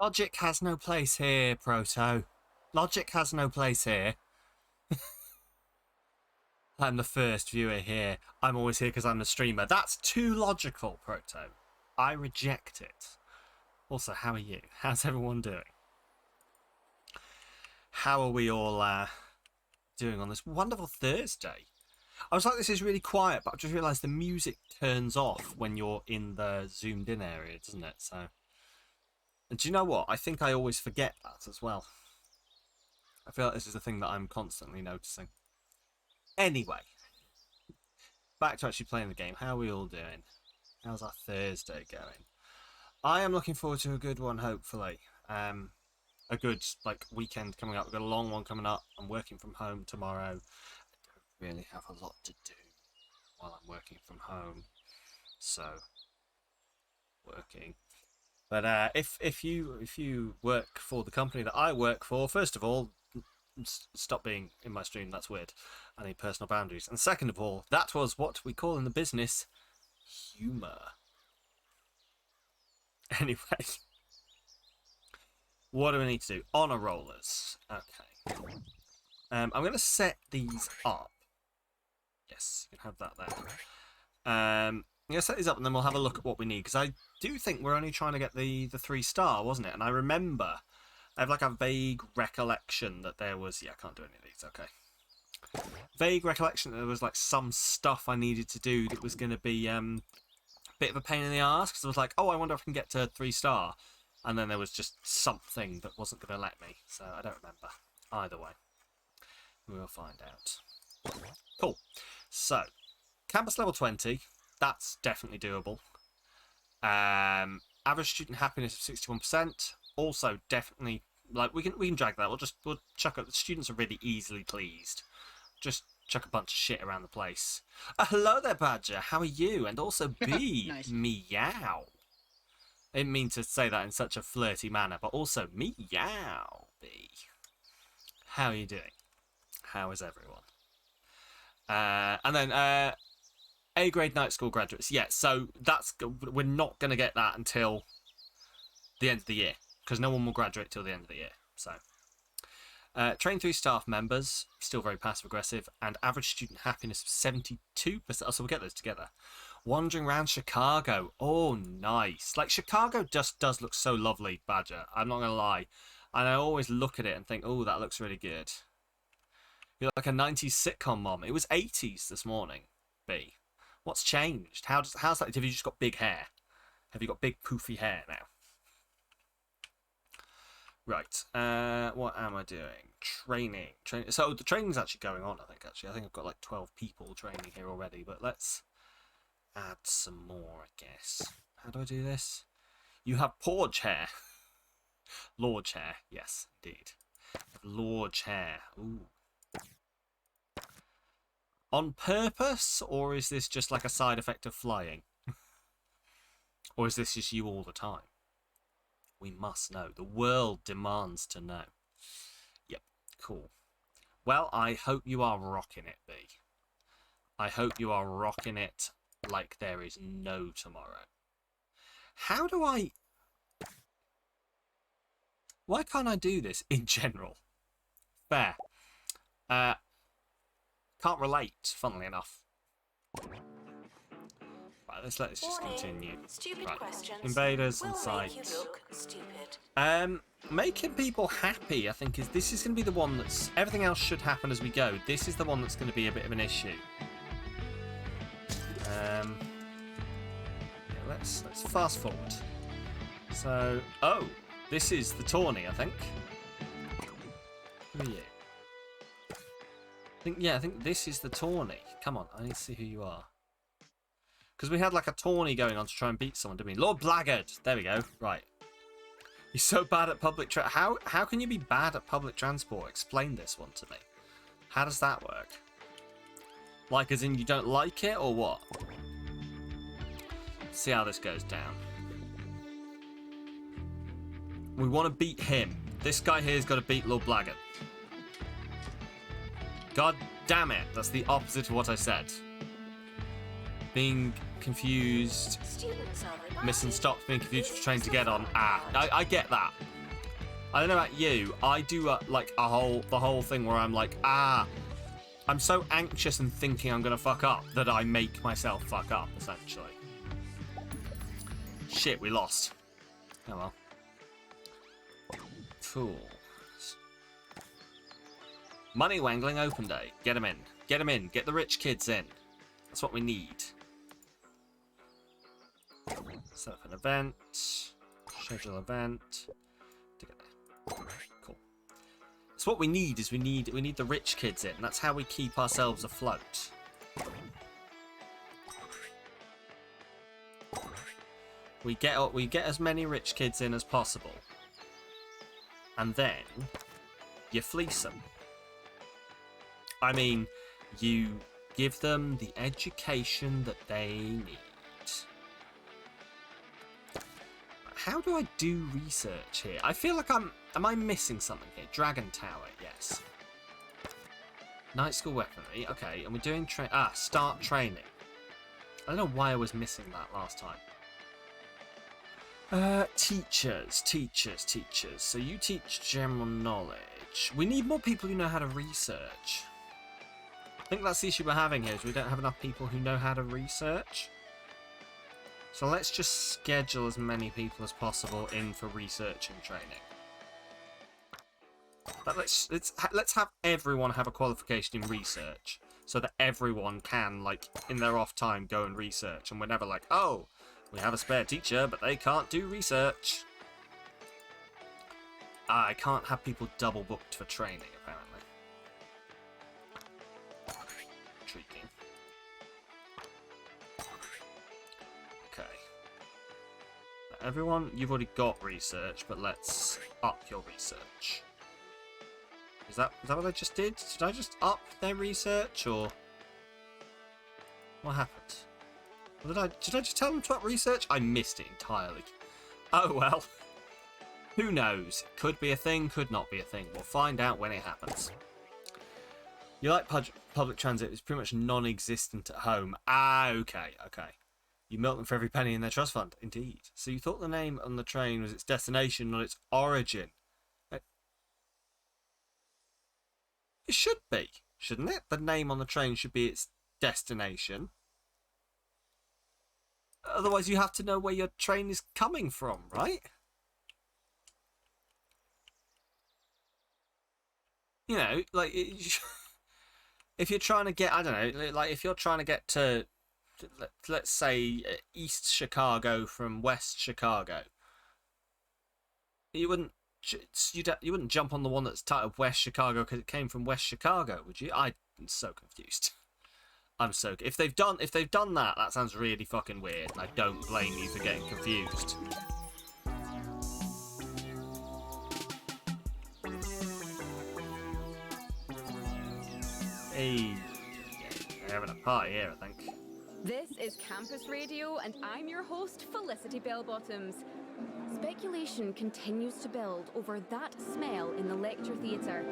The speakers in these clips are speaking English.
Logic has no place here, Proto. Logic has no place here. I'm the first viewer here. I'm always here because I'm the streamer. That's too logical, Proto. I reject it. Also, how are you? How's everyone doing? How are we all doing on this wonderful Thursday? I was like, this is really quiet, but I just realised the music turns off when you're in the zoomed in area, doesn't it? So, and do you know what? I think I always forget that as well. I feel like this is a thing that I'm constantly noticing. Anyway, back to actually playing the game. How are we all doing? How's our Thursday going? I am looking forward to a good one, hopefully. A good weekend coming up. We've got a long one coming up. I'm working from home tomorrow. I don't really have a lot to do while I'm working from home. So, working. But if you work for the company that I work for, first of all, stop being in my stream. That's weird. I need personal boundaries. And second of all, that was what we call in the business humour. Anyway, what do we need to do? Honor rollers. Okay. I'm going to set these up. Yes, you can have that there. I'm going to set these up and then we'll have a look at what we need. Because I do think we're only trying to get the 3-star, wasn't it? And I remember, I have like a vague recollection that there was... Yeah, I can't do any of these. Okay. Vague recollection that there was like some stuff I needed to do that was going to be a bit of a pain in the arse. Because I was like, oh, I wonder if I can get to 3-star. And then there was just something that wasn't going to let me. So I don't remember. Either way. We will find out. Cool. So, campus level 20. That's definitely doable. Average student happiness of 61%. Also, definitely, like, we can drag that. We'll chuck it. The students are really easily pleased. Just chuck a bunch of shit around the place. Hello there, Badger. How are you? And also, B. Nice. Meow. I didn't mean to say that in such a flirty manner, but also meow, B. How are you doing? How is everyone? And then A grade night school graduates. Yeah, so we're not going to get that until the end of the year because no one will graduate till the end of the year. So, train 3 staff members, still very passive aggressive, and average student happiness of 72%. Oh, so we'll get those together. Wandering around Chicago. Oh, nice. Like, Chicago just does look so lovely, Badger. I'm not going to lie. And I always look at it and think, oh, that looks really good. You're like a 90s sitcom mom. It was 80s this morning, B. What's changed? How's that? Have you just got big hair? Have you got big poofy hair now? Right. What am I doing? Training. So the training's actually going on, I think, actually. I think I've got like 12 people training here already, but let's add some more, I guess. How do I do this? You have porch hair. Lord's hair. Yes, indeed. Lord's hair. Ooh. On purpose, or is this just like a side effect of flying? Or is this just you all the time? We must know. The world demands to know. Yep, cool. Well, I hope you are rocking it, B. I hope you are rocking it like there is no tomorrow. How do I... Why can't I do this in general? Fair. Can't relate, funnily enough. Right, let's let this just continue. Stupid Right. questions Invaders will and make sites. you look stupid. Making people happy, I think, this is going to be the one that's... Everything else should happen as we go. This is the one that's going to be a bit of an issue. Yeah, let's fast forward. So, oh, this is the tourney, I think. Who are you? I think this is the tourney. Come on, I need to see who you are. Because we had like a tourney going on to try and beat someone, didn't we? Lord Blackguard! There we go. Right. You're so bad at public How can you be bad at public transport? Explain this one to me. How does that work? Like, as in you don't like it, or what? Let's see how this goes down. We want to beat him. This guy here's got to beat Lord Blackguard. God damn it. That's the opposite of what I said. Being confused. Students are Missing stops, being confused, trying to get on. I get that. I don't know about you. I do like the whole thing where I'm like, I'm so anxious and thinking I'm gonna fuck up that I make myself fuck up, essentially. Shit, we lost. Oh well. Cool. Money Wangling Open Day. Get them in. Get them in. Get the rich kids in. That's what we need. Set up an event. Schedule event. Cool. So what we need is we need the rich kids in. That's how we keep ourselves afloat. We get as many rich kids in as possible. And then you fleece them. I mean, you give them the education that they need. How do I do research here? I feel like am I missing something here? Dragon Tower, yes. Night School Weaponry, okay, and we're doing start training. I don't know why I was missing that last time. Teachers. So you teach general knowledge. We need more people who know how to research. I think that's the issue we're having here, is we don't have enough people who know how to research. So let's just schedule as many people as possible in for research and training. But let's have everyone have a qualification in research, so that everyone can, like, in their off time, go and research. And we're never like, oh, we have a spare teacher, but they can't do research. I can't have people double booked for training, apparently. Intriguing. Okay. Everyone, you've already got research, but let's up your research. Is that what I just did? Did I just up their research, or what happened? Did I just tell them to up research? I missed it entirely. Oh well. Who knows? Could be a thing, could not be a thing. We'll find out when it happens. You like public transit? It's pretty much non-existent at home. Okay. You milk them for every penny in their trust fund. Indeed. So you thought the name on the train was its destination, not its origin. It should be, shouldn't it? The name on the train should be its destination. Otherwise you have to know where your train is coming from, right? You know, like, if you're trying to get, I don't know, like if you're trying to get to, let's say, East Chicago from West Chicago, you wouldn't jump on the one that's titled West Chicago because it came from West Chicago, would you? I'm so confused. If they've done that, that sounds really fucking weird. I don't blame you for getting confused. Hey, they're having a party here, I think. This is Campus Radio, and I'm your host, Felicity Bellbottoms. Speculation continues to build over that smell in the lecture theatre.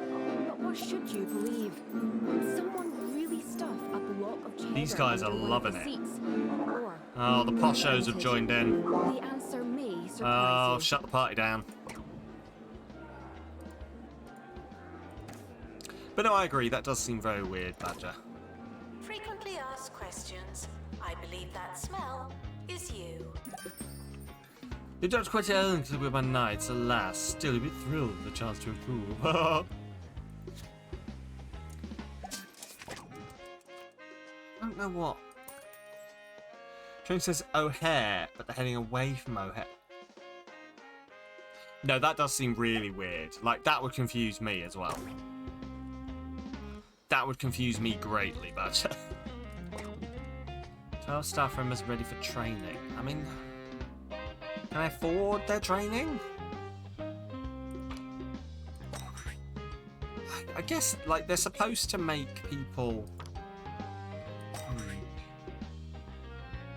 But what should you believe? Did someone really stuff a block of cheddar? These guys are loving it. Oh, the poshos have joined in. The answer may surprise Oh, you. shut the party down. But no, I agree. That does seem very weird, Badger. Frequently asked questions. I believe that smell is you. You don't quite earn to be my nights, alas. Still a bit thrilled with the chance to improve. I don't know what. Train says O'Hare, but they're heading away from O'Hare. No, that does seem really weird. Like, that would confuse me as well. That would confuse me greatly, Badger. 12 staff members ready for training. I mean, can I afford their training? I guess, like, they're supposed to make people...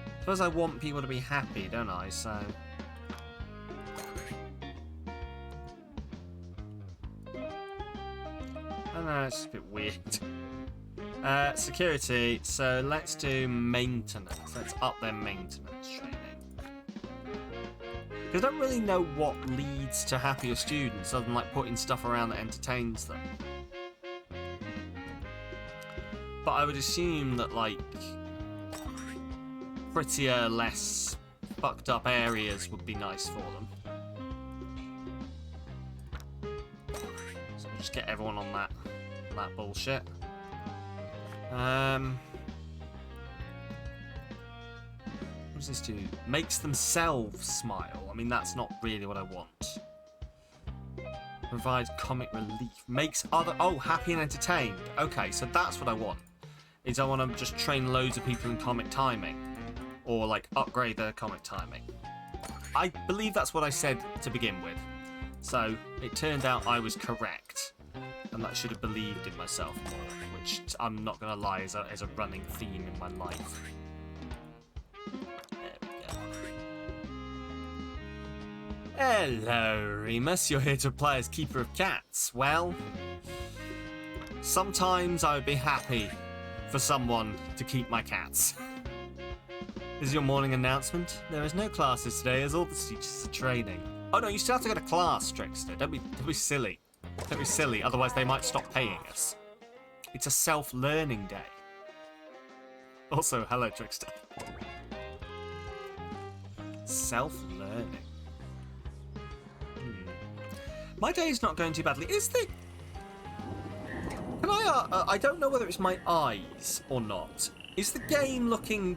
I suppose I want people to be happy, don't I? So... I don't know, it's just a bit weird. Security, so let's do maintenance. Let's up their maintenance training. Because I don't really know what leads to happier students other than like putting stuff around that entertains them. But I would assume that like prettier, less fucked up areas would be nice for them. So we'll just get everyone on that bullshit. What does this do? Makes themselves smile. I mean, that's not really what I want. Provides comic relief. Makes other... Oh, happy and entertained. Okay, so that's what I want. Is I want to just train loads of people in comic timing. Or, like, upgrade their comic timing. I believe that's what I said to begin with. So, it turned out I was correct. And that I should have believed in myself more. Which, I'm not going to lie, is a running theme in my life. Hello, Remus. You're here to play as Keeper of Cats. Well, sometimes I would be happy for someone to keep my cats. This is your morning announcement. There is no classes today as all the teachers are training. Oh no, you still have to go to class, Trickster. Don't be silly. Don't be silly, otherwise they might stop paying us. It's a self-learning day. Also, hello, Trickster. Self-learning. My day is not going too badly. Is the... Can I don't know whether it's my eyes or not. Is the game looking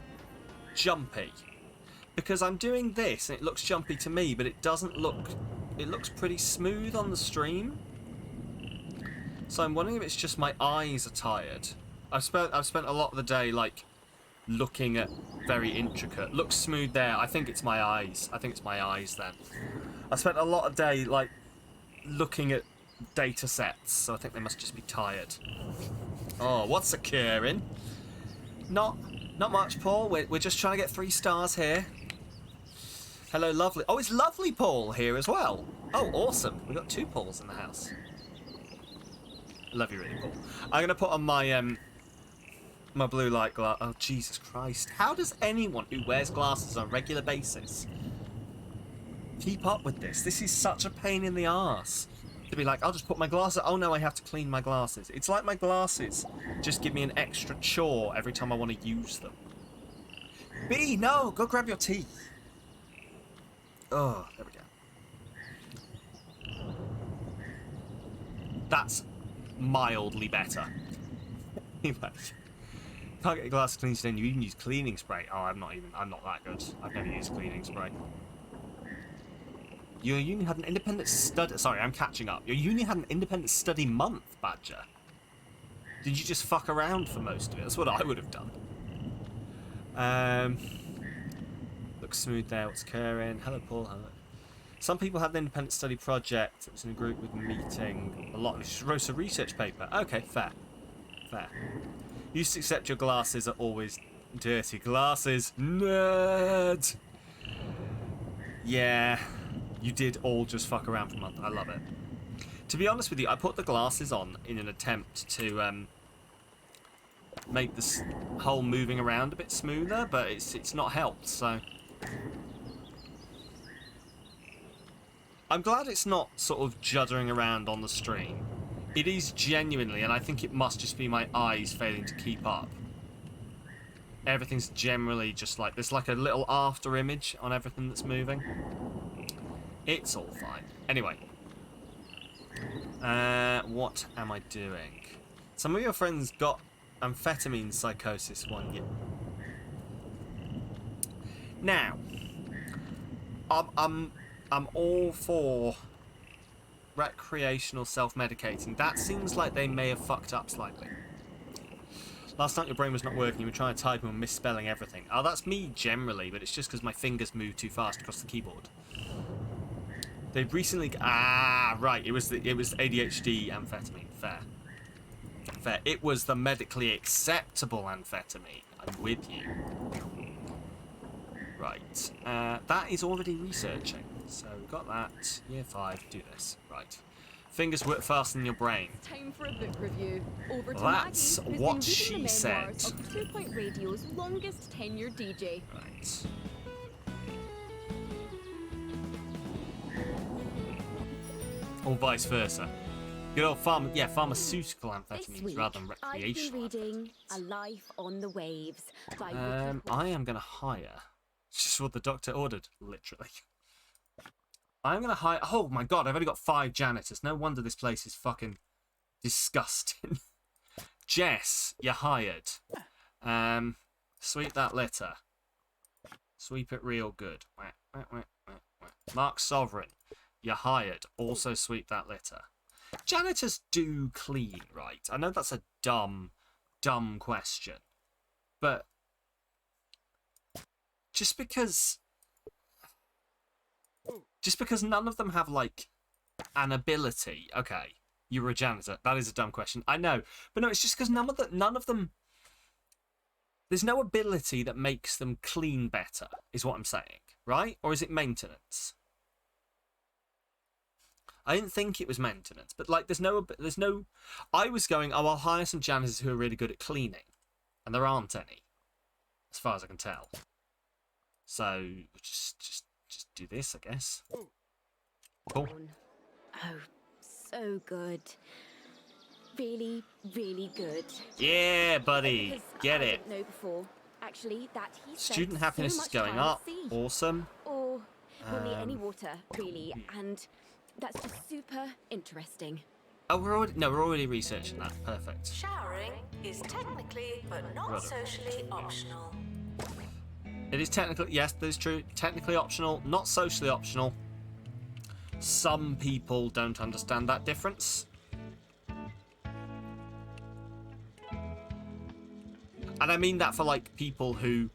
jumpy? Because I'm doing this and it looks jumpy to me, but it doesn't look... It looks pretty smooth on the stream. So I'm wondering if it's just my eyes are tired. I've spent a lot of the day, like, looking at very intricate... Looks smooth there. I think it's my eyes. I think it's my eyes then. I spent a lot of day, like, looking at data sets, so I think they must just be tired. Oh, what's occurring? Not much, Paul. We're just trying to get 3 stars here. Hello, lovely. Oh, it's lovely Paul here as well. Oh, awesome. We've got 2 Pauls in the house. I love you really, Paul. I'm going to put on my my blue light glass. Oh, Jesus Christ. How does anyone who wears glasses on a regular basis keep up with this? This is such a pain in the arse. To be like, I'll just put my glasses... Oh no, I have to clean my glasses. It's like my glasses just give me an extra chore every time I want to use them. B, no! Go grab your tea. Oh, there we go. That's mildly better. Anyway. Can't get your glasses cleaned today. You even use cleaning spray. Oh, I'm not that good. I've never used cleaning spray. Your uni had an independent study... Sorry, I'm catching up. Your uni had an independent study month, Badger. Did you just fuck around for most of it? That's what I would have done. Looks smooth there. What's occurring? Hello, Paul. Hello. Some people had an independent study project. It was in a group with a meeting. A lot. Just wrote a research paper. Okay, fair. Fair. You used to accept your glasses are always dirty. Glasses. Nerd! Yeah. You did all just fuck around for a month. I love it. To be honest with you, I put the glasses on in an attempt to make this whole moving around a bit smoother, but it's not helped, so... I'm glad it's not sort of juddering around on the stream. It is genuinely, and I think it must just be my eyes failing to keep up. Everything's generally just like... There's like a little after image on everything that's moving. It's all fine. Anyway. What am I doing? Some of your friends got amphetamine psychosis one year. Now, I'm all for recreational self-medicating. That seems like they may have fucked up slightly. Last night your brain was not working. You were trying to type and were misspelling everything. Oh, that's me generally, but it's just because my fingers move too fast across the keyboard. They've recently... Ah, right. It was ADHD amphetamine. Fair. Fair. It was the medically acceptable amphetamine. I'm with you. Right. That is already researching. So we've got that. Year 5. Do this. Right. Fingers work faster than your brain. Time for a book review. Over to That's Maggie, who's what been she reading the said. memoirs of 2 Point Radio's longest tenured DJ. Right. Or vice versa. Good old pharmaceutical This amphetamines week, rather than I've been recreational reading A amphetamines. Life on the Waves by I am going to hire. It's just what the doctor ordered, literally. I'm going to hire... Oh my god, I've only got 5 janitors. No wonder this place is fucking disgusting. Jess, you're hired. Sweep that litter. Sweep it real good. Mark Sovereign, you're hired. Also sweep that litter. Janitors do clean, right? I know that's a dumb question. But just because none of them have, like, an ability. Okay, you were a janitor. That is a dumb question. I know. But no, it's just because none of them... There's no ability that makes them clean better, is what I'm saying. Right? Or is it maintenance? I didn't think it was maintenance, but like there's no I was going, oh, I'll hire some janitors who are really good at cleaning. And there aren't any. As far as I can tell. So just do this, I guess. Cool. Oh, so good. Really, really good. Yeah, buddy. Because Get I it. didn't know before, actually, that he Student spent happiness so is much going time up. at sea. Awesome. Or near any water, really, and that's just super interesting. Oh, we're already researching that. Perfect. Showering is technically but not Brother. socially optional. It is technically, yes, that is true. Technically optional, not socially optional. Some people don't understand that difference. And I mean that for, like, people who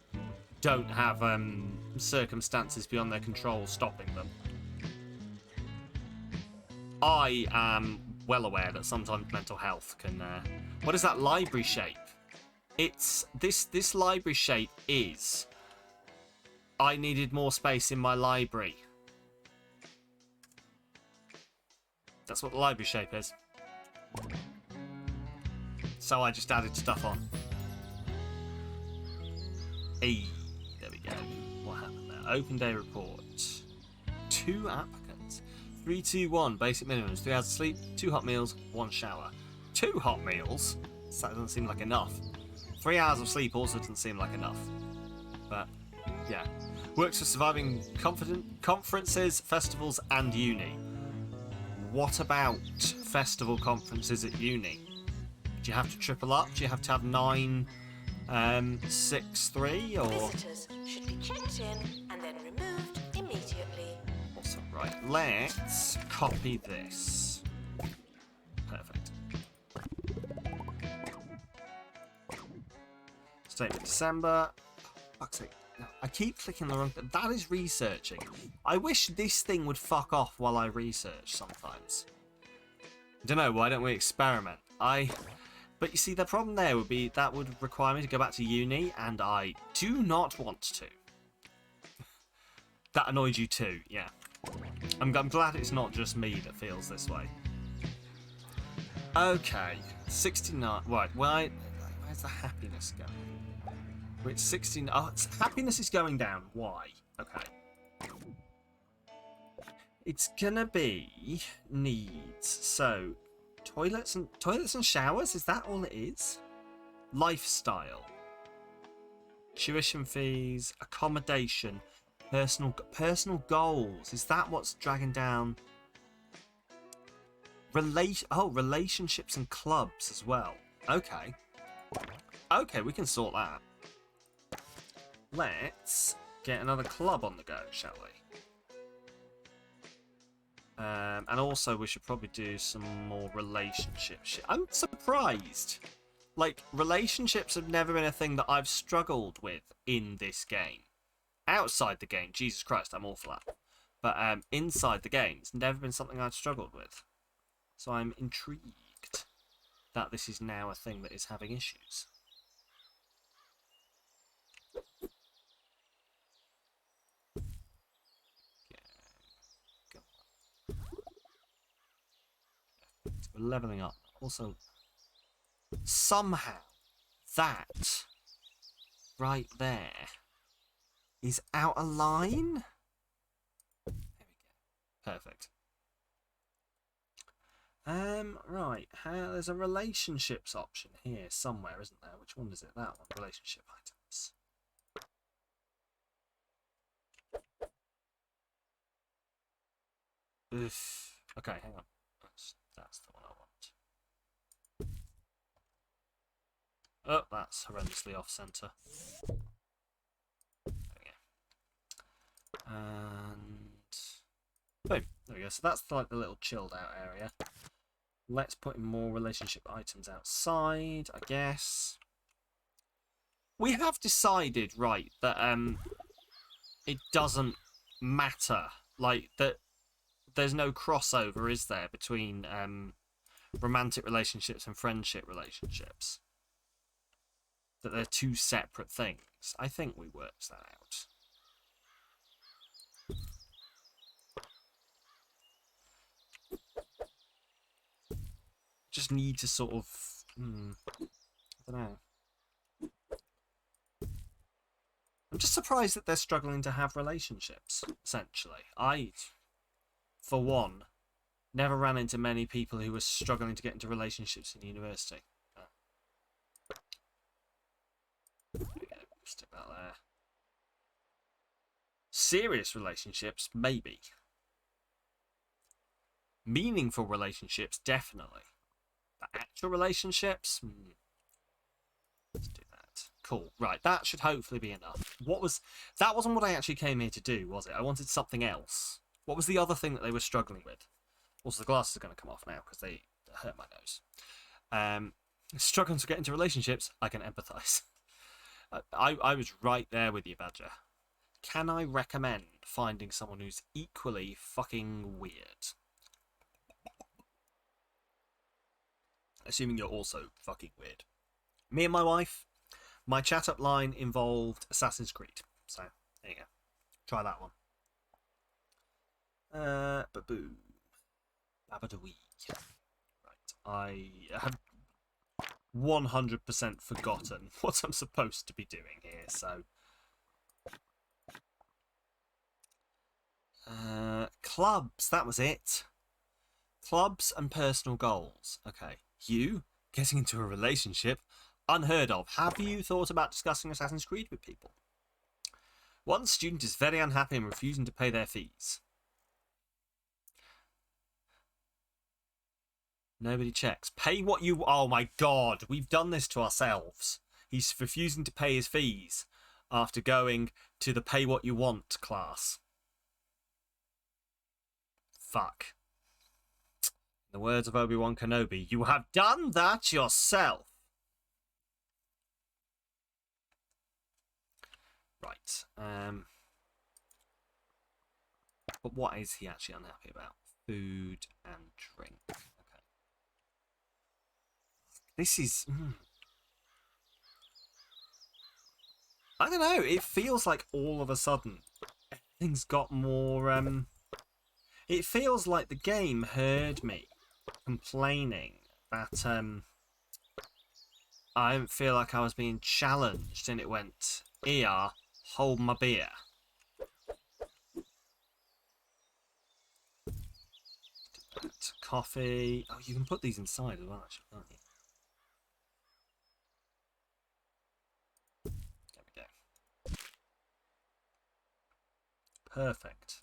don't have circumstances beyond their control stopping them. I am well aware that sometimes mental health can... what is that library shape? It's... This library shape is... I needed more space in my library. That's what the library shape is. So I just added stuff on. Hey, there we go. What happened there? Open day report. 2 applicants. 3, 2, 1. Basic minimums. 3 hours of sleep, 2 hot meals, 1 shower. 2 hot meals? That doesn't seem like enough. 3 hours of sleep also doesn't seem like enough. But, yeah. Works for surviving conferences, festivals, and uni. What about festival conferences at uni? Do you have to triple up? Do you have to have 9... 6, 3, or... Visitors should be checked in and then removed immediately. Awesome, right. Let's copy this. Perfect. Statement December. Fuck's sake. No, I keep clicking the wrong thing. That is researching. I wish this thing would fuck off while I research sometimes. I don't know, why don't we experiment? But you see, the problem there would be that would require me to go back to uni, and I do not want to. That annoyed you too, yeah. I'm glad it's not just me that feels this way. Okay, 69. Right, where's the happiness going? We're at 69. Oh, happiness is going down. Why? Okay. It's gonna be needs. So... Toilets and showers? Is that all it is? Lifestyle. Tuition fees, accommodation, personal goals. Is that what's dragging down? Relationships and clubs as well. Okay. Okay, we can sort that. Let's get another club on the go, shall we? And also, we should probably do some more relationship shit. I'm surprised. Like, relationships have never been a thing that I've struggled with in this game. Outside the game, Jesus Christ, I'm awful at. But inside the game, it's never been something I've struggled with. So I'm intrigued that this is now a thing that is having issues. We're leveling up. Also, somehow, that right there is out of line. There we go. Perfect. Right. There's a relationships option here somewhere, isn't there? Which one is it? That one. Relationship items. Oof. Okay, hang on. That's the one I want. Oh, that's horrendously off-center. There we go. And boom. There we go. So that's like the little chilled out area. Let's put in more relationship items outside, I guess. We have decided, right, that it doesn't matter. Like, that there's no crossover, is there, between romantic relationships and friendship relationships? That they're two separate things. I think we worked that out. Just need to sort of... I don't know. I'm just surprised that they're struggling to have relationships, essentially. I, for one, never ran into many people who were struggling to get into relationships in university. There we go. Stick that there. Serious relationships, maybe. Meaningful relationships, definitely. But actual relationships? Let's do that. Cool. Right, that should hopefully be enough. That wasn't what I actually came here to do, was it? I wanted something else. What was the other thing that they were struggling with? Also, the glasses are going to come off now because they hurt my nose. Struggling to get into relationships, I can empathise. I was right there with you, Badger. Can I recommend finding someone who's equally fucking weird? Assuming you're also fucking weird. Me and my wife, my chat-up line involved Assassin's Creed. So, there you go. Try that one. Ba-boom. Babadawee. Right, I have 100% forgotten what I'm supposed to be doing here, so... clubs, that was it. Clubs and personal goals. Okay. You, getting into a relationship, unheard of. Have you thought about discussing Assassin's Creed with people? One student is very unhappy and refusing to pay their fees. Nobody checks. Pay what you... Oh my god, we've done this to ourselves. He's refusing to pay his fees after going to the pay what you want class. Fuck. In the words of Obi-Wan Kenobi, you have done that yourself. Right. But what is he actually unhappy about? Food and drink. Okay. This is... I don't know. It feels like all of a sudden things got more... It feels like the game heard me complaining that I didn't feel like I was being challenged, and it went, here, hold my beer. That. Coffee. Oh, you can put these inside as well, actually, can't you? There we go. Perfect.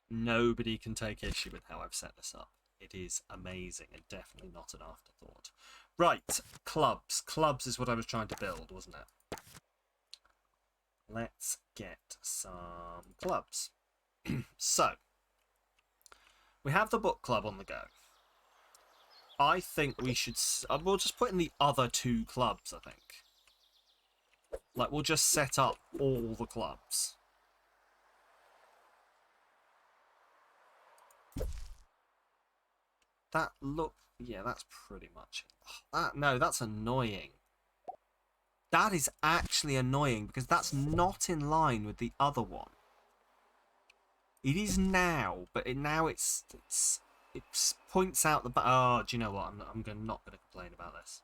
Nobody can take issue with how I've set this up. It is amazing and definitely not an afterthought. Right, clubs. Clubs is what I was trying to build, wasn't it? Let's get some clubs. So, we have the book club on the go. I think we should... we'll just put in the other two clubs, I think. Like, we'll just set up all the clubs. That look... Yeah, that's pretty much it. No, that's annoying. That is actually annoying, because that's not in line with the other one. It is now, but now it points out the... Oh, do you know what? I'm not going to complain about this.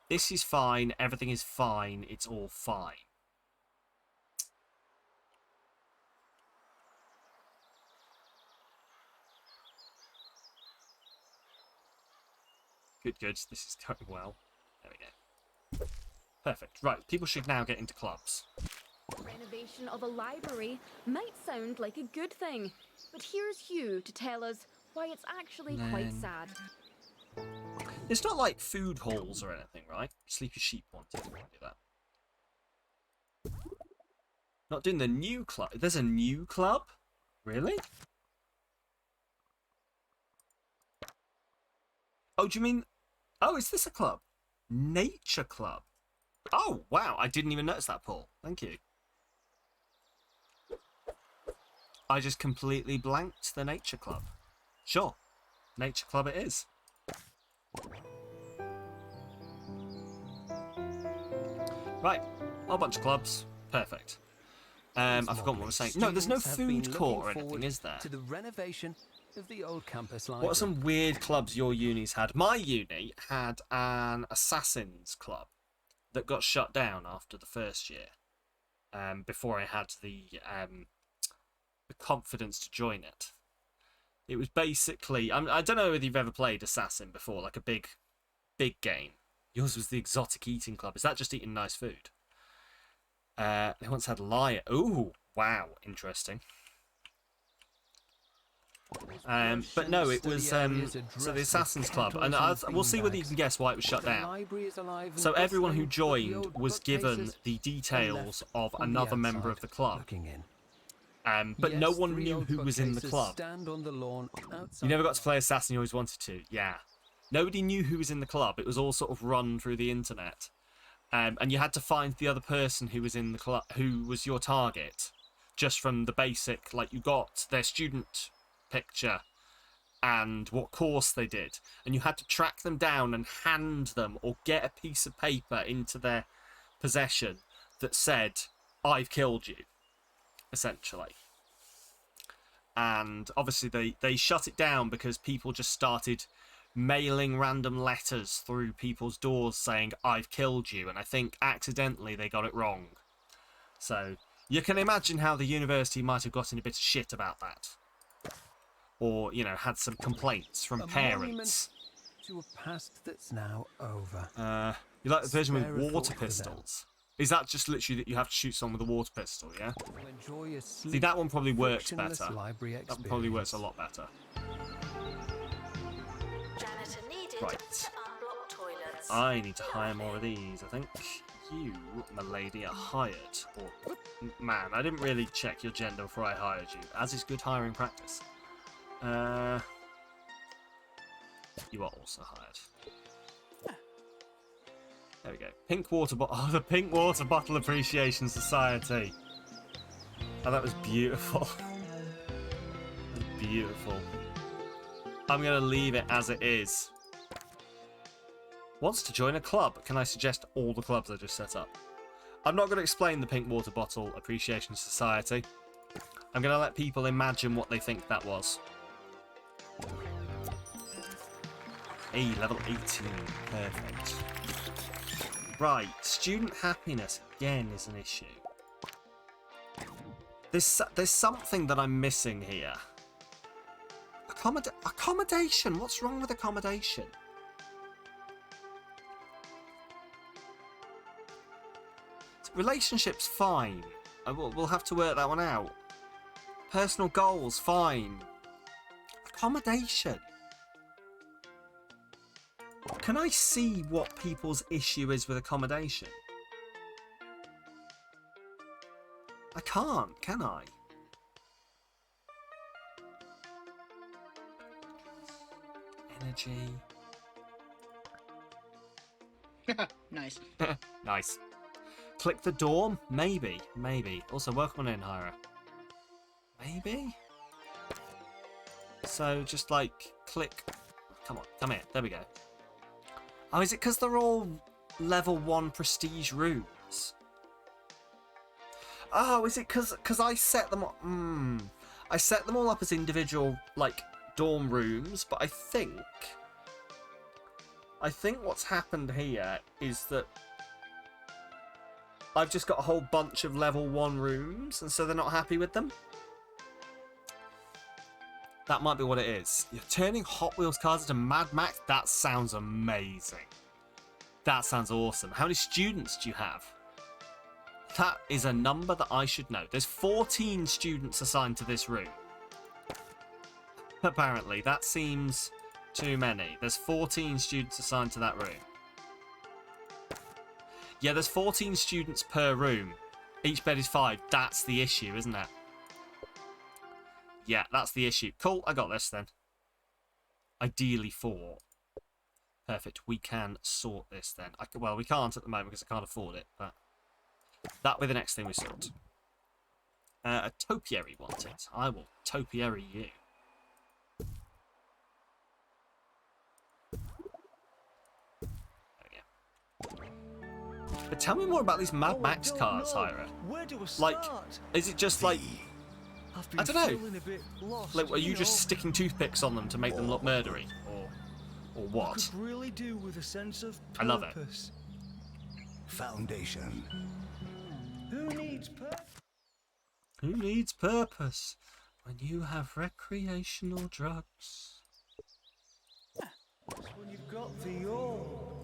This is fine. Everything is fine. It's all fine. Good, good. This is going well. There we go. Perfect. Right, people should now get into clubs. Renovation of a library might sound like a good thing, but here's Hugh to tell us why it's actually quite sad. It's not like food halls or anything, right? Sleepy Sheep wanted to do that. Not doing the new club. There's a new club? Really? Oh, do you mean... Oh, is this a club? Nature Club. Oh, wow. I didn't even notice that, Paul. Thank you. I just completely blanked the Nature Club. Sure. Nature Club it is. Right. A whole bunch of clubs. Perfect. I forgot what I was saying. No, there's no food court or anything, is there? To the renovation of the old campus library. What are some weird clubs your uni's had? My uni had an Assassins Club that got shut down after the first year. Before I had the confidence to join it. It was basically... I don't know whether you've ever played Assassin before, like a big game. Yours was the Exotic Eating Club. Is that just eating nice food? They once had Liar. Ooh, wow, interesting. But no, it was so the Assassin's Club, and we'll see whether you can guess why it was shut down. So everyone who joined was given the details of another member of the club, but no one knew who was in the club. You never got to play Assassin, you always wanted to. Yeah, nobody knew who was in the club. It was all sort of run through the internet, and you had to find the other person who was in the club, who was your target, just from the basic. Like, you got their student picture and what course they did, and you had to track them down and hand them or get a piece of paper into their possession that said, "I've killed you," essentially. And obviously they shut it down because people just started mailing random letters through people's doors saying, "I've killed you," and I think accidentally they got it wrong. So you can imagine how the university might have gotten a bit of shit about that. Or, you know, had some complaints from parents. To a past that's now over. You like the version with water pistols? Is that just literally that you have to shoot someone with a water pistol, yeah? See, that one probably works better. That one probably works a lot better. Janitor needed Right. to unblock toilets. I need to hire more of these, I think. You, my lady, are hired. Or, man, I didn't really check your gender before I hired you, as is good hiring practice. You are also hired. There we go. Pink water bottle. Oh, the Pink Water Bottle Appreciation Society. Oh, that was beautiful. That was beautiful. I'm going to leave it as it is. Wants to join a club. Can I suggest all the clubs I just set up? I'm not going to explain the Pink Water Bottle Appreciation Society. I'm going to let people imagine what they think that was. Hey, level 18. Perfect. Right, student happiness again is an issue. There's something that I'm missing here. Accommodation. What's wrong with accommodation? Relationships, fine. We'll have to work that one out. Personal goals, fine. Accommodation. Can I see what people's issue is with accommodation? I can't, can I? Energy. Nice. Nice. Click the dorm? Maybe. Maybe. Also, welcome on in, Hira. Maybe? So, just like, click... Come on, come here. There we go. Oh, is it because they're all level 1 prestige rooms? Oh, is it because I set them up... I set them all up as individual, like, dorm rooms, but I think what's happened here is that I've just got a whole bunch of level 1 rooms, and so they're not happy with them. That might be what it is. You're turning Hot Wheels cars into Mad Max? That sounds amazing. That sounds awesome. How many students do you have? That is a number that I should know. There's 14 students assigned to this room. Apparently, that seems too many. There's 14 students assigned to that room. Yeah, there's 14 students per room. Each bed is 5. That's the issue, isn't it? Yeah, that's the issue. Cool, I got this then. Ideally 4. Perfect. We can sort this then. Well, we can't at the moment because I can't afford it, but that'll be the next thing we sort. A topiary wanted. I will topiary you. But tell me more about these Mad Max cars, Hyra. Where do I Like, start? is it just like, I've been I don't know. feeling a bit lost, like, are you know. just sticking toothpicks on them to make them look murdery, or what? Could really do with a sense of purpose. I love it. Foundation. Who needs purpose? Who needs purpose when you have recreational drugs? When you've got the orb.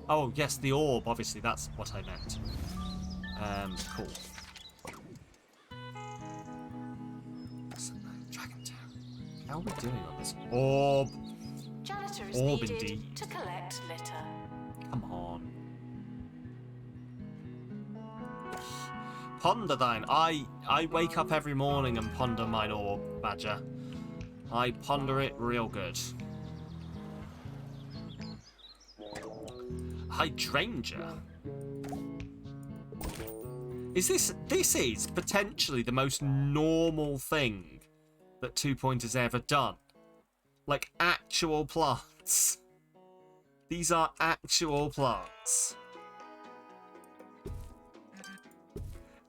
Oh, yes, the orb, obviously, that's what I meant. Cool. Dragon Town. How are we doing on this? Orb! Janitor is Orb needed indeed. to collect litter. Come on. Ponder thine. I wake up every morning and ponder mine orb, Badger. I ponder it real good. Hydrangea. This is potentially the most normal thing that 2 Point has ever done. Like actual plants. These are actual plants.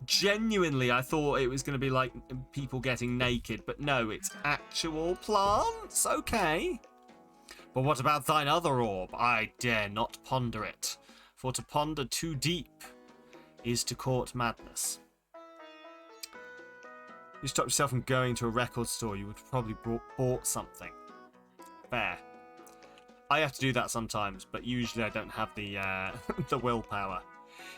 Genuinely, I thought it was going to be like people getting naked, but no, it's actual plants. Okay. But what about thine other orb? I dare not ponder it, for to ponder too deep is to court madness. You stop yourself from going to a record store, you would have probably bought something. Fair. I have to do that sometimes, but usually I don't have the the willpower.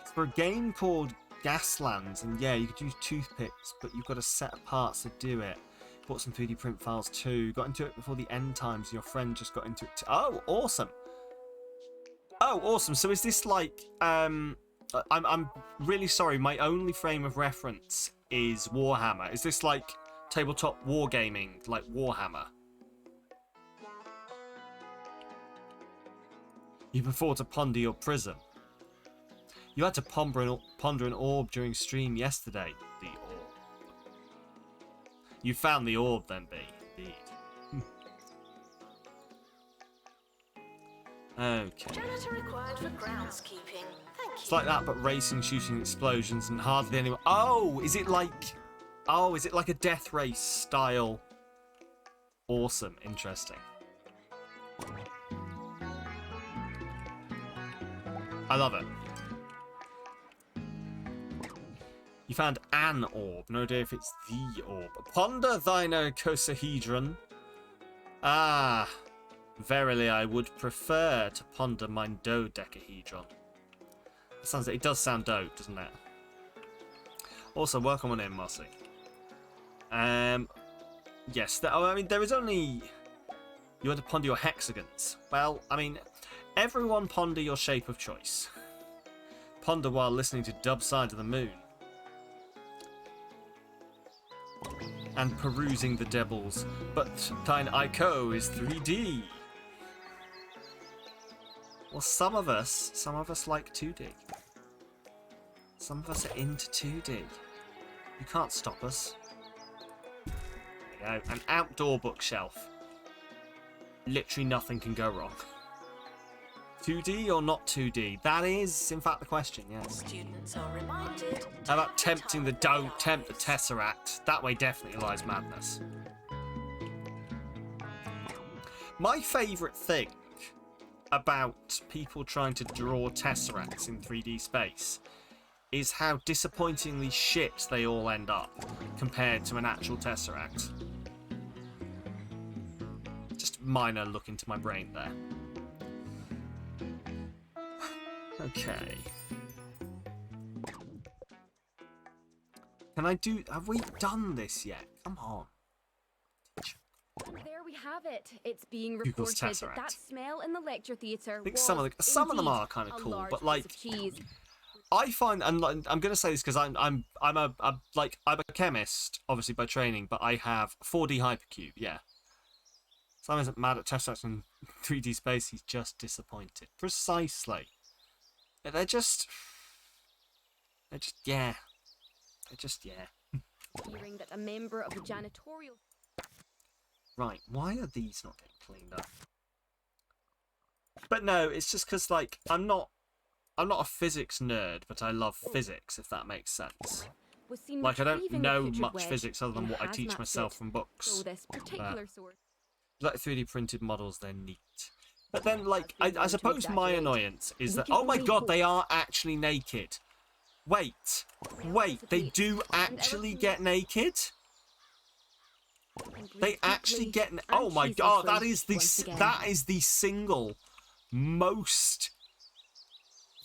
It's for a game called Gaslands, and yeah, you could use toothpicks, but you've got a set of parts to do it. Bought some 3D print files too. Got into it before the end times. Your friend just got into it too. Oh, awesome. Oh, awesome. So is this like I'm really sorry. My only frame of reference is Warhammer. Is this like tabletop wargaming, like Warhammer? You prefer to ponder your prism. You had to ponder an orb during stream yesterday. The orb. You found the orb then, B. Indeed. Okay. Janitor required for groundskeeping. Thank you. It's like that, but racing, shooting, explosions, and hardly anyone. Oh, is it like a death race style? Awesome, interesting. I love it. You found an orb. No idea if it's the orb. Ponder thine icosahedron. Ah, verily I would prefer to ponder mine dodecahedron. It does sound dope, doesn't it? Also, welcome on in, Mossy. Yes, I mean, there is only... You want to ponder your hexagons. Well, I mean, everyone ponder your shape of choice. Ponder while listening to Dub Side of the Moon. And perusing the devils, but thine Ico is 3D. Well, some of us like 2D. Some of us are into 2D. You can't stop us. There you go. An outdoor bookshelf. Literally nothing can go wrong. 2D or not 2D? That is, in fact, the question, yes. Students are reminded. How about tempting don't tempt the Tesseract? That way definitely lies madness. My favourite thing about people trying to draw Tesseracts in 3D space is how disappointingly shit they all end up compared to an actual Tesseract. minor look into my brain there. Okay. Can I do... Have we done this yet? Come on. There we have it. It's being Google's reported Tesseract. that smell in the lecture theatre. I think some of them are kind of cool, but like I find, and I'm going to say this because I'm a chemist, obviously by training, but I have 4D hypercube. Yeah. Sam isn't mad at Tesseract in 3D space. He's just disappointed. Precisely. They're just yeah. Hearing that a member of the janitorial. Right, why are these not getting cleaned up? But no, it's just because, like, I'm not a physics nerd, but I love physics, if that makes sense. Like, I don't know much physics other than what I teach myself from books. So this particular source. Like 3D printed models, they're neat. But then, like, I suppose my annoyance is that, oh my god, they are actually naked. Wait, they do actually get naked? They actually get... Oh my god, that is the single most...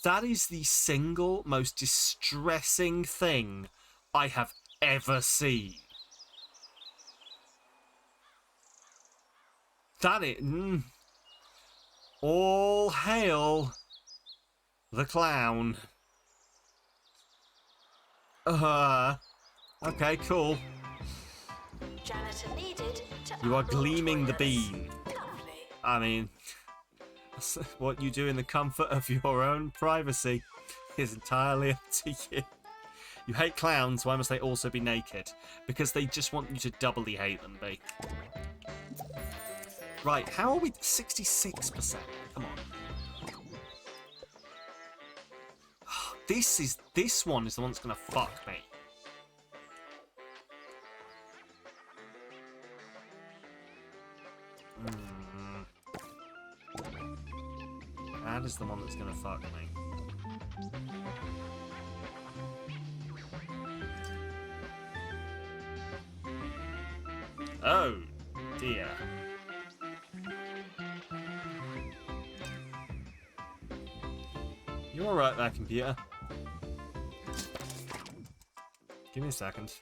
That is the single most distressing thing I have ever seen. That is... All hail the clown. Okay, cool. Janitor needed to You are upload gleaming the toilets. beam. Lovely. I mean, what you do in the comfort of your own privacy is entirely up to you. You hate clowns, why must they also be naked? Because they just want you to doubly hate them, B. Right, how are we? 66%. Come on. This one is the one that's gonna fuck me. That is the one that's gonna fuck me. Oh dear. You alright there, computer? Give me a second.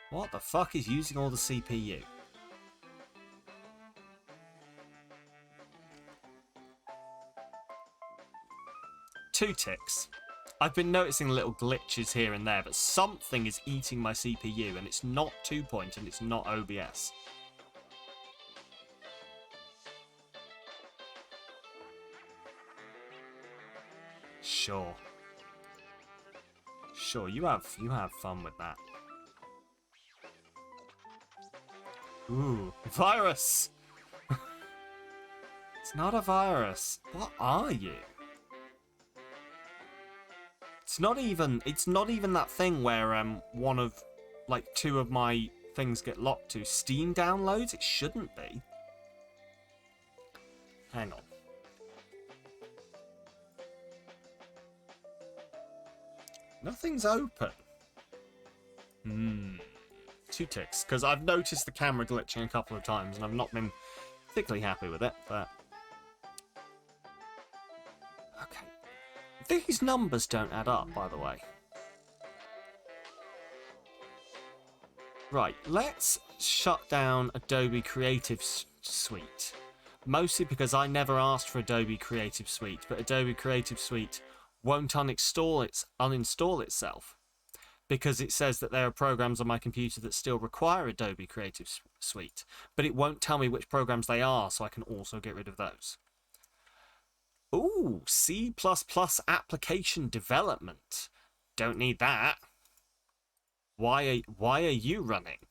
What the fuck is using all the CPU? Two ticks. I've been noticing little glitches here and there, but something is eating my CPU, and it's not 2-point and it's not OBS. Sure. Sure, you have fun with that. Ooh, virus! It's not a virus. What are you? It's not even that thing where one of like two of my things get locked to Steam downloads. It shouldn't be. Hang on. Nothing's open. Two ticks, because I've noticed the camera glitching a couple of times and I've not been particularly happy with it, but... Okay. These numbers don't add up, by the way. Right, let's shut down Adobe Creative Suite. Mostly because I never asked for Adobe Creative Suite, but Adobe Creative Suite won't uninstall itself because it says that there are programs on my computer that still require Adobe Creative Suite, but it won't tell me which programs they are, so I can also get rid of those. Ooh, C++ application development. Don't need that. Why are you running?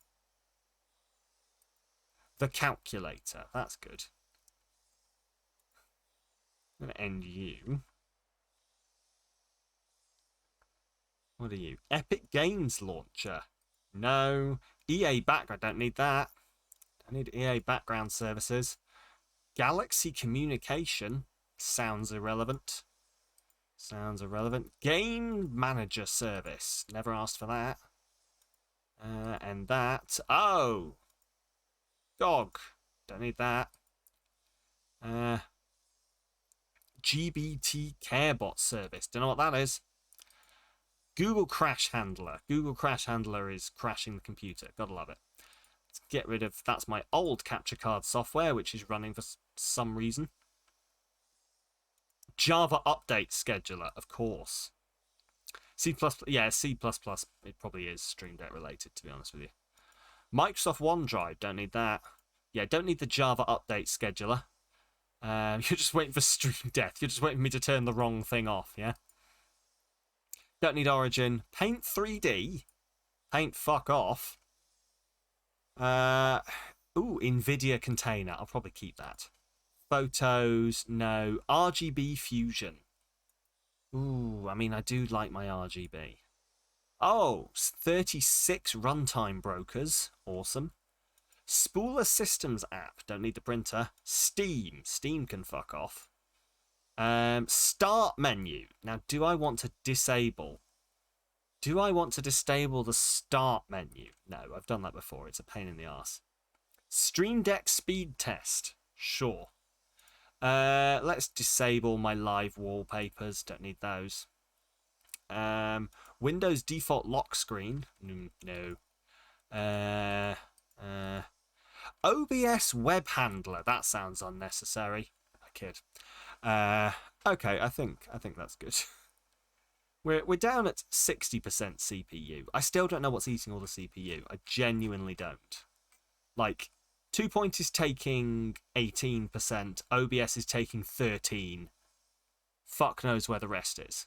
The calculator. That's good. I'm going to end you. What are you? Epic Games Launcher. No. EA Background. Don't need that. Don't need EA Background Services. Galaxy Communication. Sounds irrelevant. Sounds irrelevant. Game Manager Service. Never asked for that. And that. Oh! GOG. Don't need that. GBT CareBot service. Don't know what that is. Google Crash Handler. Google Crash Handler is crashing the computer. Gotta love it. Let's get rid of... That's my old capture card software, which is running for some reason. Java Update Scheduler, of course. C++, yeah, C++. It probably is Stream Deck related, to be honest with you. Microsoft OneDrive, don't need that. Yeah, don't need the Java Update Scheduler. You're just waiting for Stream Deck. You're just waiting for me to turn the wrong thing off, yeah? Don't need Origin. Paint 3D. Paint fuck off. Ooh, NVIDIA container. I'll probably keep that. Photos, no. RGB Fusion. Ooh, I mean, I do like my RGB. Oh, 36 runtime brokers. Awesome. Spooler Systems app. Don't need the printer. Steam. Steam can fuck off. Start menu. Now, do I want to disable? Do I want to disable the start menu? No, I've done that before. It's a pain in the arse. Stream Deck speed test. Sure. Let's disable my live wallpapers. Don't need those. Windows default lock screen. No. OBS web handler. That sounds unnecessary. I kid. Okay, I think that's good. We're down at 60% CPU. I still don't know what's eating all the CPU. I genuinely don't. Like, 2 Point is taking 18%. OBS is taking 13%. Fuck knows where the rest is.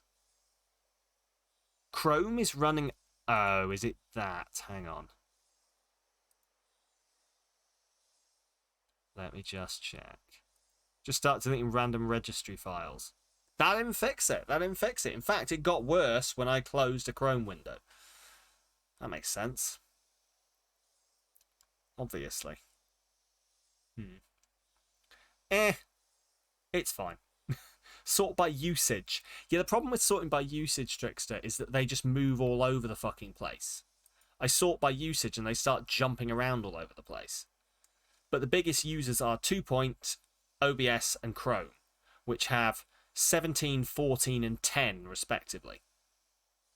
Chrome is running... Oh, is it that? Hang on. Let me just check. Just start deleting random registry files. That didn't fix it. That didn't fix it. In fact, it got worse when I closed a Chrome window. That makes sense. Obviously. It's fine. Sort by usage. Yeah, the problem with sorting by usage, Trickster, is that they just move all over the fucking place. I sort by usage and they start jumping around all over the place. But the biggest users are 2 Point, OBS, and Chrome, which have 17, 14, and 10, respectively.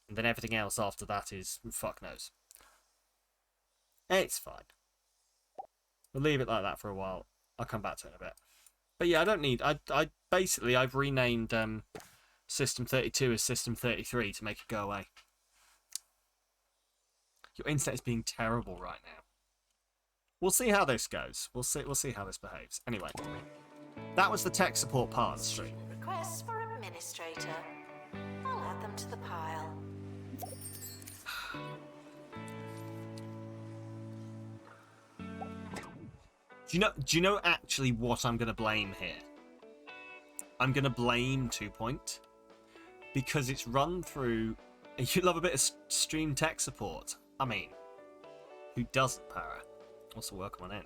And then everything else after that is fuck knows. It's fine. We'll leave it like that for a while. I'll come back to it in a bit. But yeah, I don't need... Basically, I've renamed System 32 as System 33 to make it go away. Your internet is being terrible right now. We'll see how this goes. We'll see how this behaves. Anyway, that was the tech support part of the stream. Requests for administrator. I'll add them to the pile. Do you know actually what I'm going to blame here? I'm going to blame 2 Point because it's run through... You love a bit of stream tech support. I mean, who doesn't, Para? Also, welcome on in.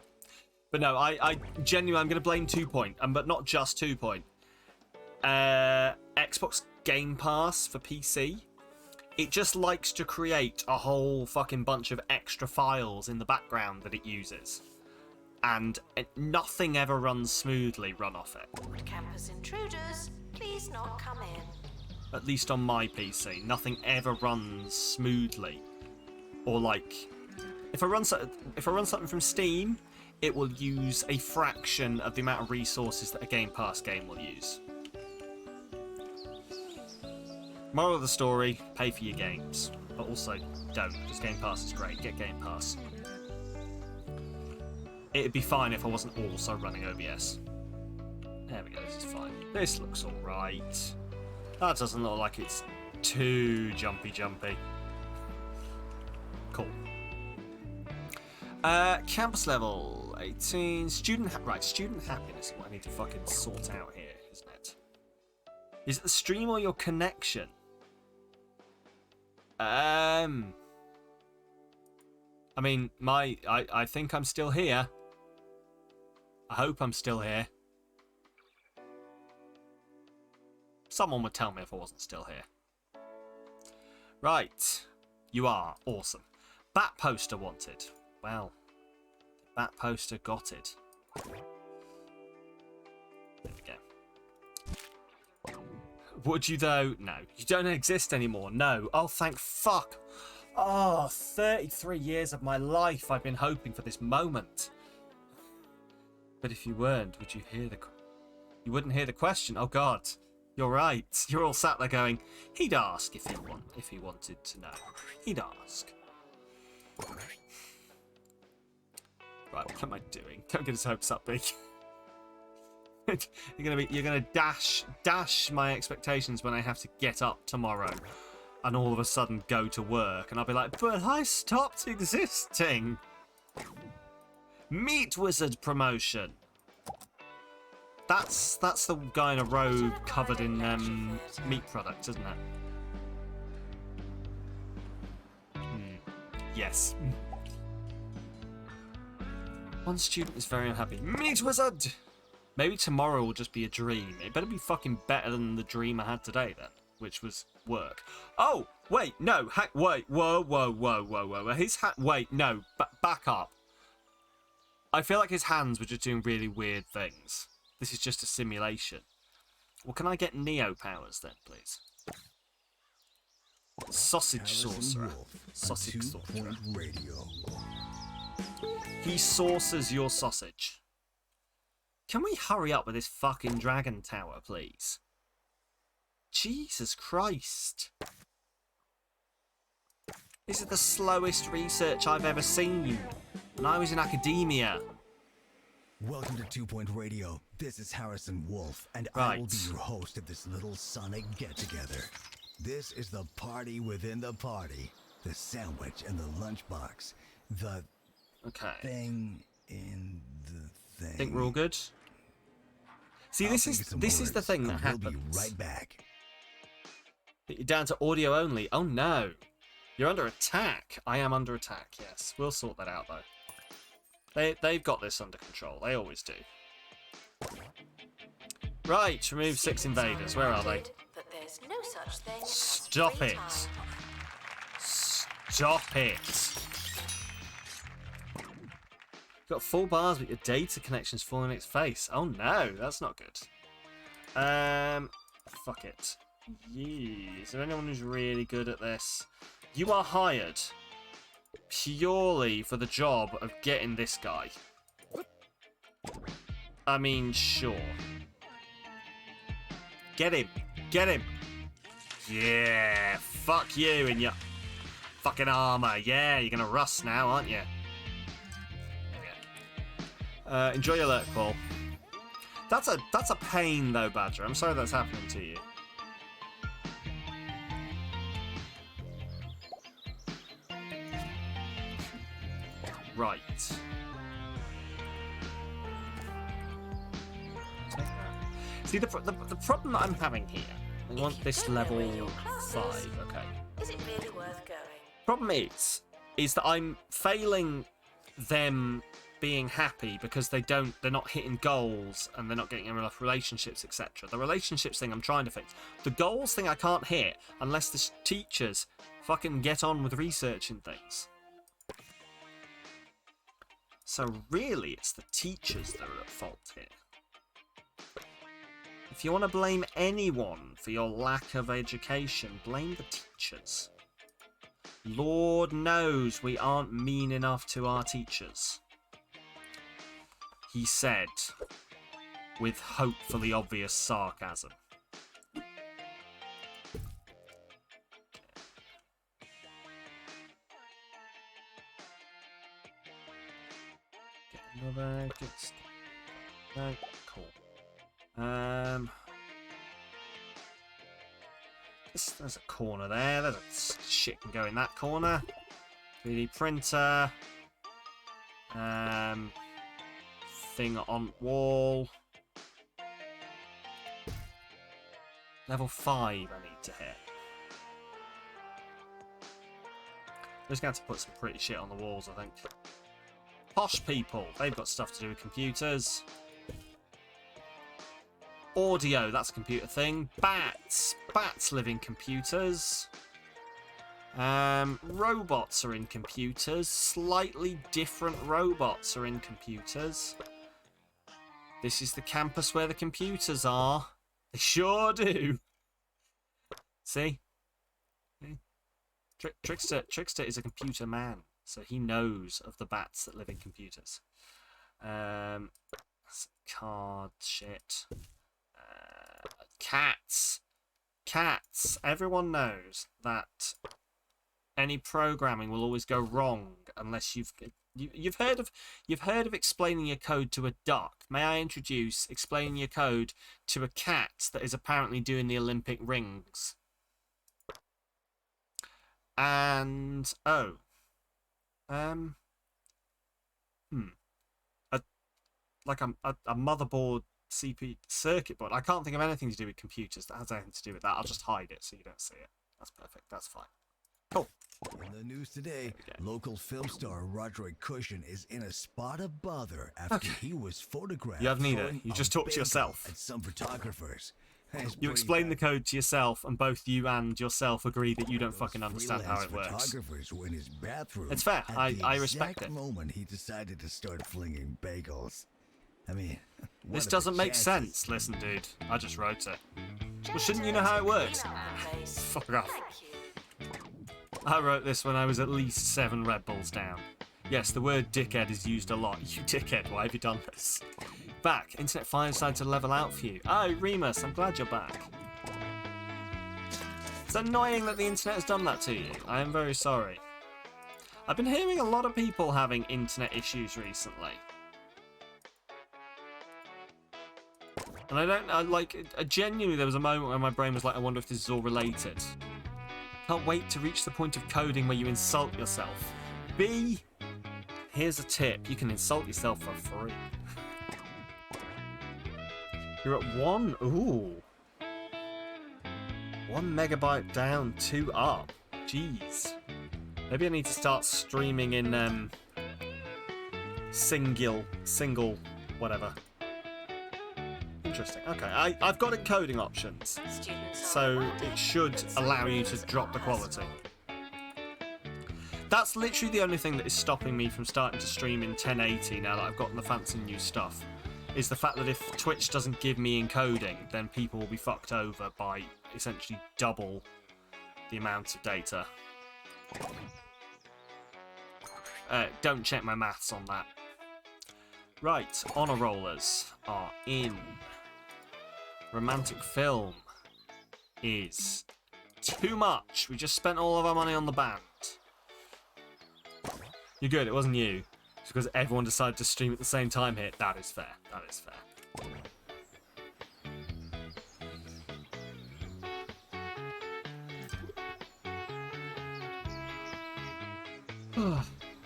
But no, I genuinely, I'm going to blame 2 Point, but not just 2 Point. Xbox Game Pass for PC. It just likes to create a whole fucking bunch of extra files in the background that it uses. And nothing ever runs smoothly run off it. Would campus intruders please not come in? At least on my PC, nothing ever runs smoothly. Or like, if I run something from Steam, it will use a fraction of the amount of resources that a Game Pass game will use. Moral of the story, pay for your games. But also, don't, because Game Pass is great. Get Game Pass. It'd be fine if I wasn't also running OBS. There we go, this is fine. This looks alright. That doesn't look like it's too jumpy. Cool. Campus level 18. Student happiness is what I need to fucking sort out here, isn't it? Is it the stream or your connection? I mean, I think I'm still here. I hope I'm still here. Someone would tell me if I wasn't still here. Right. You are. Awesome. Bat poster wanted. Well, bat poster got it. There we go. Would you though? No. You don't exist anymore. No. Oh, thank fuck. Oh, 33 years of my life I've been hoping for this moment. But if you weren't, would you hear the... You wouldn't hear the question. Oh, God. You're right. You're all sat there going, he'd ask if he wanted to know. He'd ask. Right, what am I doing? Don't get his hopes up, big. You're gonna dash my expectations when I have to get up tomorrow and all of a sudden go to work, and I'll be like, but I stopped existing. Meat Wizard promotion. That's the guy in a robe covered in meat products, isn't it? Yes. One student is very unhappy. Meat Wizard! Maybe tomorrow will just be a dream. It better be fucking better than the dream I had today then, which was work. Oh, wait, no, wait, whoa. His wait, no, back up. I feel like his hands were just doing really weird things. This is just a simulation. Well, can I get Neo powers then, please? Sausage sorcerer. Sausage sorcerer. He saucers your sausage. Can we hurry up with this fucking dragon tower, please? Jesus Christ. This is the slowest research I've ever seen. And I was in academia. Welcome to 2 Point Radio. This is Harrison Wolf, and Right. I will be your host of this little sonic get-together. This is the party within the party. The sandwich in the lunchbox. The Okay. thing in the thing. Think we're all good? See, I'll this think is of some the words, thing that and happens. We'll be right back. You're down to audio only. Oh no. You're under attack. I am under attack, yes. We'll sort that out though. They've got this under control. They always do. Right, remove 6 invaders. Where are they? But there's no such thing as Stop free it. time. Stop it. You've got full bars, but your data connection's falling in its face. Oh no, that's not good. Fuck it. Yeah. Is there anyone who's really good at this? You are hired purely for the job of getting this guy. I mean, sure. Get him. Get him. Yeah. Fuck you and your fucking armor. Yeah, you're gonna rust now, aren't you? Enjoy your lurk, Paul. That's a pain though, Badger. I'm sorry that's happening to you. Right. See, the problem that I'm having here, I want you this don't know level where your class is, 5, okay. Is it really worth going? Problem is that I'm failing them being happy because they're not hitting goals and they're not getting enough relationships, etc. The relationships thing I'm trying to fix. The goals thing I can't hit unless the teachers fucking get on with researching things. So really, it's the teachers that are at fault here. If you want to blame anyone for your lack of education, blame the teachers. Lord knows we aren't mean enough to our teachers. He said, with hopefully obvious sarcasm. Get another good stuff. No, cool. There's a corner there. There's a shit can go in that corner. 3D printer. Thing on wall. Level 5 I need to hit. I'm just going to have to put some pretty shit on the walls, I think. Posh people. They've got stuff to do with computers. Audio, that's a computer thing. Bats. Bats live in computers. Robots are in computers. Slightly different robots are in computers. This is the campus where the computers are. They sure do. See? Trickster is a computer man, so he knows of the bats that live in computers. Card shit. Cats. Cats. Everyone knows that any programming will always go wrong unless you've heard of explaining your code to a duck. May I introduce explaining your code to a cat that is apparently doing the Olympic rings? And a motherboard CPU circuit board. I can't think of anything to do with computers that has anything to do with that. I'll just hide it so you don't see it. That's perfect. That's fine. Cool. In the news today, local film star Roderick Cushion is in a spot of bother after he was photographed. You have neither. throwing You a just talk to bagel yourself. At some photographers. You explain the code to yourself, and both you and yourself agree that you don't fucking understand how it works. Photographers were in his bathroom. It's fair. At I respect the it. moment he decided to start flinging bagels. I mean, This doesn't make sense. Listen, dude. I just wrote it. Well, shouldn't you know how it works? Fuck off. I wrote this when I was at least 7 Red Bulls down. Yes, the word dickhead is used a lot. You dickhead, why have you done this? Back. Internet finally decided to level out for you. Oh, Remus, I'm glad you're back. It's annoying that the internet has done that to you. I am very sorry. I've been hearing a lot of people having internet issues recently. And genuinely there was a moment where my brain was like, I wonder if this is all related. Can't wait to reach the point of coding where you insult yourself. B, here's a tip. You can insult yourself for free. You're at 1. Ooh. 1 megabyte down, 2 up. Jeez. Maybe I need to start streaming in single, whatever. Interesting. Okay, I've got encoding options, so it should allow you to drop the quality. That's literally the only thing that is stopping me from starting to stream in 1080 now that I've gotten the fancy new stuff, is the fact that if Twitch doesn't give me encoding, then people will be fucked over by essentially double the amount of data. Don't check my maths on that. Right, honor rollers are in. Romantic film is too much. We just spent all of our money on the band. You're good, it wasn't you. It's because everyone decided to stream at the same time here. That is fair. That is fair.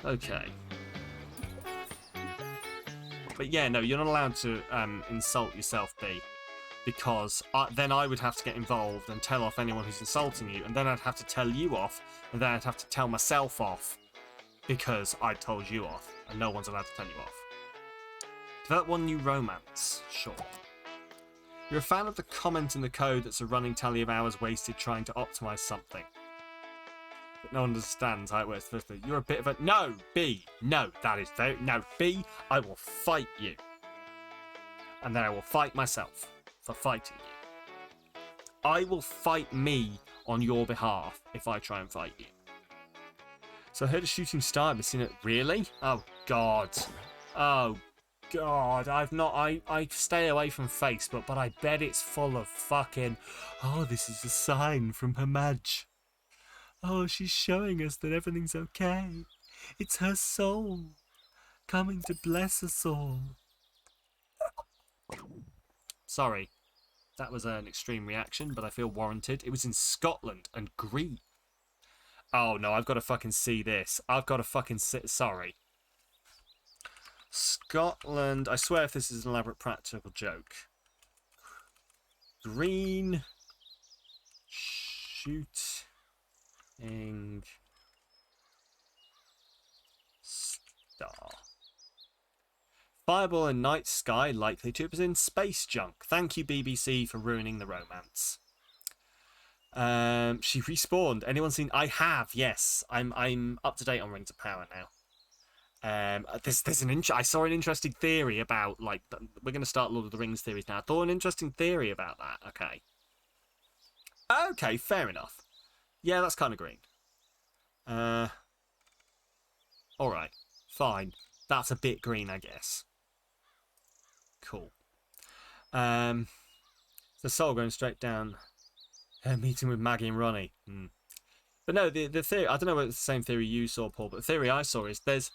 Okay. But yeah, no, you're not allowed to insult yourself, B. Because then I would have to get involved and tell off anyone who's insulting you, and then I'd have to tell you off, and then I'd have to tell myself off because I told you off, and no one's allowed to tell you off. Develop 1 new romance. Sure. You're a fan of the comment in the code that's a running tally of hours wasted trying to optimize something. But no one understands how it works. You're a bit of a... No, B. No, that is very... No, B, I will fight you. And then I will fight myself for fighting you. I will fight me on your behalf if I try and fight you. So I heard a shooting star. I've seen it. Really? Oh, God. Oh, God. I stay away from Facebook, but I bet it's full of fucking... Oh, this is a sign from Her Madge. Oh, she's showing us that everything's okay. It's her soul coming to bless us all. Sorry, that was an extreme reaction, but I feel warranted. It was in Scotland and green. Oh no, I've got to fucking see this. I've got to fucking sit. Sorry. Scotland. I swear if this is an elaborate practical joke. Green. Shooting. Star. Fireball and night sky likely to be in space junk. Thank you, BBC, for ruining the romance. She respawned. Anyone seen? I have. Yes, I'm up to date on Rings of Power now. I saw an interesting theory about, like, we're going to start Lord of the Rings theories now. I saw an interesting theory about that. Okay, fair enough. Yeah, that's kind of green. Alright, fine. That's a bit green, I guess. Cool. The soul going straight down. Her meeting with Maggie and Ronnie. But no, the theory, I don't know whether it's the same theory you saw, Paul, but the theory I saw is there's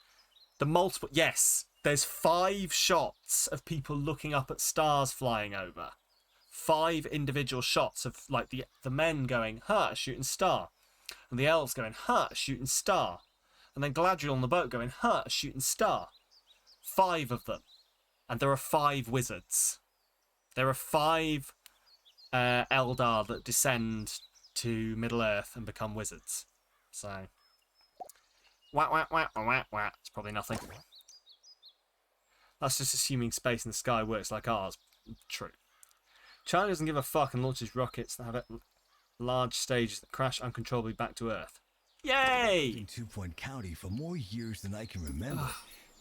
the multiple... Yes, there's 5 shots of people looking up at stars flying over. 5 individual shots of, like, the men going, huh, shooting star. And the elves going, huh, shooting star. And then Galadriel on the boat going, huh, shooting star. 5 of them. And there are 5 wizards. There are 5 Eldar that descend to Middle-earth and become wizards. So... Wah, wah, wah, wah, wah, wah. It's probably nothing. That's just assuming space in the sky works like ours. True. China doesn't give a fuck and launches rockets that have large stages that crash uncontrollably back to Earth. Yay! In Two Point County for more years than I can remember.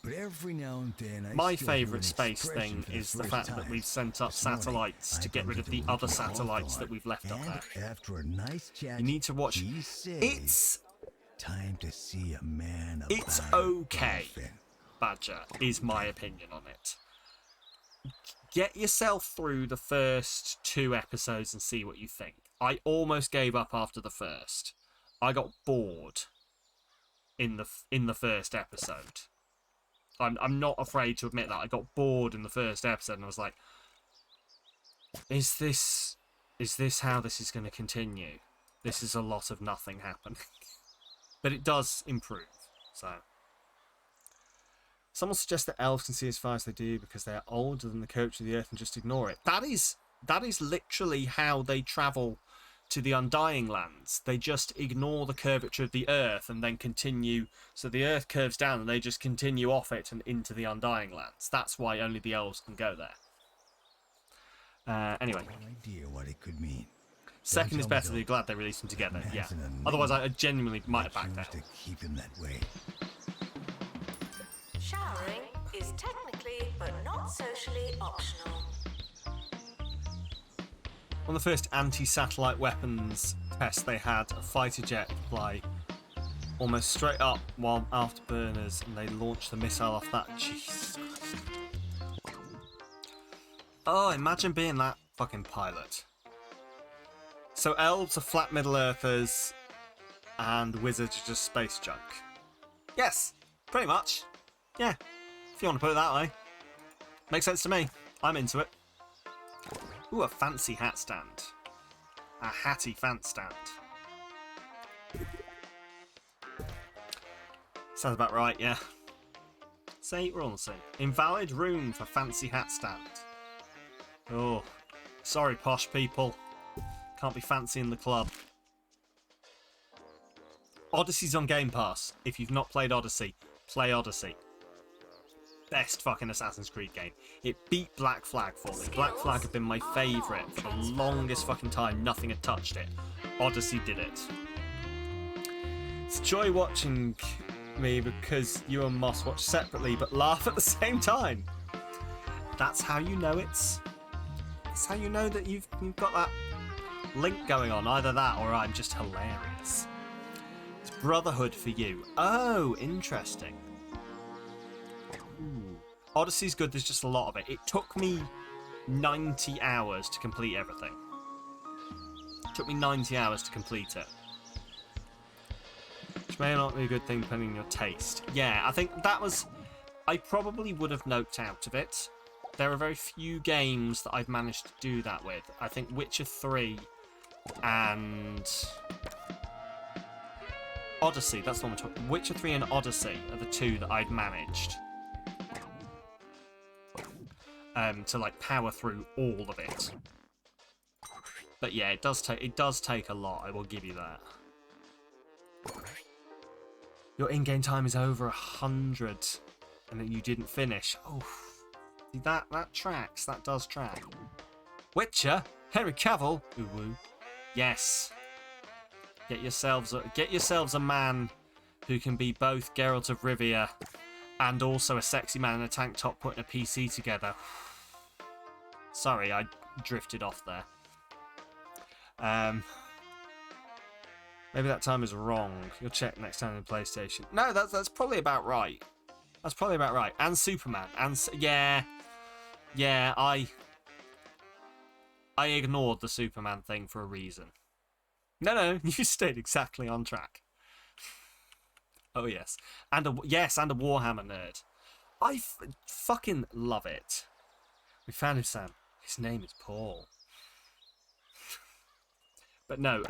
But every now and then my favourite space thing is the fact that we've sent up satellites to get rid of the other satellites that we've left up there. After a nice chat, you need to watch. It's time to see a man. It's okay, Badger, is my opinion on it. Get yourself through the first 2 episodes and see what you think. I almost gave up after the first. I got bored in the first episode. I'm not afraid to admit that. I got bored in the first episode and I was like, is this how this is going to continue? This is a lot of nothing happening. But it does improve, so... Someone suggests that elves can see as far as they do because they are older than the curvature of the earth and just ignore it. That is literally how they travel to the Undying Lands. They just ignore the curvature of the earth and then continue. So the earth curves down and they just continue off it and into the Undying Lands. That's why only the elves can go there. Anyway. No idea what it could mean. Second is better. They're glad they released them together. Yeah. Otherwise, I genuinely might have backed out. To keep him that way. Showering is technically but not socially optional. On the first anti-satellite weapons test, they had a fighter jet fly almost straight up while afterburners, and they launched the missile off that. Jesus Christ. Oh, imagine being that fucking pilot. So elves are flat Middle-earthers, and wizards are just space junk. Yes, pretty much. Yeah, if you want to put it that way. Makes sense to me. I'm into it. Ooh, a fancy hat stand. A hatty fan stand. Sounds about right, yeah. Say, we're on the same. Invalid room for fancy hat stand. Oh, sorry, posh people. Can't be fancy in the club. Odyssey's on Game Pass. If you've not played Odyssey, play Odyssey. Best fucking Assassin's Creed game. It beat Black Flag for me. Black Flag had been my favourite for the longest fucking time. Nothing had touched it. Odyssey did it. It's joy watching me because you and Moss watch separately but laugh at the same time. That's how you know that's how you know that you've got that link going on. Either that or I'm just hilarious. It's brotherhood for you. Oh, interesting. Ooh. Odyssey's good, there's just a lot of it. It took me 90 hours to complete everything. It took me 90 hours to complete it. Which may not be a good thing depending on your taste. Yeah, I think that was... I probably would have noped out of it. There are very few games that I've managed to do that with. I think Witcher 3 and... Odyssey, that's the one we're talking. Witcher 3 and Odyssey are the 2 that I'd managed. To like power through all of it. But yeah, it does take a lot, I will give you that. Your in-game time is over 100 and then you didn't finish. Oh, see, that tracks, that does track. Witcher, Henry Cavill, ooh woo. Yes. Get yourselves a man who can be both Geralt of Rivia and also a sexy man in a tank top putting a PC together. Sorry, I drifted off there. Maybe that time is wrong. You'll check next time on the PlayStation. No, that's probably about right. That's probably about right. And Superman. And yeah, I ignored the Superman thing for a reason. No, you stayed exactly on track. Oh yes, and a Warhammer nerd. I fucking love it. We found him, Sam. His name is Paul. But no,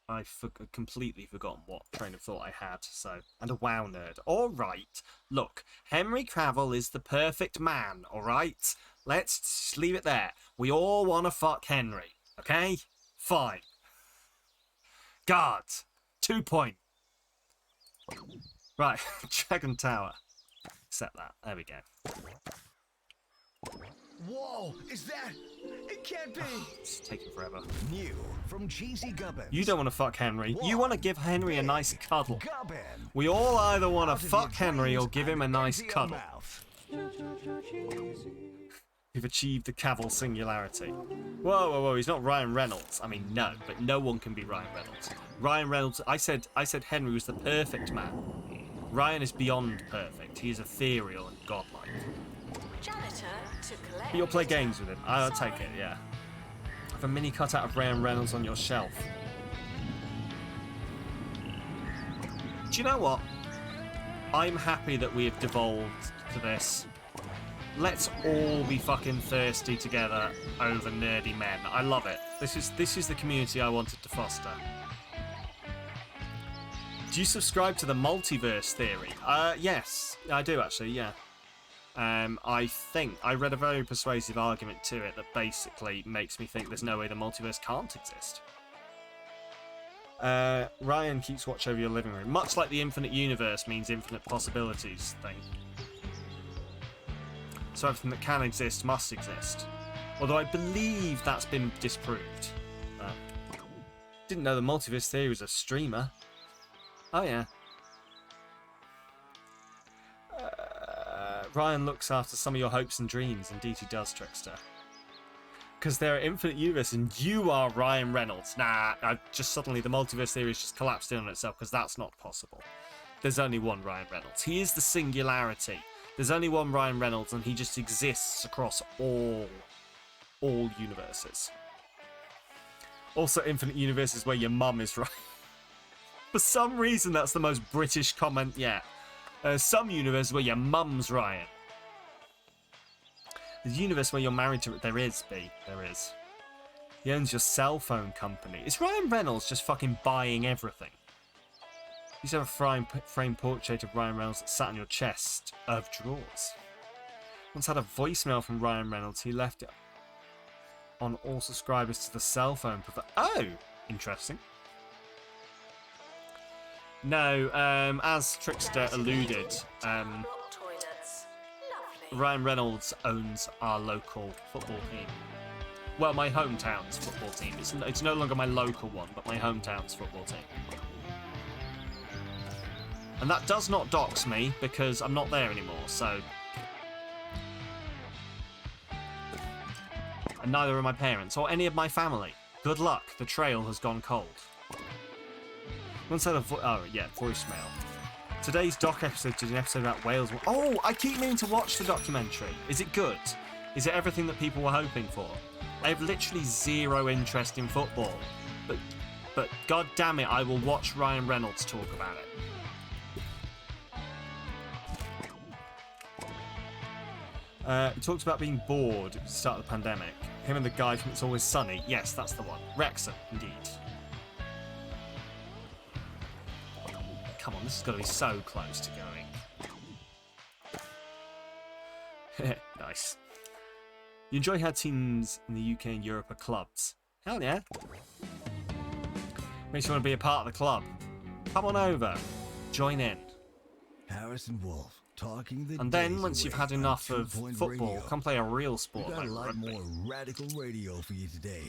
I've completely forgotten what train of thought I had. So, and a WoW nerd. All right, look, Henry Cavill is the perfect man. All right, let's just leave it there. We all want to fuck Henry. Okay, fine. Guards, 2 point. Right, Dragon Tower. Accept that. There we go. Whoa, is that? It can't be. It's taking forever. New from Cheesy Gubbins. You don't want to fuck Henry. You want to give Henry a nice cuddle. Gubbin. We all either want to fuck Henry or give him a nice cuddle. We've achieved the Cavill singularity. Whoa, he's not Ryan Reynolds. I mean, no, but no one can be Ryan Reynolds. Ryan Reynolds, I said Henry was the perfect man. Ryan is beyond perfect. He is ethereal and godlike. Janitor to collect. But you'll play games with him. I'll take it, yeah. Have a mini cutout of Ryan Reynolds on your shelf. Do you know what? I'm happy that we have devolved to this. Let's all be fucking thirsty together over nerdy men. I love it. This is the community I wanted to foster. Do you subscribe to the multiverse theory? Yes, I do actually, yeah. I think I read a very persuasive argument to it that basically makes me think there's no way the multiverse can't exist. Ryan keeps watch over your living room, much like the infinite universe means infinite possibilities thing. So everything that can exist must exist. Although I believe that's been disproved. Didn't know the multiverse theory was a streamer. Oh yeah. Ryan looks after some of your hopes and dreams. Indeed he does, Trickster. Because there are infinite universes and you are Ryan Reynolds. Nah, suddenly the multiverse theory has just collapsed in on itself because that's not possible. There's only one Ryan Reynolds. He is the singularity. There's only one Ryan Reynolds and he just exists across all universes. Also infinite universes where your mum is right. For some reason that's the most British comment yet. Some universes where your mum's Ryan. There's a universe where you're married to... There is, B. There is. He owns your cell phone company. Is Ryan Reynolds just fucking buying everything? You used to have a framed portrait of Ryan Reynolds that sat on your chest of drawers. Once had a voicemail from Ryan Reynolds. He left it on all subscribers to the cell phone. Oh! Interesting. No, as Trickster alluded, Toilets. Lovely. Ryan Reynolds owns our local football team. Well, my hometown's football team. It's no longer my local one, but my hometown's football team. And that does not dox me, because I'm not there anymore, so... And neither are my parents, or any of my family. Good luck, the trail has gone cold. Once had a voicemail. Today's doc episode did an episode about Wales. Oh, I keep meaning to watch the documentary. Is it good? Is it everything that people were hoping for? I have literally zero interest in football. But god damn it, I will watch Ryan Reynolds talk about it. He talked about being bored at the start of the pandemic. Him and the guy from It's Always Sunny. Yes, that's the one. Wrexham, indeed. Come on, this has got to be so close to going. Nice. You enjoy how teams in the UK and Europe are clubs? Hell yeah. Makes you want to be a part of the club. Come on over. Join in. Harrison Wolf talking the And then, days once you've away had on enough 2 of Point football, Radio. come play a real sport We got like a lot rugby. more radical radio for you today.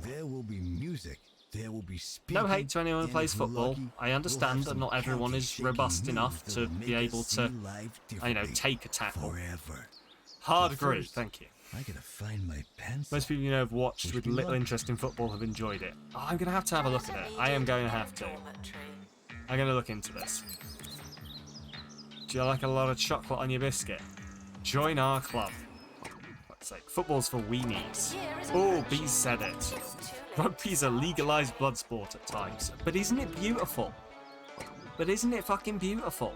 There will be music, There will be No hate speaking, to anyone who and plays if we're football. lucky, I we'll understand have that some not everyone is county-shaking robust enough moves to that'll be make able us to, see life you know, differently take a tackle. forever. Hard But agree, first, thank you. I gotta find my pencil. Most people you know have watched Wish with me little luck. interest in football have enjoyed it. Oh, I'm going to have a look at it. I am going to have to. Dormitory. I'm going to look into this. Do you like a lot of chocolate on your biscuit? Join our club. Let's say football's for weenies. Oh, B said it. Rugby's a legalised blood sport at times. But isn't it beautiful? But isn't it fucking beautiful?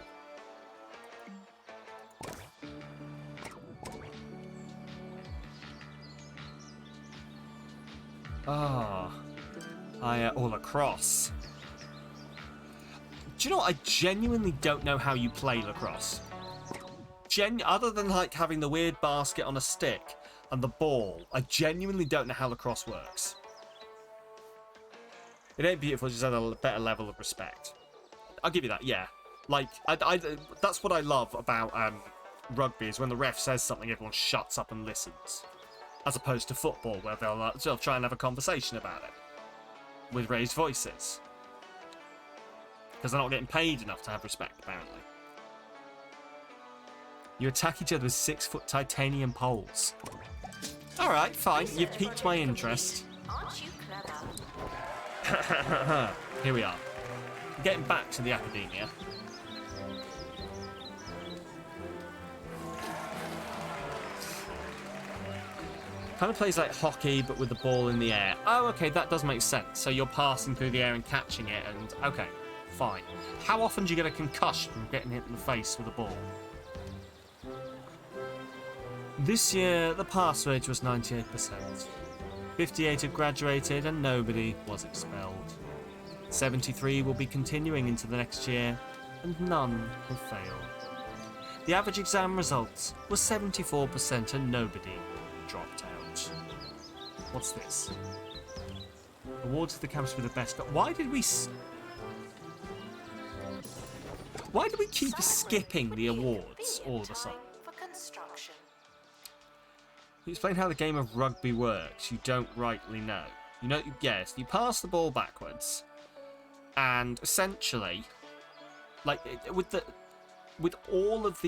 Ah. Lacrosse. Do you know what? I genuinely don't know how you play lacrosse. Other than like having the weird basket on a stick and the ball, I genuinely don't know how lacrosse works. It ain't beautiful, it just has a better level of respect. I'll give you that, yeah. Like, that's what I love about rugby, is when the ref says something, everyone shuts up and listens. As opposed to football, where they'll try and have a conversation about it. With raised voices. Because they're not getting paid enough to have respect, apparently. You attack each other with 6-foot titanium poles. Alright, fine. You've piqued my interest. Aren't you clever? Here we are. Getting back to the academia. Kind of plays like hockey, but with the ball in the air. Oh, okay, that does make sense. So you're passing through the air and catching it, and okay, fine. How often do you get a concussion from getting hit in the face with a ball? This year, the pass rate was 98%. 58 had graduated, and nobody was expelled. 73 will be continuing into the next year, and none have failed. The average exam results were 74%, and nobody dropped out. What's this? Awards to the campus with the best. Why did we keep skipping the awards all of a sudden? For construction. You explain how the game of rugby works. You don't rightly know. You know, yes, you pass the ball backwards, and essentially, like with all of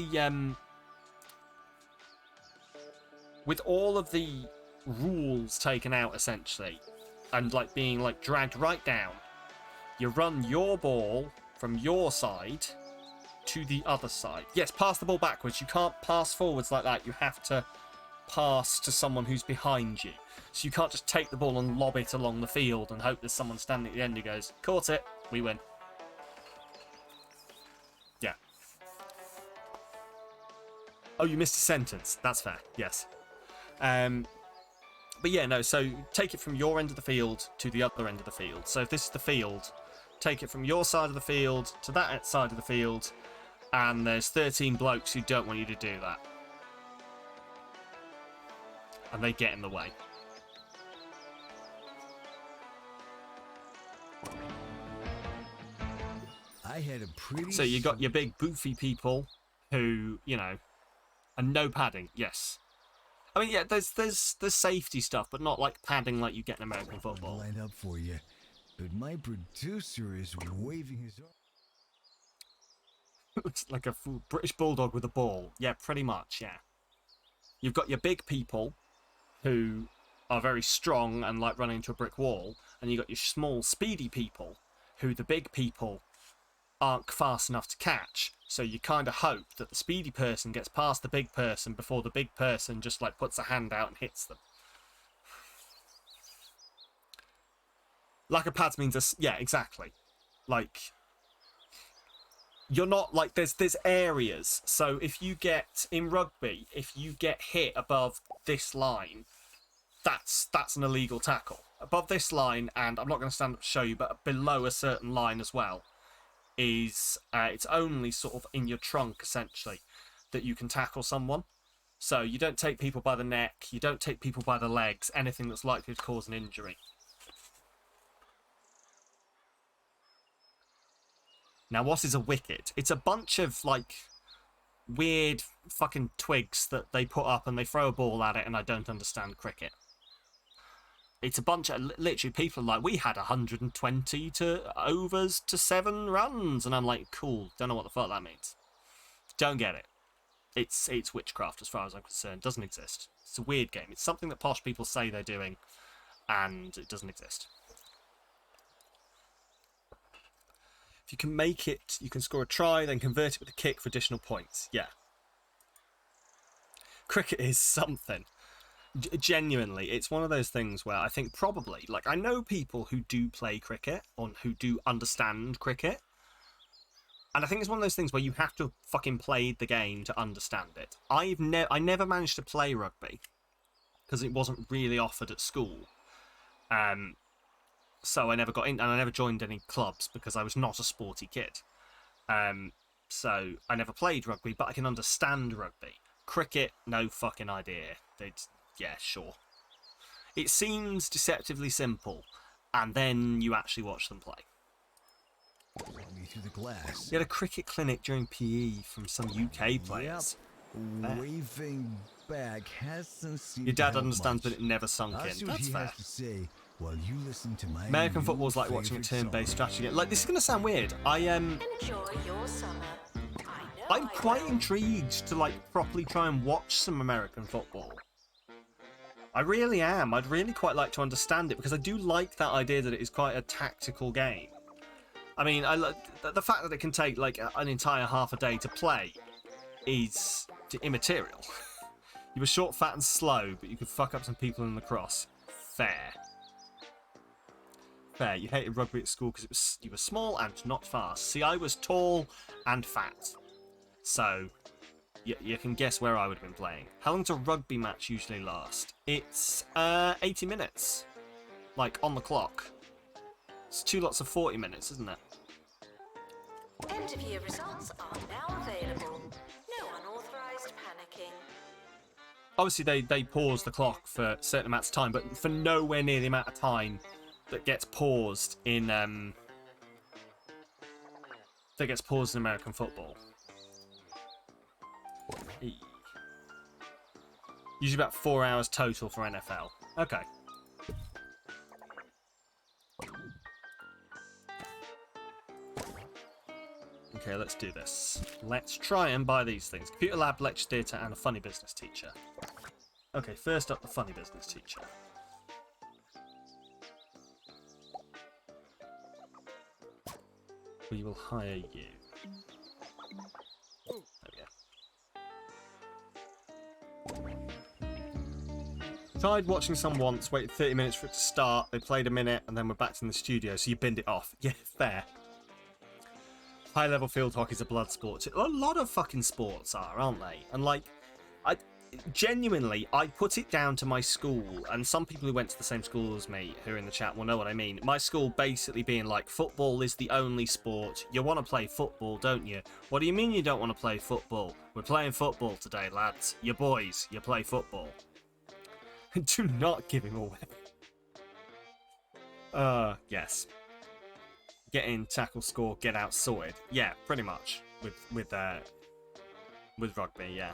the rules taken out, essentially, and like being like dragged right down, you run your ball from your side to the other side. Yes, pass the ball backwards. You can't pass forwards like that. You have to pass to someone who's behind you. So you can't just take the ball and lob it along the field and hope there's someone standing at the end who goes, caught it, we win. Yeah. Oh, you missed a sentence. That's fair. Yes. But yeah, no, so take it from your end of the field to the other end of the field. So if this is the field, take it from your side of the field to that side of the field, and there's 13 blokes who don't want you to do that. And they get in the way. I had a pretty. So you got your big boofy people who, you know, and no padding, yes. I mean, yeah, there's safety stuff, but not like padding like you get in American football. Lined up for you, but my producer is waving his arm. Looks like a full British bulldog with a ball. Yeah, pretty much, yeah. You've got your big people who are very strong and like running into a brick wall, and you've got your small, speedy people who the big people aren't fast enough to catch. So you kind of hope that the speedy person gets past the big person before the big person just like puts a hand out and hits them. Lack of pads means yeah, exactly. Like, you're not like there's areas. So if you get in rugby, if you get hit above this line, that's an illegal tackle. Above this line, and I'm not going to stand up to show you, but below a certain line as well, is it's only sort of in your trunk essentially that you can tackle someone. So you don't take people by the neck, you don't take people by the legs, anything that's likely to cause an injury. Now, what is a wicket? It's a bunch of like weird fucking twigs that they put up and they throw a ball at it, and I don't understand cricket. it's a bunch of literally people like, we had 120 to overs to 7 runs, and I'm like, cool, don't know what the fuck that means. Don't get it. It's witchcraft as far as I'm concerned. Doesn't exist. It's a weird game. It's something that posh people say they're doing, and it doesn't exist. If you can make it, you can score a try, then convert it with a kick for additional points. Yeah. Cricket is something. Genuinely, it's one of those things where I think probably, like, I know people who do play cricket, or who do understand cricket, and I think it's one of those things where you have to fucking play the game to understand it. I never managed to play rugby, because it wasn't really offered at school. So I never got in, and I never joined any clubs, because I was not a sporty kid. So I never played rugby, but I can understand rugby. Cricket, no fucking idea. Yeah, sure. It seems deceptively simple, and then you actually watch them play. Me through the glass. You had a cricket clinic during PE from some UK players. Yep. Waving back hasn't seemed Your dad to help understands, much. but it never sunk I'll in. see what That's he fair. has to say while you listen to my American new football's like watching a favorite turn-based song. strategy game. Like, this is going to sound weird. Enjoy your summer. I know I'm I quite will. intrigued to, like, properly try and watch some American football. I really am. I'd really quite like to understand it, because I do like that idea that it is quite a tactical game. I mean, the fact that it can take, like, an entire half a day to play is immaterial. You were short, fat, and slow, but you could fuck up some people in the cross. Fair. Fair. You hated rugby at school because you were small and not fast. See, I was tall and fat. So, you can guess where I would have been playing. How long does a rugby match usually last? It's 80 minutes. Like, on the clock. It's 2 lots of 40 minutes, isn't it? End of year results are now available. No unauthorized panicking. Obviously, they pause the clock for certain amounts of time, but for nowhere near the amount of time that gets paused in American football. Usually about 4 hours total for NFL. Okay. Okay, let's do this. Let's try and buy these things. Computer lab, lecture theatre, and a funny business teacher. Okay, first up, the funny business teacher. We will hire you. There we go. Tried watching some once, waited 30 minutes for it to start, they played a minute, and then we're back in the studio, so you binned it off. Yeah, fair. High-level field hockey's a blood sport. A lot of fucking sports are, aren't they? And, like, genuinely, I put it down to my school, and some people who went to the same school as me, who are in the chat, will know what I mean. My school basically being like, football is the only sport. You want to play football, don't you? What do you mean you don't want to play football? We're playing football today, lads. You boys, you play football. Do not give him away. Yes. Get in, tackle, score, get out, sorted. Yeah, pretty much. With rugby, yeah.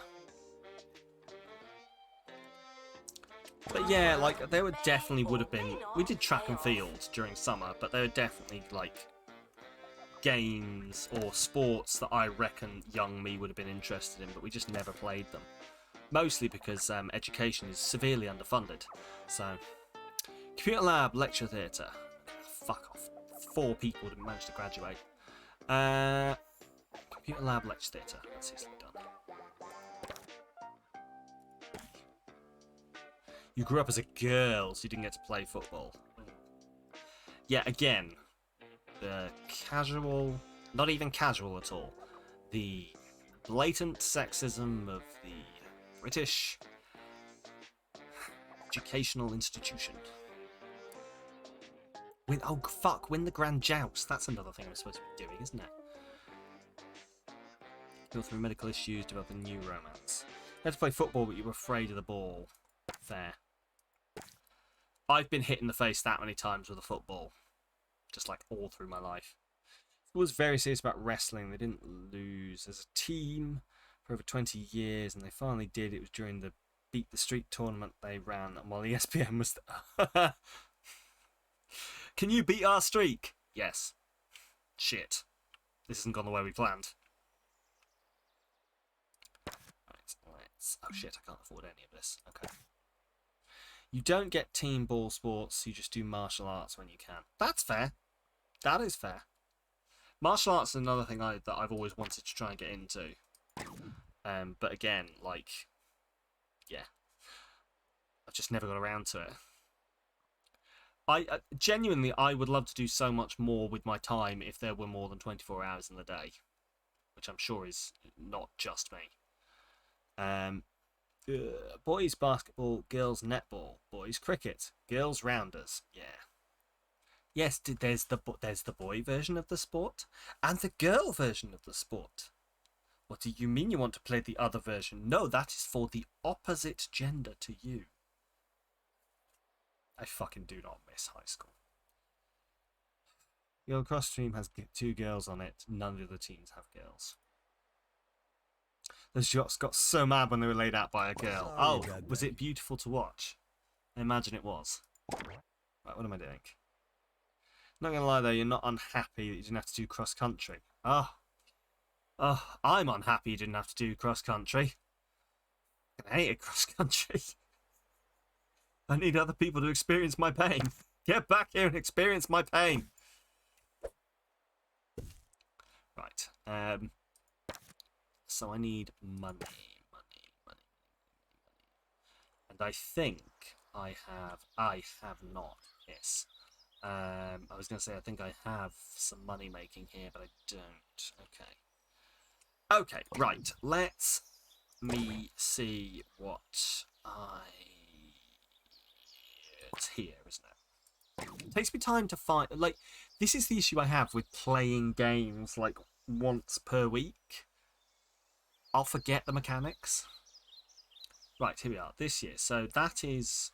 But yeah, like, there would definitely would have been... We did track and field during summer, but there were definitely, like, games or sports that I reckon young me would have been interested in, but we just never played them. Mostly because education is severely underfunded. So, computer lab, lecture theatre. Fuck off. 4 people didn't manage to graduate. Computer lab, lecture theatre. That's easily done. You grew up as a girl, so you didn't get to play football. Yeah, again, the casual, not even casual at all, the blatant sexism of the British educational institution. Win the Grand Joust. That's another thing we're supposed to be doing, isn't it? Go through medical issues, develop a new romance. You had to play football, but you were afraid of the ball. Fair. I've been hit in the face that many times with a football. Just like all through my life. I was very serious about wrestling. They didn't lose as a team for over 20 years, and they finally did. It was during the beat the street tournament they ran while ESPN was... Can you beat our streak? Yes. Shit. This hasn't gone the way we planned. Right, let's... Oh shit, I can't afford any of this. Okay. You don't get team ball sports, you just do martial arts when you can. That's fair. That is fair. Martial arts is another thing that I've always wanted to try and get into. But again, like, yeah. I've just never got around to it. Genuinely, I would love to do so much more with my time if there were more than 24 hours in the day. Which I'm sure is not just me. Boys basketball, girls netball, boys cricket, girls rounders. Yeah. Yes, there's the boy version of the sport and the girl version of the sport. What do you mean you want to play the other version? No, that is for the opposite gender to you. I fucking do not miss high school. Your cross stream has 2 girls on it. None of the other teams have girls. The shots got so mad when they were laid out by a girl. Oh, was it beautiful to watch? I imagine it was. Right, what am I doing? Not gonna lie though, you're not unhappy that you didn't have to do cross country. Oh, I'm unhappy you didn't have to do cross country. I hated cross country. I need other people to experience my pain. Get back here and experience my pain. Right. So I need money. And I think I have not. Yes. I was going to say I think I have some money making here, but I don't. Okay. Okay, right. Let me see what it's here, isn't it? It takes me time to find... Like, this is the issue I have with playing games, like, once per week. I'll forget the mechanics. Right, here we are. This year. So that is...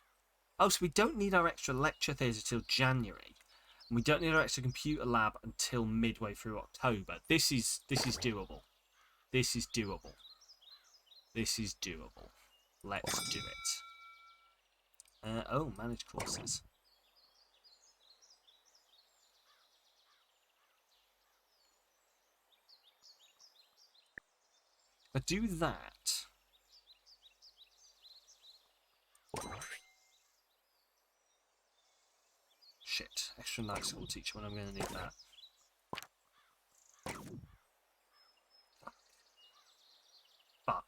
Oh, so we don't need our extra lecture theatre till January. And we don't need our extra computer lab until midway through October. This is doable. This is doable. This is doable. Let's do it. Oh, manage courses. I do that. Shit, extra night school teacher when I'm going to need that. Fuck.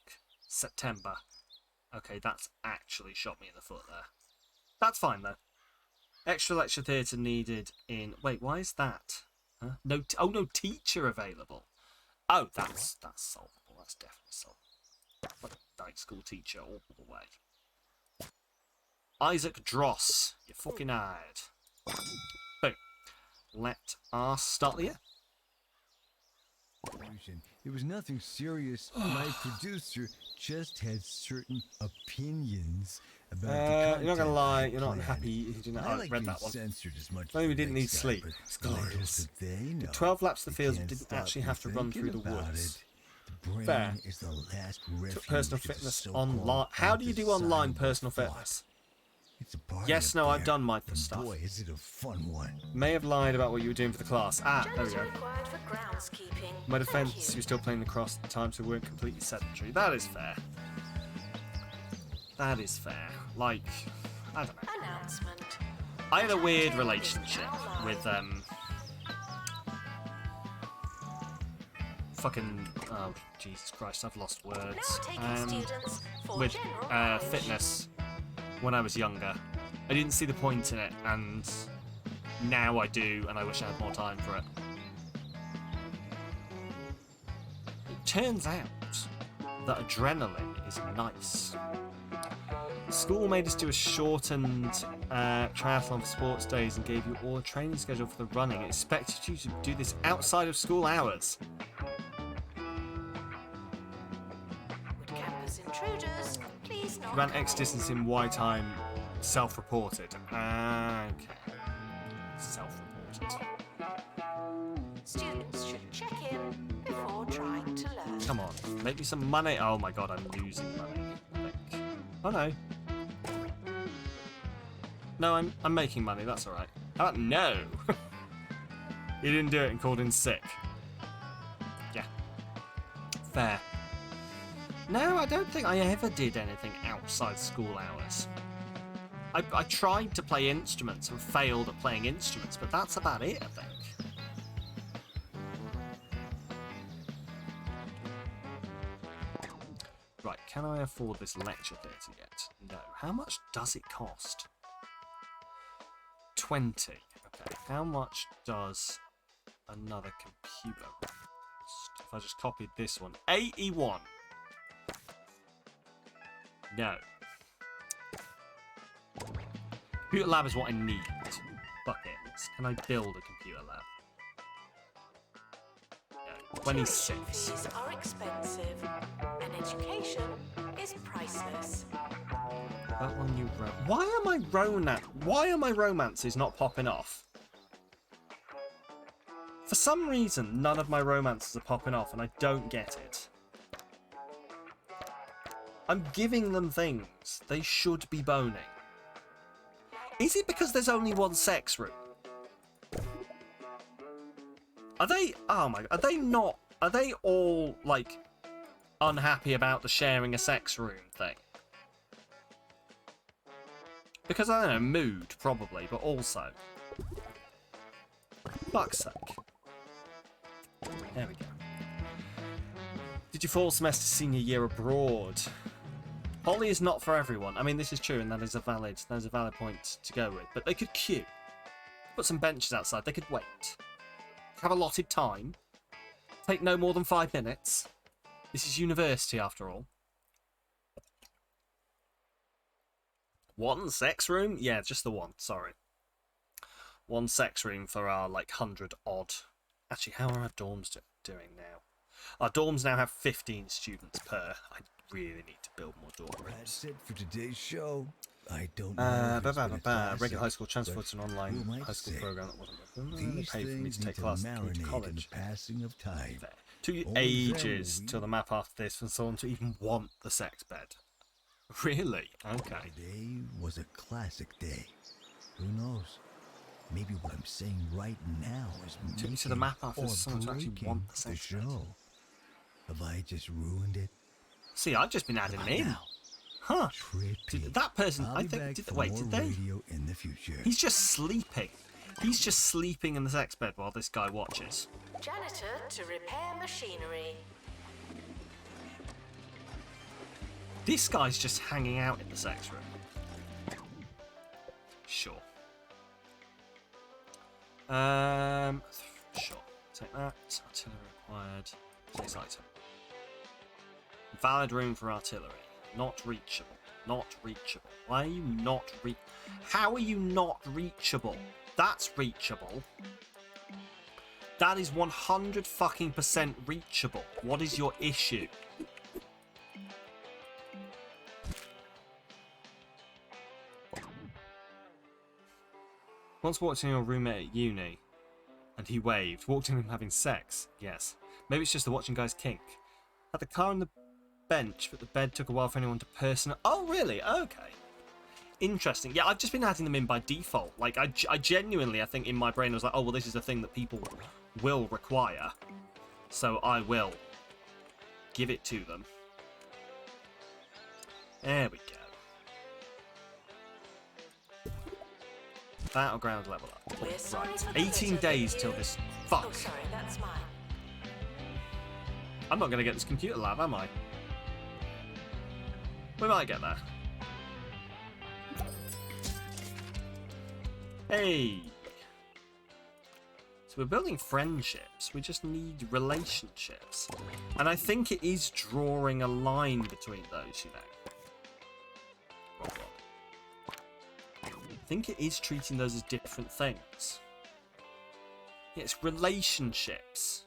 September. Okay, that's actually shot me in the foot there. That's fine though. Extra lecture theatre needed in... Wait, why is that? Huh? No. Oh no, teacher available. Oh, that's solvable. That's definitely solvable. Like a night school teacher all the way. Isaac Dross, you fucking hired. Boom. Let us start the year. It was nothing serious. My producer just had certain opinions about the content. You're not gonna lie, I you're not planned. happy you didn't. I I like read being that one. censored as much Maybe we as didn't the need next sleep. guy, but It's glorious. little did they know, 12 laps of the they fields can't didn't stop actually me have to run through the thinking about woods. it. The brain Fair. is the last Took refuge personal of the fitness so-called online. How do you do online personal undesirable fitness? It's a party Yes, up no, I've there, done my and stuff. boy, is it a fun one. May have lied about what you were doing for the class. Ah, there we Janitor go. required for groundskeeping. My Thank defence, you. you were still playing lacrosse at the time, so we weren't completely sedentary. That is fair. That is fair. Like, I don't know. Announcement. I had a weird relationship with, fucking, oh, Jesus Christ, I've lost Now words. taking students for With, general knowledge. fitness when I was younger. I didn't see the point in it, and now I do, and I wish I had more time for it. It turns out that adrenaline is nice. School made us do a shortened triathlon for sports days and gave you all a training schedule for the running. It expected you to do this outside of school hours. Would campus intruders please not Ran come X in? distance in Y time, self-reported. Okay. Self-reported. Students should check in before trying to learn. Come on, make me some money. Oh my god, I'm losing money. I think. Oh no. No, I'm making money, that's alright. How about no? He didn't do it and called in sick. Yeah. Fair. No, I don't think I ever did anything outside school hours. I tried to play instruments and failed at playing instruments, but that's about it, I think. Right, can I afford this lecture theatre yet? No. How much does it cost? 20. Okay, how much does another computer cost? If I just copied this one. 81. No. Computer lab is what I need. Buckets. Can I build a computer lab? No. 26. Tuition fees are expensive, and education is priceless. That one you wrote. Why are my romances not popping off? For some reason, none of my romances are popping off, and I don't get it. I'm giving them things. They should be boning. Is it because there's only one sex room? Are they... Oh my... Are they not... Are they all, like, unhappy about the sharing a sex room thing? Because, I don't know, mood, probably, but also... Fuck's sake. There we go. Did you fall semester senior year abroad? Poly is not for everyone. I mean, this is true, and that is a valid point to go with. But they could queue. Put some benches outside. They could wait. Have allotted time. Take no more than 5 minutes. This is university, after all. One sex room? Yeah, just the one. Sorry. One sex room for our, like, 100 odd. Actually, how are our dorms doing now? Our dorms now have 15 students per. I really need to build more dorm rooms. That's it for today's show. I don't know. Regular high school transfer to an online high school program that wasn't. They paid for me to take classes to college. Passing of time. Fair. Took ages till the map after this for someone to even want the sex bed. Really? Okay. Today was a classic day. Who knows? Maybe what I'm saying right now is Took me to the map after someone to actually want the sex bed. Have I just ruined it? See, I've just been adding them in. Now. Huh. Trippy. That person, I'll I be think, back did for wait, more did they? radio in the future. He's just sleeping. He's just sleeping in the sex bed while this guy watches. Janitor to repair machinery. This guy's just hanging out in the sex room. Sure. Sure. Take that. Artillery required. Place item. Valid room for artillery. Not reachable. Not reachable. Why are you not How are you not reachable? That's reachable. That is 100 fucking % reachable. What is your issue? Once walked in your roommate at uni, and he waved. Walked in him having sex. Yes. Maybe it's just the watching guy's kink. Had the car on the bench, but the bed took a while for anyone to personal. Oh, really? Okay. Interesting. Yeah, I've just been adding them in by default. Like, I genuinely, I think in my brain I was like, oh, well, this is a thing that people will require. So I will give it to them. There we go. Battleground level up. We're sorry Right. for the 18 litter days that till you- this. Oh, Fuck. sorry, that's mine. I'm not going to get this computer lab, am I? We might get there. Hey! So we're building friendships. We just need relationships. And I think it is drawing a line between those, you know. Wrong one. I think it is treating those as different things. Yeah, it's relationships.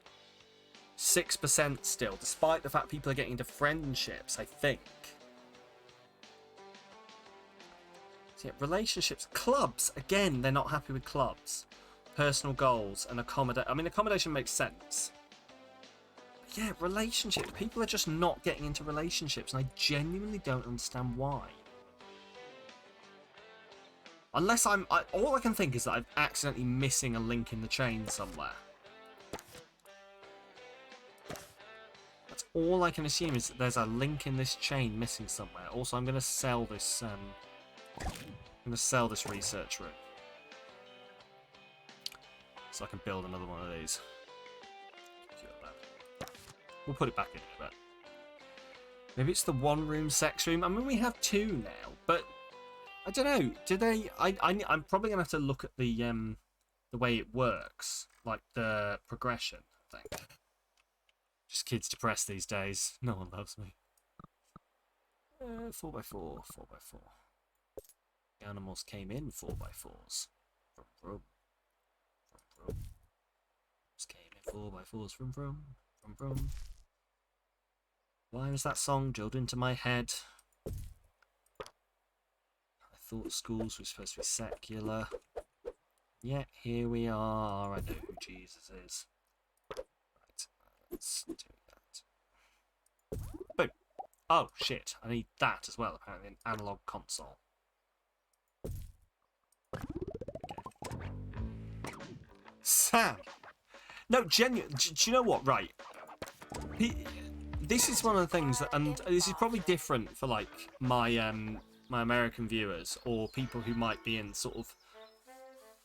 6% still, despite the fact people are getting into friendships, I think. So yeah, relationships. Clubs, again, they're not happy with clubs. Personal goals and accommodation. I mean, accommodation makes sense. But yeah, relationships. People are just not getting into relationships, and I genuinely don't understand why. Unless all I can think is that I'm accidentally missing a link in the chain somewhere. That's all I can assume, is that there's a link in this chain missing somewhere. Also, I'm going to sell this. I'm going to sell this research room so I can build another one of these. We'll put it back in here, but maybe it's the one-room sex room. I mean, we have two now, but I don't know. Do they? I'm probably gonna have to look at the way it works, like the progression. I think. Just kids depressed these days. No one loves me. 4x4, 4x4. The animals came in 4x4s. Vroom, vroom. Vroom, vroom. Just came in 4x4s. Vroom, vroom. Vroom, vroom. Why was that song drilled into my head? I thought schools were supposed to be secular. Yet here we are. I know who Jesus is. Right, let's do that. Boom. Oh, shit. I need that as well, apparently. An analog console. Okay. Sam! No, genuine. Do you know what? Right. This is one of the things that, and this is probably different for like my my American viewers or people who might be in sort of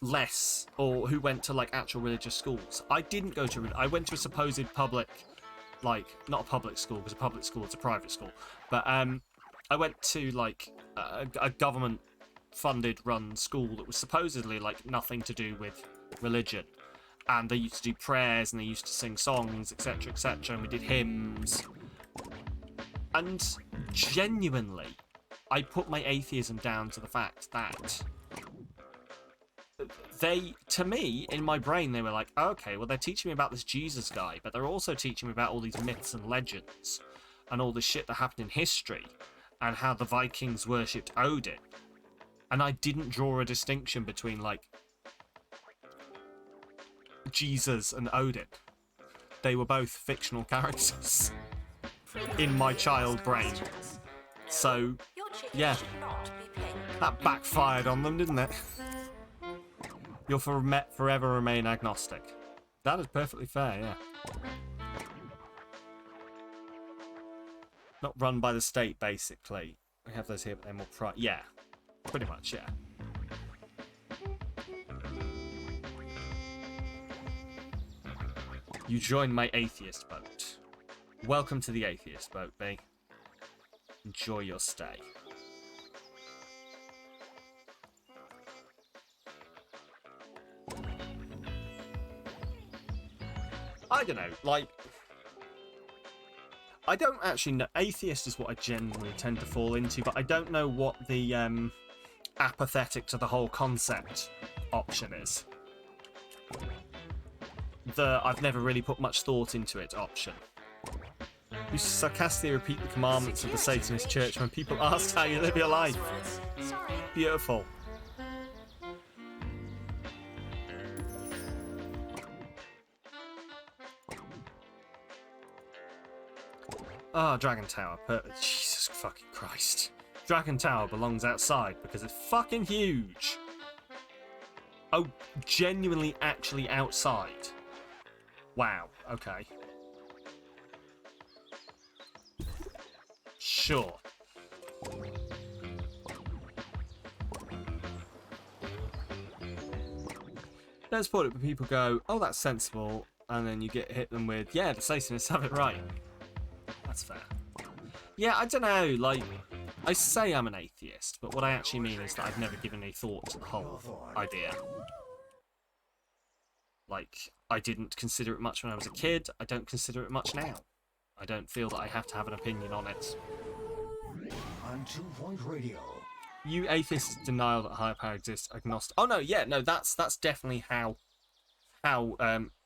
less, or who went to like actual religious schools. I didn't go to. I went to a supposed public, like not a public school, because a public school is a private school, but I went to like a government funded run school that was supposedly like nothing to do with religion. And they used to do prayers, and they used to sing songs, etc., etc., and we did hymns. And genuinely, I put my atheism down to the fact that they, to me, in my brain, they were like, okay, well, they're teaching me about this Jesus guy, but they're also teaching me about all these myths and legends, and all the shit that happened in history, and how the Vikings worshipped Odin. And I didn't draw a distinction between, like, Jesus and Odin. They were both fictional characters in my child brain. So, yeah, that backfired on them, didn't it? You'll forever remain agnostic. That is perfectly fair, yeah. Not run by the state, basically. We have those here, but they're more yeah, pretty much, yeah. You join my atheist boat. Welcome to the atheist boat, B. Enjoy your stay. I don't know, like, I don't actually know. Atheist is what I generally tend to fall into, but I don't know what the apathetic to the whole concept option is. The I've never really put much thought into it option. You sarcastically repeat the commandments of the Satanist church when people ask how you live your life. Beautiful. Ah, Dragon Tower. Jesus fucking Christ. Dragon Tower belongs outside because it's fucking huge. Oh, genuinely actually outside. Wow, okay. Sure. Let's put it where people go, oh, that's sensible, and then you hit them with, yeah, the Satanists have it right. That's fair. Yeah, I don't know, like, I say I'm an atheist, but what I actually mean is that I've never given any thought to the whole idea. Like, I didn't consider it much when I was a kid. I don't consider it much now. I don't feel that I have to have an opinion on it. On 2 Point Radio. You atheists denial that higher power exists, agnostic. Oh no, yeah, no, that's definitely how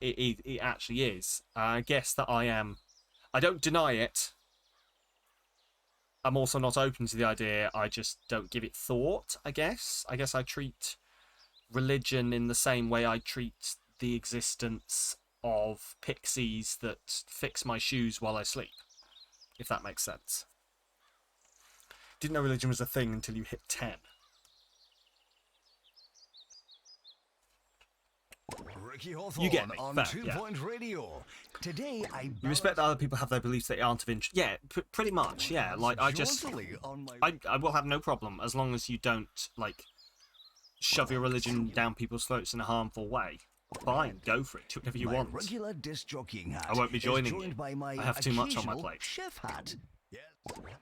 it actually is. I guess that I am. I don't deny it. I'm also not open to the idea. I just don't give it thought. I guess I treat religion in the same way I treat the existence of pixies that fix my shoes while I sleep, if that makes sense. Didn't know religion was a thing until you hit 10. Ricky You Hawthorne get me. on Fair, 2 yeah. Point Radio. Today I You respect that other people have their beliefs that aren't of interest. Yeah, pretty much. Yeah, like I will have no problem as long as you don't like shove your religion down people's throats in a harmful way. Fine, go for it. Do whatever you want. Regular disc jockeying hat I won't be joining is joined you. by my I have too much on my occasional plate. chef hat. Yes,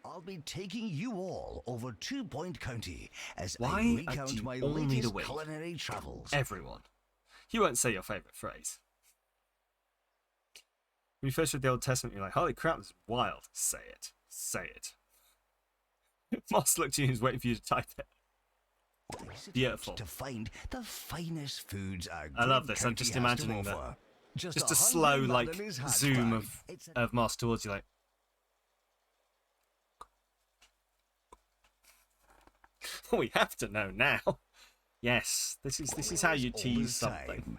I'll be taking you all over 2 Point County as Why I do recount you my all need a latest wig? culinary travels. Everyone. You won't say your favourite phrase. When you first read the Old Testament, you're like, holy crap, this is wild. Say it. Say it. Moss looked at you and was waiting for you to type it. Beautiful. To find the finest foods I love this. I'm just imagining that. Just a slow, like, zoom of Moss towards you, like. We have to know now. Yes, this is how you tease something.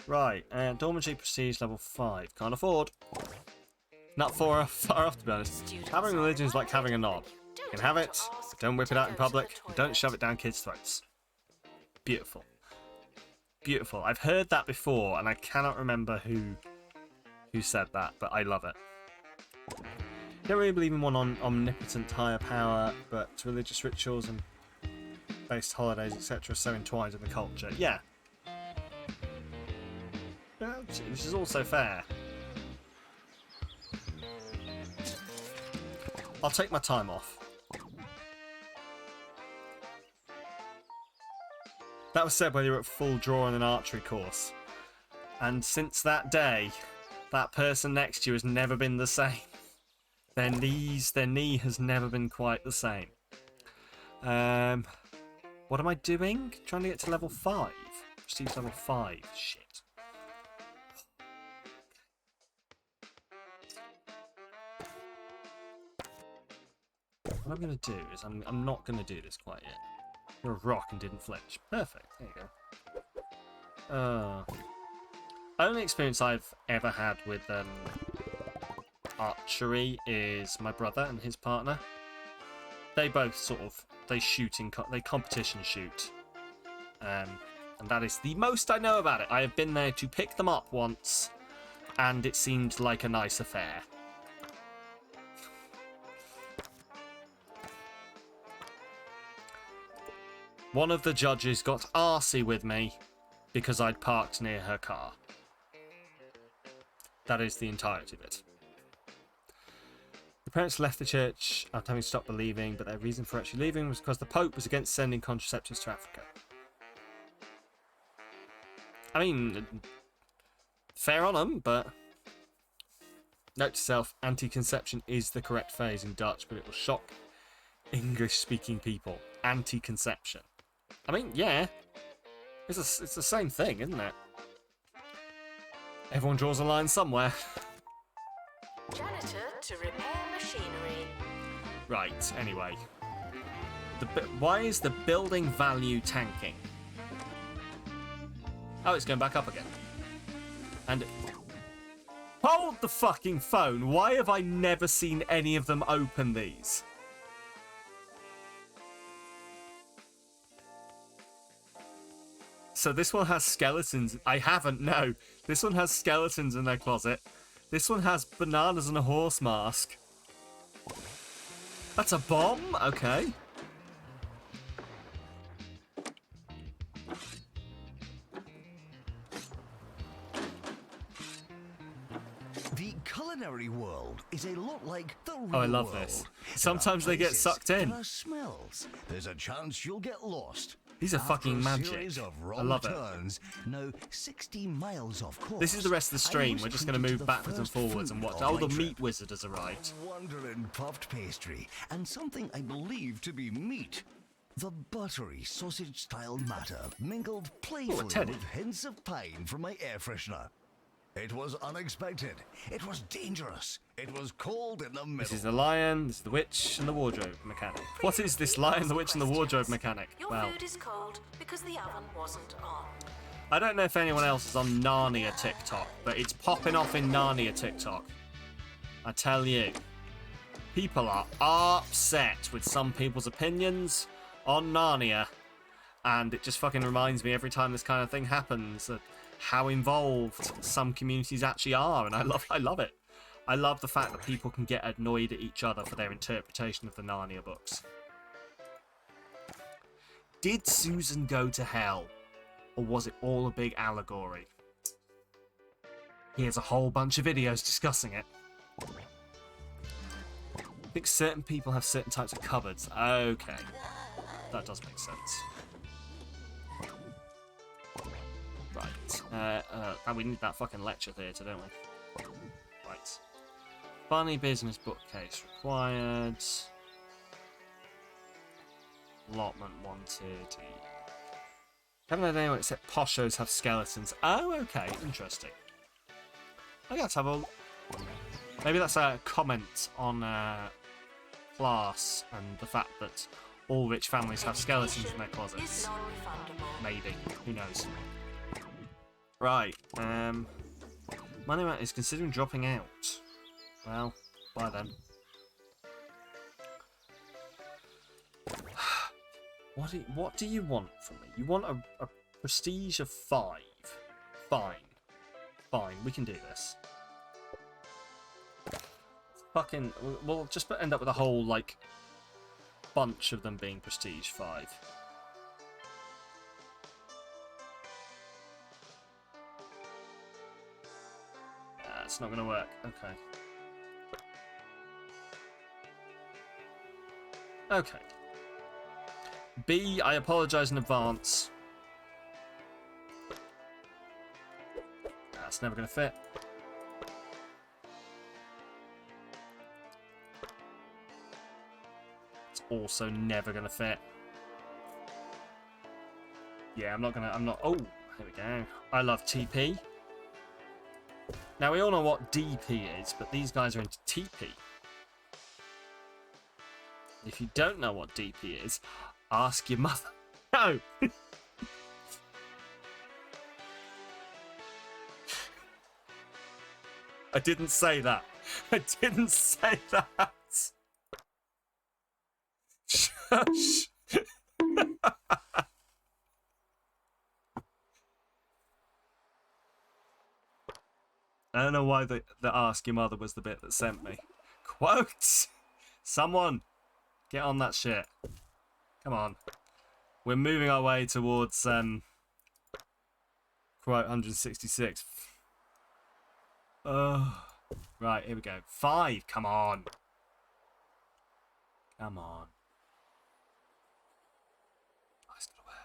Right, Dormancy Prestige level 5. Can't afford. Not far off, to be honest. Having religion is like having a knob. You can have it, but don't whip it out in public, and don't shove it down kids' throats. Beautiful. Beautiful. I've heard that before, and I cannot remember who said that, but I love it. Don't really believe in one on omnipotent higher power, but religious rituals and based holidays, etc. are so entwined in the culture. Yeah. This is also fair. I'll take my time off. That was said when you were at full draw in an archery course. And since that day, that person next to you has never been the same. Their knee has never been quite the same. What am I doing? Trying to get to level 5. Prestige level 5. Shit. What I'm going to do is I'm not going to do this quite yet. You're a rock and didn't flinch. Perfect. There you go. Only experience I've ever had with archery is my brother and his partner. They both they competition shoot, and that is the most I know about it. I have been there to pick them up once, and it seemed like a nice affair. One of the judges got arsey with me because I'd parked near her car. That is the entirety of it. The parents left the church after having stopped believing, but their reason for actually leaving was because the Pope was against sending contraceptives to Africa. I mean, fair on them, but... Note to self, anti-conception is the correct phrase in Dutch, but it will shock English-speaking people. Anti-conception. I mean, yeah. It's the same thing, isn't it? Everyone draws a line somewhere. Janitor to repair machinery. Right, anyway. Why is the building value tanking? Oh, it's going back up again. And... Hold the fucking phone! Why have I never seen any of them open these? So this one has skeletons. I haven't, no. This one has skeletons in their closet. This one has bananas and a horse mask. That's a bomb? Okay. The culinary world is a lot like the real Oh, I love world. this. There Sometimes are they get places, sucked in. There are smells. There's a chance you'll get lost. These are After fucking a magic. series of I wrong love it. turns, now 60 miles off course. This is the rest of the stream. I was We're just going to treated move the backwards and first forwards and food watch. of Oh, my the trip. meat wizard has arrived. Wondering puffed pastry and something I believe to be meat. The buttery sausage-style matter mingled playfully teddy. with hints of pine from my air freshener. It was unexpected. It was dangerous. It was cold in the middle. This is the lion, this is the witch, and the wardrobe mechanic. What is this lion, the witch, and the wardrobe mechanic? Your Well, food is cold because the oven wasn't on. I don't know if anyone else is on Narnia TikTok, but it's popping off in Narnia TikTok. I tell you, people are upset with some people's opinions on Narnia, And it just fucking reminds me every time this kind of thing happens how involved some communities actually are, and I love it. I love the fact that people can get annoyed at each other for their interpretation of the Narnia books. Did Susan go to hell, or was it all a big allegory? Here's a whole bunch of videos discussing it. I think certain people have certain types of cupboards. Okay, that does make sense. Right, and we need that fucking lecture theatre, don't we? Right. Funny business bookcase required. Allotment wanted. Haven't had anyone except poshos have skeletons. Oh, okay, interesting. I got to have a... Maybe that's a comment on class and the fact that all rich families have skeletons in their closets. Maybe. Who knows? Right. Monument is considering dropping out. Well, bye then. What do you want from me? You want a prestige of 5. Fine. Fine, we can do this. Fucking... We'll just end up with a whole, like, bunch of them being prestige 5. It's not going to work. Okay. Okay. B, I apologise in advance. That's never going to fit. It's also never going to fit. Yeah, I'm not... Oh, here we go. I love TP. Now, we all know what DP is, but these guys are into TP. If you don't know what DP is, ask your mother. No! I didn't say that. I didn't say that. Shush. I don't know why the ask your mother was the bit that sent me. Quotes! Someone! Get on that shit. Come on. We're moving our way towards, quote 166. Right, here we go. 5, come on. Come on. Oh, it's gonna work.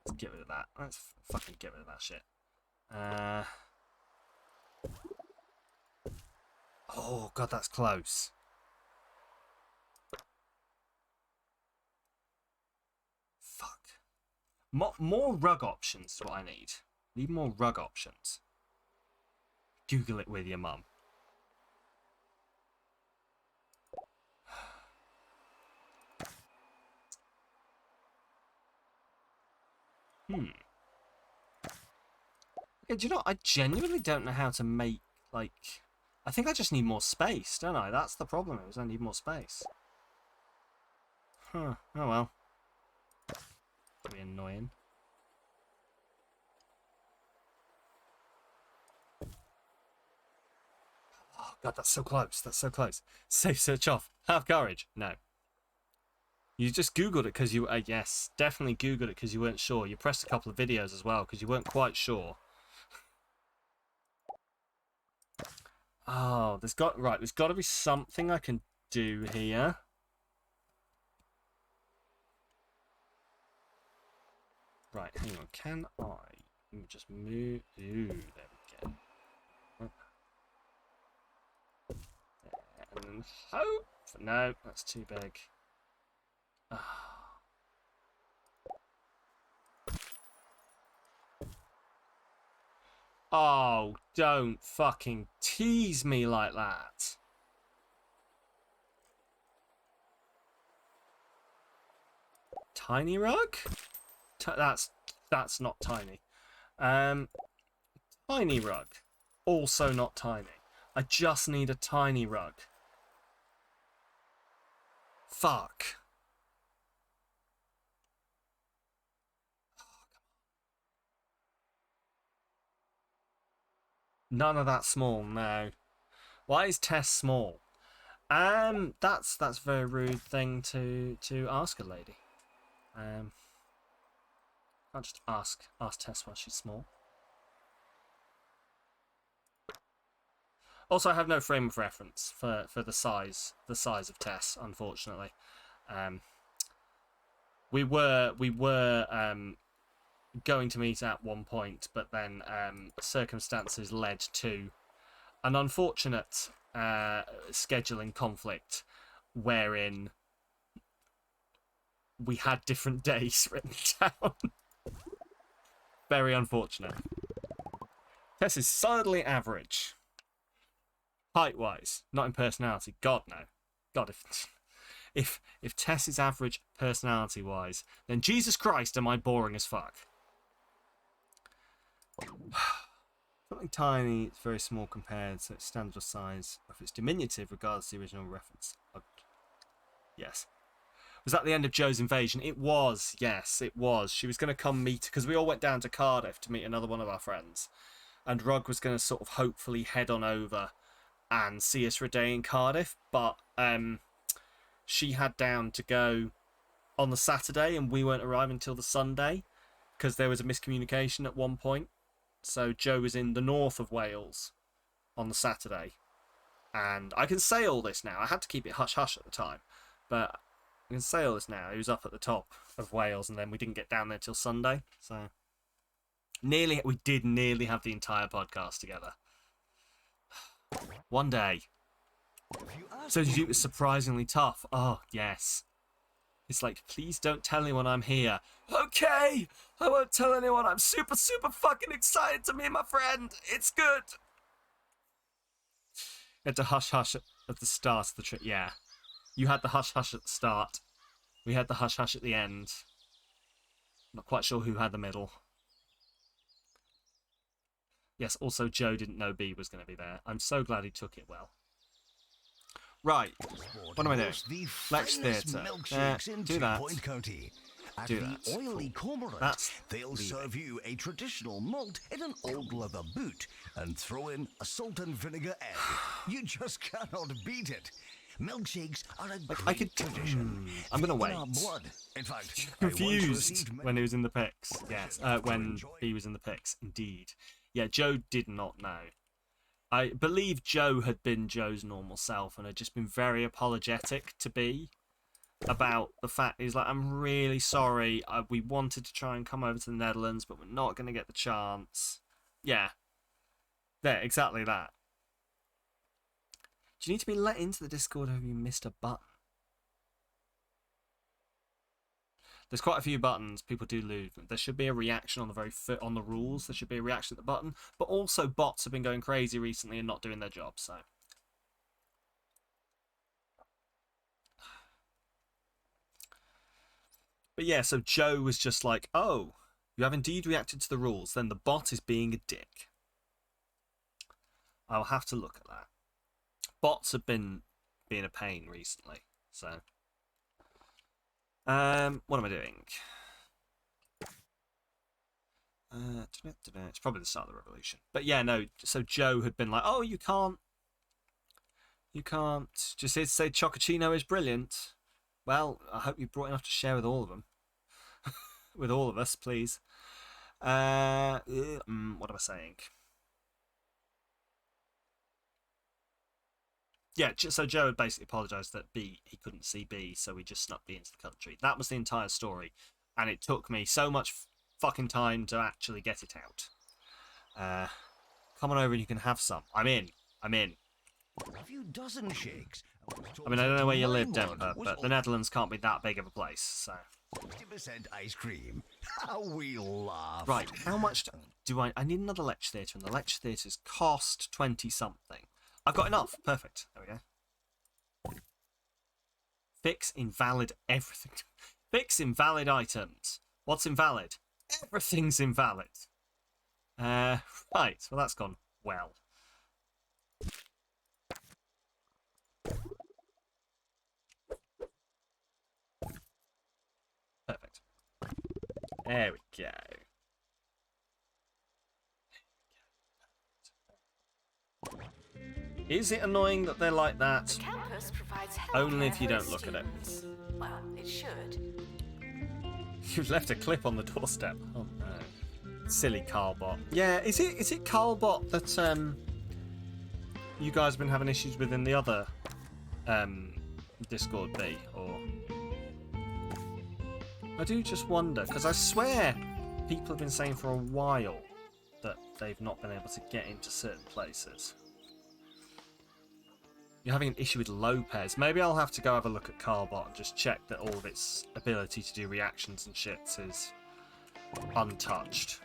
Let's get rid of that. Let's fucking get rid of that shit. Oh, God, that's close. Fuck. More rug options is what I need. Need more rug options. Google it with your mum. Okay, do you know what? I genuinely don't know how to make, like... I think I just need more space, don't I? That's the problem, is I need more space. Huh, oh well. That'll be annoying. Oh god, that's so close, that's so close. Safe search off. Have courage. No. You just Googled it because you... yes, definitely Googled it because you weren't sure. You pressed a couple of videos as well because you weren't quite sure. Oh, there's got to be something I can do here. Right, hang on. Can I let me just move? Ooh, there we go. And then hope. No, that's too big. Oh, don't fucking tease me like that. Tiny rug? That's not tiny. Tiny rug. Also not tiny. I just need a tiny rug. Fuck. None of that small, no. Why is Tess small? That's a very rude thing to ask a lady. Can't just ask Tess why she's small. Also, I have no frame of reference for the size of Tess, unfortunately. We were going to meet at one point, but then circumstances led to an unfortunate scheduling conflict wherein we had different days written down. Very unfortunate. Tess is solidly average. Height-wise, not in personality. God, no. God, if Tess is average personality-wise, then Jesus Christ, am I boring as fuck. Something tiny, it's very small compared to its standard size. If it's diminutive, regardless of the original reference. Yes. Was that the end of Joe's invasion? It was, yes, it was. She was going to come meet, because we all went down to Cardiff to meet another one of our friends. And Rug was going to sort of hopefully head on over and see us for a day in Cardiff. But she had down to go on the Saturday, and we weren't arriving until the Sunday, because there was a miscommunication at one point. So Joe was in the north of Wales on the Saturday. And I can say all this now. I had to keep it hush-hush at the time. But I can say all this now. He was up at the top of Wales, and then we didn't get down there till Sunday. So we did nearly have the entire podcast together. One day. So it was surprisingly tough. Oh, yes. It's like, please don't tell anyone I'm here. Okay, I won't tell anyone. I'm super, super fucking excited to meet my friend. It's good. You had to hush-hush at the start of the trip. Yeah. You had the hush-hush at the start. We had the hush-hush at the end. Not quite sure who had the middle. Yes, also Joe didn't know B was going to be there. I'm so glad he took it well. Right, what am I doing? Flex Theatre. Do that. At Do the that. Oily Cormorant, That's they'll leaving. serve you a traditional malt in an old leather boot and throw in a salt and vinegar egg. You just cannot beat it. Milkshakes are a great tradition. I'm gonna Thick in our wait. blood. In fact, I once Confused received when he was in the pics. Yes, when he was in the pics, indeed. Yeah, Joe did not know. I believe Joe had been Joe's normal self and had just been very apologetic to B about the fact he's like, I'm really sorry. We wanted to try and come over to the Netherlands, but we're not going to get the chance. Yeah. There, exactly that. Do you need to be let into the Discord or have you missed a button? There's quite a few buttons people do lose. There should be a reaction on the on the rules. There should be a reaction at the button. But also bots have been going crazy recently and not doing their job, so. But yeah, so Joe was just like, oh, you have indeed reacted to the rules. Then the bot is being a dick. I'll have to look at that. Bots have been being a pain recently, so. What am I doing? It's probably the start of the revolution. But yeah, no, so Joe had been like, oh, you can't just here to say Chocochino is brilliant. Well, I hope you brought enough to share with all of them. With all of us, please. What am I saying? Yeah, so Joe had basically apologised that he couldn't see B, so he just snuck B into the country. That was the entire story, and it took me so much fucking time to actually get it out. Come on over and you can have some. I'm in. a few dozen shakes. I mean, I don't know where you live, Denver, but the Netherlands can't be that big of a place, so. 60% ice cream. How we laugh. Right, how much do I need another lecture theatre, and the lecture theatres cost 20-something. I've got enough. Perfect. There we go. Fix invalid everything. Fix invalid items. What's invalid? Everything's invalid. Right. Well, that's gone well. There we go. Is it annoying that they're like that? The campus provides Only if healthcare you for don't its look at it. students. Well, it should. You've left a clip on the doorstep. Oh no. Silly Carlbot. Yeah, is it Carlbot that you guys have been having issues with in the other Discord B? Or I do just wonder, because I swear people have been saying for a while that they've not been able to get into certain places. You're having an issue with Lopez. Maybe I'll have to go have a look at Carbot and just check that all of its ability to do reactions and shit is untouched.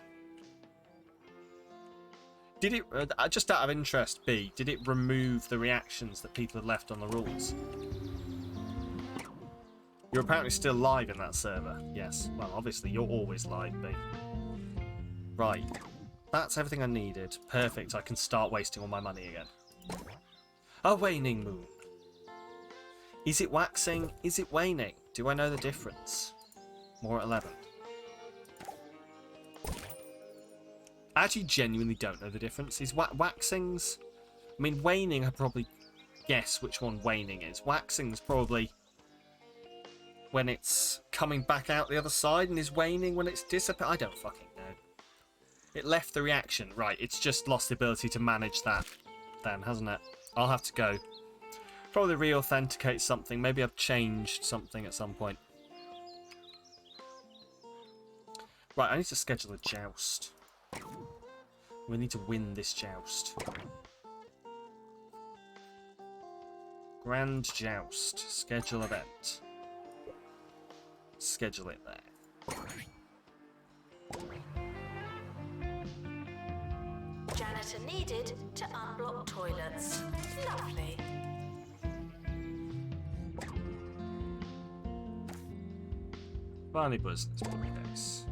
Did it, just out of interest, B, did it remove the reactions that people had left on the rules? You're apparently still live in that server. Yes. Well, obviously, you're always live, B. Right. That's everything I needed. Perfect. I can start wasting all my money again. A waning moon. Is it waxing? Is it waning? Do I know the difference? More at 11. I actually genuinely don't know the difference. Is waxings... I mean, waning, I probably guess which one waning is. Waxing's probably when it's coming back out the other side, and is waning when it's disappearing. I don't fucking know. It left the reaction. Right, it's just lost the ability to manage that then, hasn't it? I'll have to go. Probably re-authenticate something. Maybe I've changed something at some point. Right, I need to schedule a joust. We need to win this joust. Grand Joust. Schedule event. Schedule it there. Janitor needed to unblock toilets. Lovely. Barney Business Bookcase.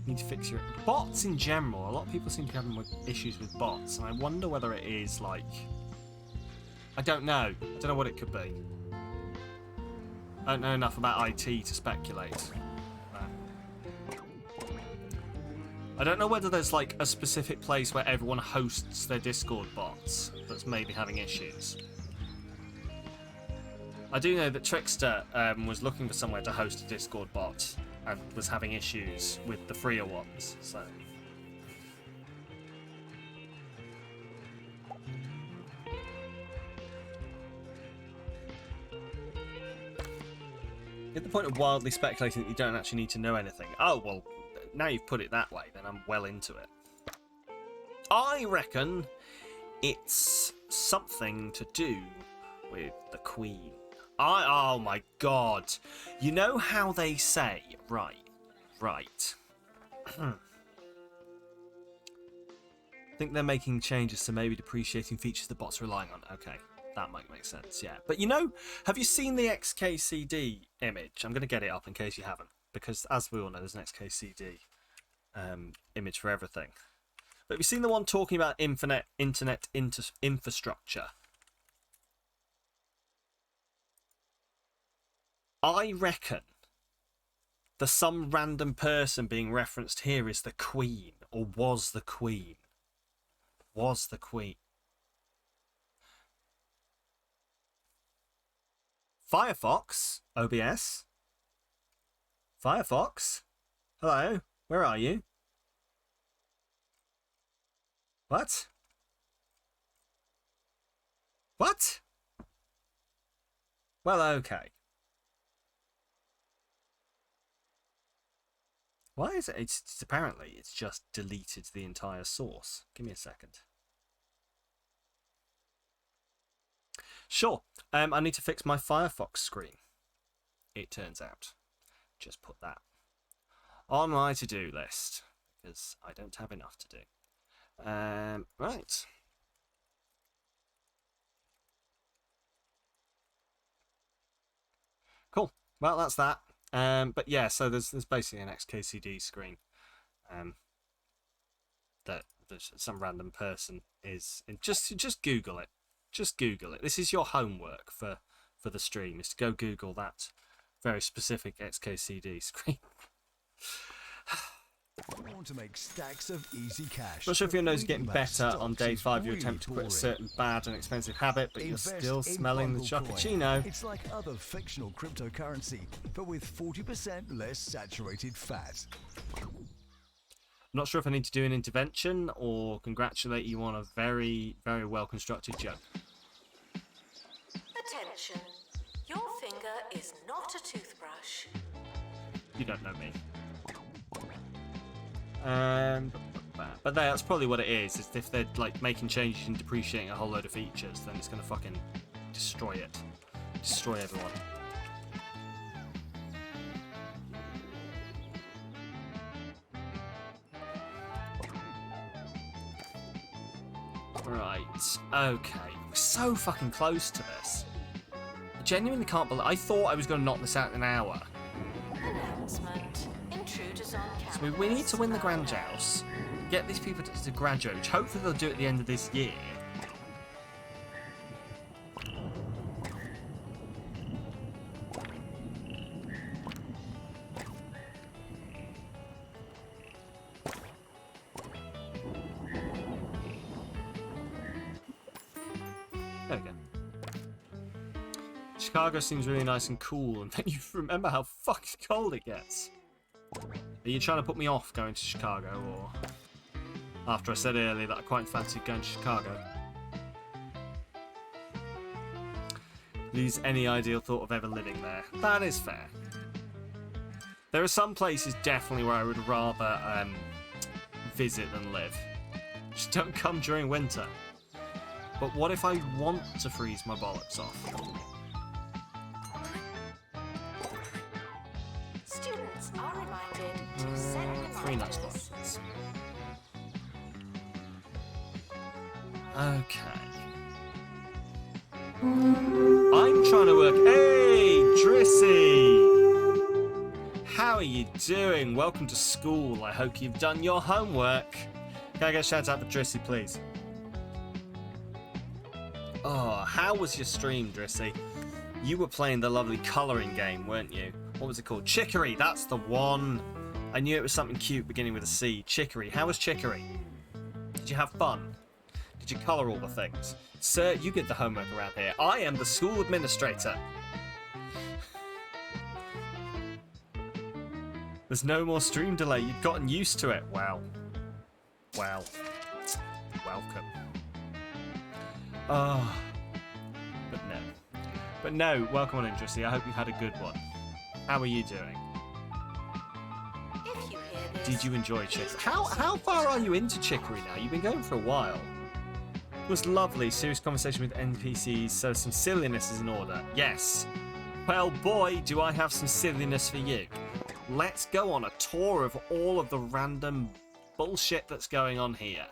Need to fix your bots in general. A lot of people seem to be having issues with bots, and I wonder whether it is like, I don't know. I don't know what it could be. I don't know enough about IT to speculate. I don't know whether there's like a specific place where everyone hosts their Discord bots that's maybe having issues. I do know that Trickster was looking for somewhere to host a Discord bot and was having issues with the freer ones, so... At the point of wildly speculating that you don't actually need to know anything. Oh, well, now you've put it that way, then I'm well into it. I reckon it's something to do with the Queen. Oh my god. You know how they say, right. I think they're making changes to maybe depreciating features the bots are relying on. Okay, that might make sense, yeah. But you know, have you seen the XKCD image? I'm going to get it up in case you haven't, because as we all know, there's an XKCD image for everything. But have you seen the one talking about internet infrastructure? I reckon the some random person being referenced here is the Queen, or was the Queen. Was the Queen. Firefox, OBS. Firefox, hello, where are you? What? What? Well, okay. Why is it? It's apparently it's just deleted the entire source. Give me a second. Sure. I need to fix my Firefox screen. It turns out. Just put that on my to-do list because I don't have enough to do. Right. Cool. Well, that's that. But yeah, so there's basically an XKCD screen that some random person is. Just Google it. Just Google it. This is your homework for the stream, is to go Google that very specific XKCD screen. I want to make stacks of easy cash. Not sure if your nose is getting Reading about better on day stocks 5. is You really attempt to quit a boring. certain bad and expensive habit, but you're Invest still in smelling the Bundle Coin. chocochino. It's like other fictional cryptocurrency, but with 40% less saturated fat. I'm not sure if I need to do an intervention or congratulate you on a very, very well constructed joke. Attention. Your finger is not a toothbrush. You don't know me. But that's probably what it is. Is if they're like making changes and depreciating a whole load of features, then it's gonna fucking destroy it, destroy everyone. Right. Okay. We're so fucking close to this. I genuinely can't believe. I thought I was gonna knock this out in an hour. Announcement. Intruders on campus. So we need to win the Grand Joust, get these people to graduate, which hopefully they'll do at the end of this year. There we go. Chicago seems really nice and cool, and then you remember how fucking cold it gets. Are you trying to put me off going to Chicago, or after I said earlier that I quite fancied going to Chicago? Lose any ideal thought of ever living there. That is fair. There are some places definitely where I would rather visit than live. Just don't come during winter. But what if I want to freeze my bollocks off? Students are reminded to set 3 nice reminders. boxes. Okay. I'm trying to work. Hey, Drissy! How are you doing? Welcome to school. I hope you've done your homework. Can I get a shout out for Drissy, please? Oh, how was your stream, Drissy? You were playing the lovely colouring game, weren't you? What was it called? Chicory, that's the one. I knew it was something cute beginning with a C. Chicory. How was Chicory? Did you have fun? Did you colour all the things? Sir, you get the homework around here. I am the school administrator. There's no more stream delay. You've gotten used to it. Wow. Well. Welcome. Oh. But no, welcome on in, Drissy. I hope you had a good one. How are you doing? If you hear this, Did you enjoy Chicory? How far are you into Chicory now? You've been going for a while. It was lovely. Serious conversation with NPCs, so some silliness is in order. Yes. Well, boy, do I have some silliness for you. Let's go on a tour of all of the random bullshit that's going on here.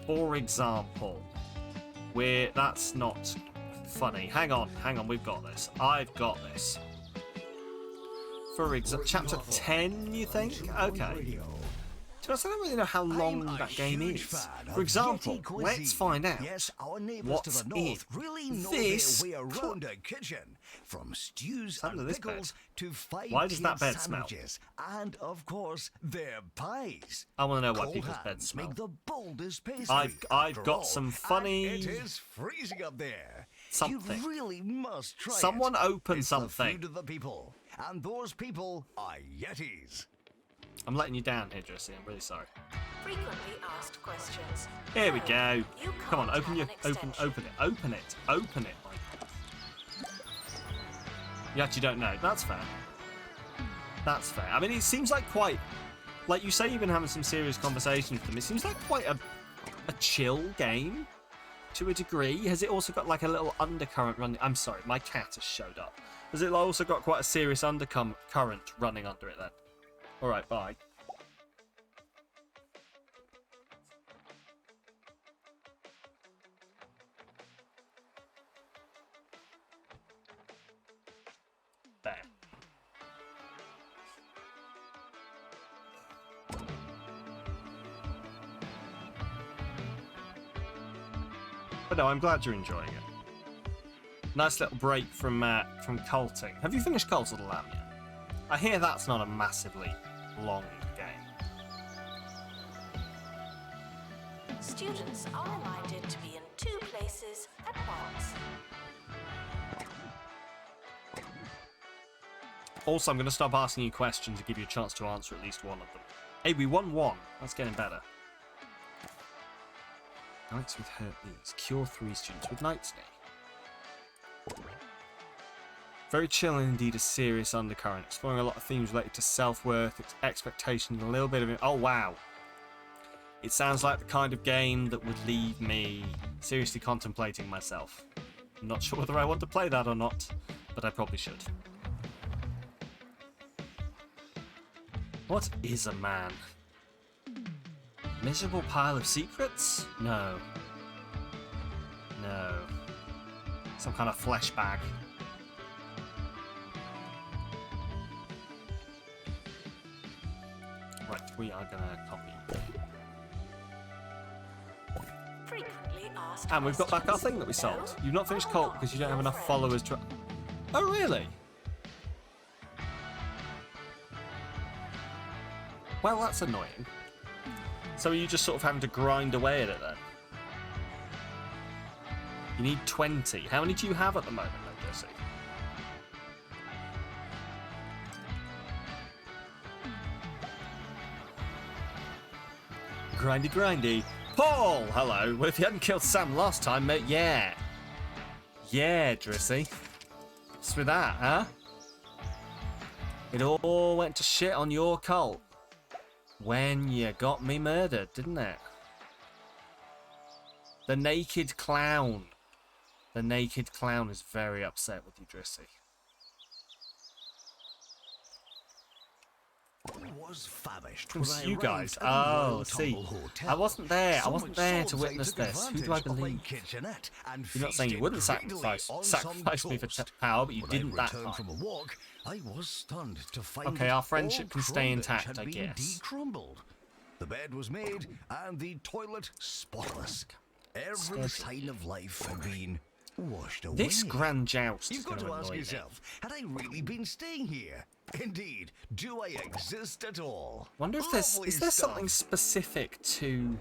For example, that's not funny. Hang on, we've got this. I've got this. For example, chapter 10, you think? Okay. To be honest, I don't really know how long that game is. For example, let's find out Yes, our neighbours what's to the north in really know this their way around a kitchen. From stews Sound of and this pickles to Why does that five-tiered bed smell? sandwiches, and of course their pies. I want to know why Cold people's hands beds smell. make the boldest pastry. I've after got all, some and funny it is freezing up there. something. You really must try Someone it. open It's something. The food of the people, and those people are Yetis. I'm letting you down here, Jesse. I'm really sorry. frequently asked questions. Here we No, go. you Come on, can't open have your an extension. open it, Michael. You actually don't know. That's fair. That's fair. I mean, it seems like quite, like you say, you've been having some serious conversations with them. It seems like quite a chill game, to a degree. Has it also got like a little undercurrent running? I'm sorry, my cat has showed up. Has it also got quite a serious undercurrent running under it then? All right, bye. There. But no, I'm glad you're enjoying it. Nice little break from culting. Have you finished Cult of the Lamb yet? I hear that's not a massively long game. Students are reminded to be in 2 places at once. Also, I'm going to stop asking you questions to give you a chance to answer at least one of them. Hey, we won 1. That's getting better. Nights with herpes. Cure 3 students with night's knee. Very chill and indeed a serious undercurrent. Exploring a lot of themes related to self-worth, expectations, and a little bit of it. Oh, wow. It sounds like the kind of game that would leave me seriously contemplating myself. I'm not sure whether I want to play that or not, but I probably should. What is a man? Miserable pile of secrets? No. No. Some kind of flesh bag. Right, we are gonna copy. Frequently asked And we've got back our questions. thing that we sold. No? You've not finished Cult because you don't have enough followers to... Oh, really? Well, that's annoying. So are you just sort of having to grind away at it then? You need 20. How many do you have at the moment then, Jesse? Grindy, grindy. Paul! Hello. Well, if you hadn't killed Sam last time, mate, yeah. Yeah, Drissy. What's with that, huh? It all went to shit on your cult. When you got me murdered, didn't it? The naked clown. The naked clown is very upset with you, Drissy. I was famished. It was when I you guys. arrived at the Oh, Royal see. Tumble Hotel. I wasn't there. I So wasn't much there so to that I witness took this. Who do I advantage of my believe? kitchenette and You're not saying you feasted wouldn't greedily sacrifice on some me for toast. power, but you When didn't I that returned time. from a walk, I was stunned to find Okay, that our friendship all can stay Crumbage intact, had I been guess. decrumbled. The bed was made and the toilet spotless. Every Steady. sign of life had been washed away. This grand joust is You've going got to to ask annoy me. yourself, had I really been staying here? Indeed, do I exist at all? Wonder if there's Lovely is there stuff. something specific to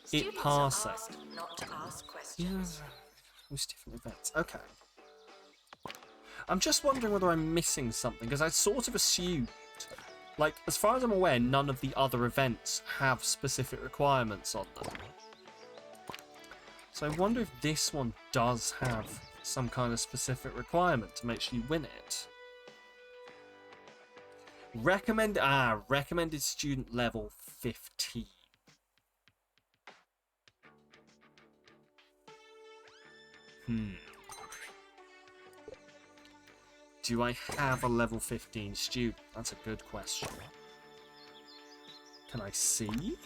it Students are passing? asked not to ask questions. Yeah, most different events. Okay. I'm just wondering whether I'm missing something because I sort of assumed, like, as far as I'm aware, none of the other events have specific requirements on them. So I wonder if this one does have some kind of specific requirement to make sure you win it. Recommended student level 15. Do I have a level 15 student? That's a good question. Can I see?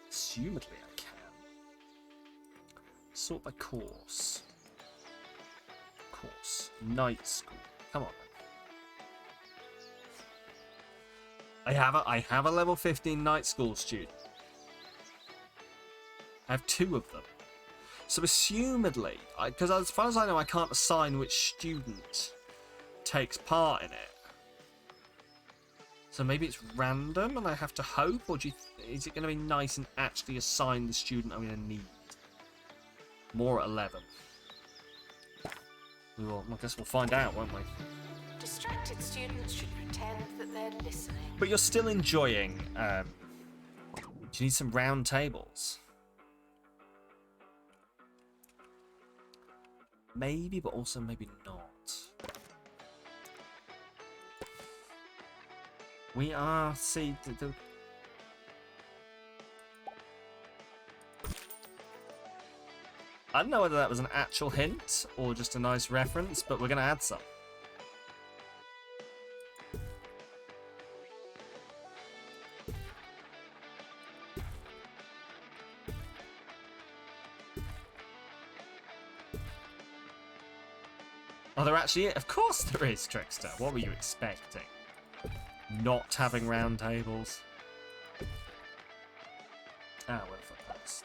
Assumedly I can. Sort by course. Course. Night school. Come on then. I have a level 15 night school student. I have 2 of them. So assumedly, because as far as I know, I can't assign which student takes part in it. So maybe it's random and I have to hope, or is it going to be nice and actually assign the student I'm going to need? More at 11. We will. I guess we'll find out, won't we? Distracted students should pretend that they're listening. But you're still enjoying. Do you need some round tables? Maybe, but also maybe not. We are. See, I don't know whether that was an actual hint or just a nice reference, but we're going to add some. Oh, there actually is. Of course there is, Trickster. What were you expecting? Not having round tables. Ah, where the fuck that's.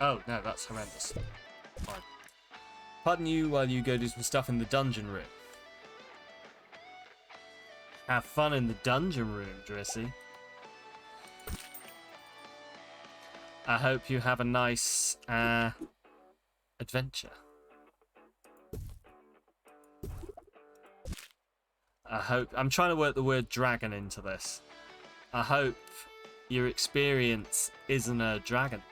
Oh, no, that's horrendous. Fine. Pardon you while you go do some stuff in the dungeon room. Have fun in the dungeon room, Drissy. I hope you have a nice, adventure. I'm trying to work the word dragon into this. I hope your experience isn't a dragon.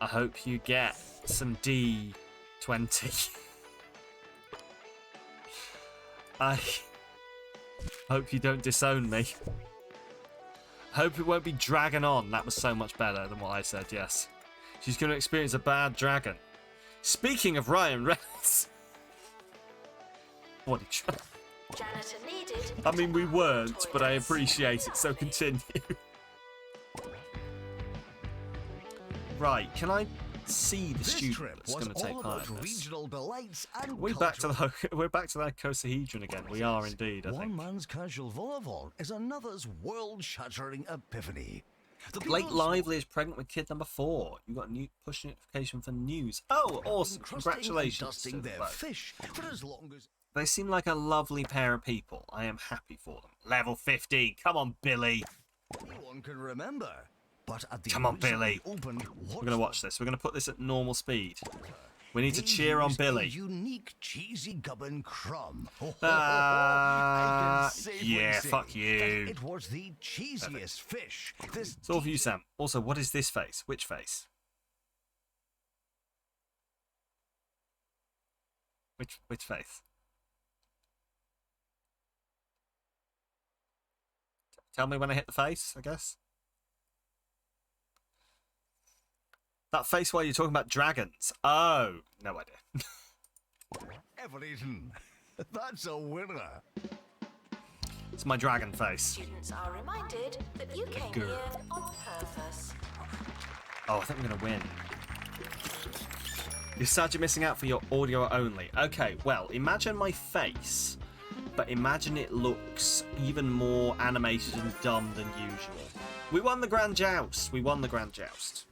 I hope you get some D20. I hope you don't disown me. I hope it won't be dragon on. That was so much better than what I said, yes. She's going to experience a bad dragon. Speaking of Ryan Reynolds. What did you... Janitor needed. I mean, we weren't, but I appreciate it, so continue. Right, can I see the student that's going to take part in this? We're back to the icosahedron again. We are indeed, I think. One man's casual vol is another's world-shattering epiphany. Blake Lively is pregnant with kid number 4. You got a new push notification for news. Oh, awesome! Congratulations to them both. Fish for as long as They seem like a lovely pair of people. I am happy for them. Level 15. Come on, Billy. anyone can remember. But at the Come on, Billy. Opened, We're going to watch this. We're going to put this at normal speed. We need to cheer on Billy. Unique cheesy gubbin crumb. Yeah, fuck you. It was the cheesiest fish. It's all for you, Sam. Also, what is this face? Which face? Which face? Tell me when I hit the face, I guess. That face while you're talking about dragons. Oh, no idea. Ever eaten. That's a winner. It's my dragon face. Students are reminded that you came Good. here on purpose. Oh, I think I'm going to win. You're sad you're missing out for your audio only. Okay, well, imagine my face, but imagine it looks even more animated and dumb than usual. We won the Grand Joust. We won the Grand Joust.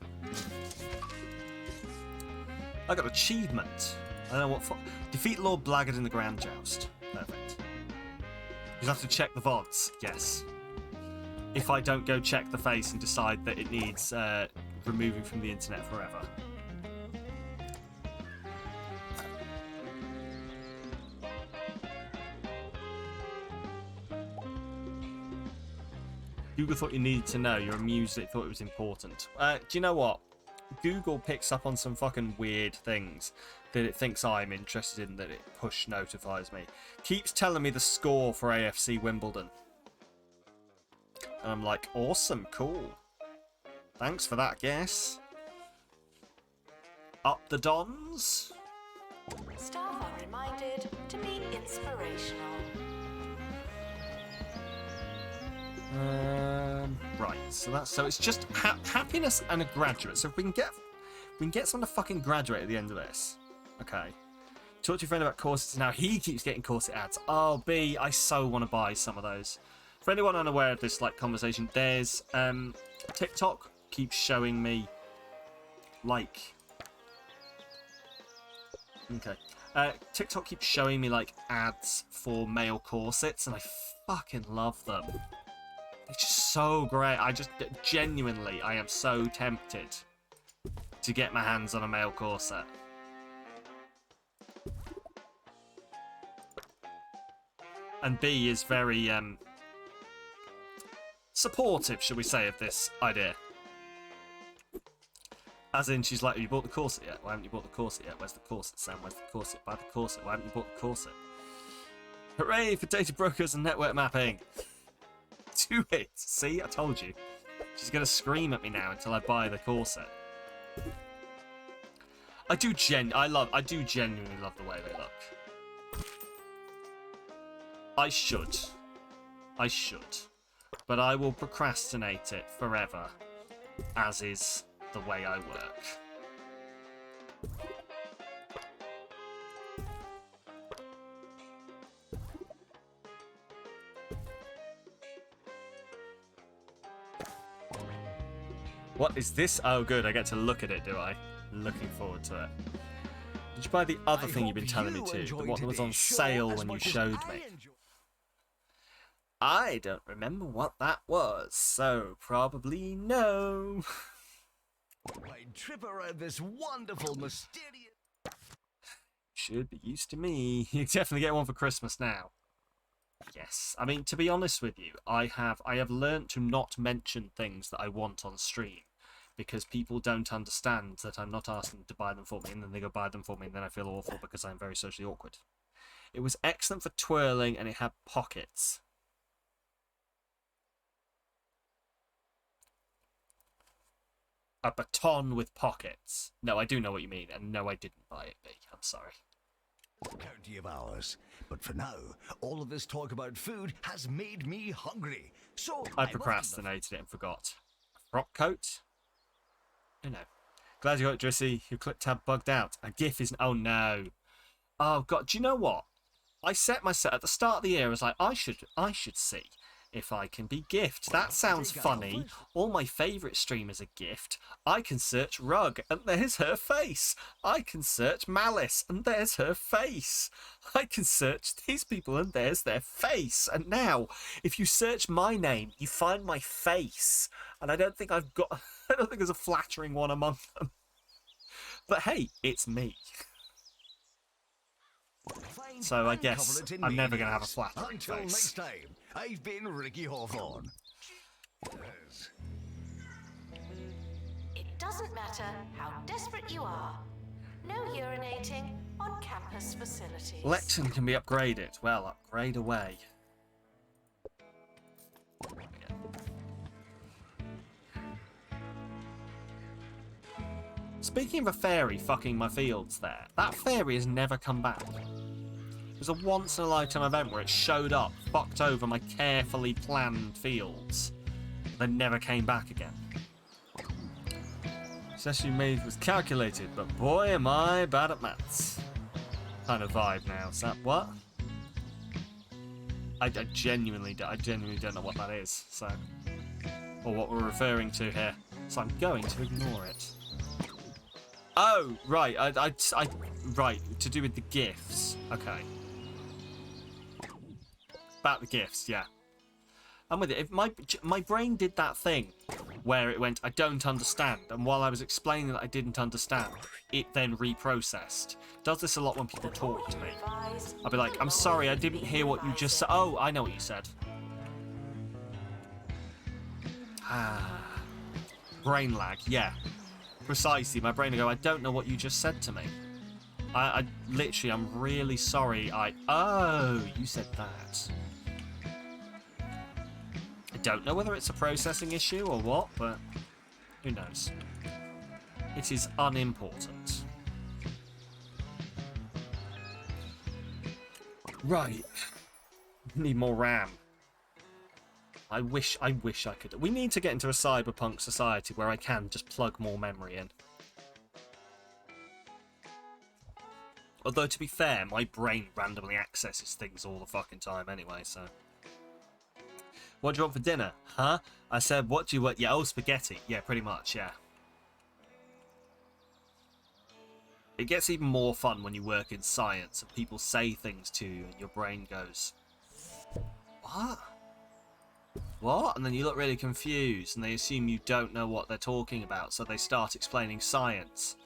I got achievement. I don't know what for. Defeat Lord Blackguard in the Grand Joust. Perfect. You just have to check the VODs. Yes. If I don't go check the face and decide that it needs removing from the internet forever. Google thought you needed to know. You're amused that it thought it was important. Do you know what? Google picks up on some fucking weird things that it thinks I'm interested in, that it push notifies me. Keeps telling me the score for AFC Wimbledon. And I'm like, awesome, cool. Thanks for that guess. Up the Dons? Staff are reminded to be inspirational. Right, so it's just happiness and a graduate. So if we can get someone to fucking graduate at the end of this, okay. Talk to your friend about corsets now. He keeps getting corset ads. Oh, B, I so want to buy some of those. For anyone unaware of this conversation, there's TikTok keeps showing me TikTok keeps showing me ads for male corsets, and I fucking love them. It's just so great. Genuinely, I am so tempted to get my hands on a male corset. And B is very supportive, shall we say, of this idea. As in, she's like, have you bought the corset yet? Why haven't you bought the corset yet? Where's the corset, Sam? Where's the corset? Buy the corset. Why haven't you bought the corset? Hooray for data brokers and network mapping. Do it. See, I told you. She's going to scream at me now until I buy the corset. I do genuinely love the way they look. I should. But I will procrastinate it forever, as is the way I work. What is this? Oh, good. I get to look at it, do I? Looking forward to it. Did you buy the other thing you've been telling me to? The one that was on sale when you showed me? I don't remember what that was, so probably no. My trip around this wonderful, mysterious... Should be used to me. You definitely get one for Christmas now. Yes. I mean, to be honest with you, I have learnt to not mention things that I want on stream. Because people don't understand that I'm not asking them to buy them for me, and then they go buy them for me, and then I feel awful because I'm very socially awkward. It was excellent for twirling, and it had pockets. A baton with pockets. No, I do know what you mean, and no, I didn't buy it, B. I'm sorry. County of hours. But for now, all of this talk about food has made me hungry. So I procrastinated it and forgot. A frock coat? Oh no. Glad you got it, Drissy. Your clip tab bugged out. A GIF isn't. Oh no. Oh god. Do you know what? I set myself at the start of the year. I was like, I should see if I can be gift. That sounds funny. All my favourite streamers are gift. I can search Rug, and there's her face. I can search Malice, and there's her face. I can search these people, and there's their face. And now, if you search my name, you find my face. And I don't think I don't think there's a flattering one among them. But hey, it's me. So I guess I'm never going to have a flattering Until face. next time, I've been Ricky Hawthorne. Yes. It doesn't matter how desperate you are. No urinating on campus facilities. Lectern can be upgraded. Well, upgrade away. Speaking of a fairy fucking my fields there, that fairy has never come back. It was a once-in-a-lifetime event where it showed up, fucked over my carefully planned fields, then never came back again. Session made was calculated, but boy am I bad at maths. Kind of vibe now. Is that what? I genuinely don't know what that is, so, or what we're referring to here. So I'm going to ignore it. Oh, right. Right. To do with the gifts. Okay. About the gifts, yeah. I'm with it. If my brain did that thing where it went, I don't understand, and while I was explaining that I didn't understand, it then reprocessed. Does this a lot when people talk to me. I'll be like, I'm sorry, I didn't hear what you just said. Oh, I know what you said. Brain lag, yeah. Precisely, my brain will go, I don't know what you just said to me. I literally, I'm really sorry. Oh, you said that. I don't know whether it's a processing issue or what, but who knows. It is unimportant. Right. Need more RAM. I wish I could. We need to get into a cyberpunk society where I can just plug more memory in. Although, to be fair, my brain randomly accesses things all the fucking time anyway, so... What do you want for dinner? Huh? I said, what do you want? Yeah, oh, spaghetti. Yeah, pretty much, yeah. It gets even more fun when you work in science and people say things to you and your brain goes, what? What? And then you look really confused and they assume you don't know what they're talking about, so they start explaining science.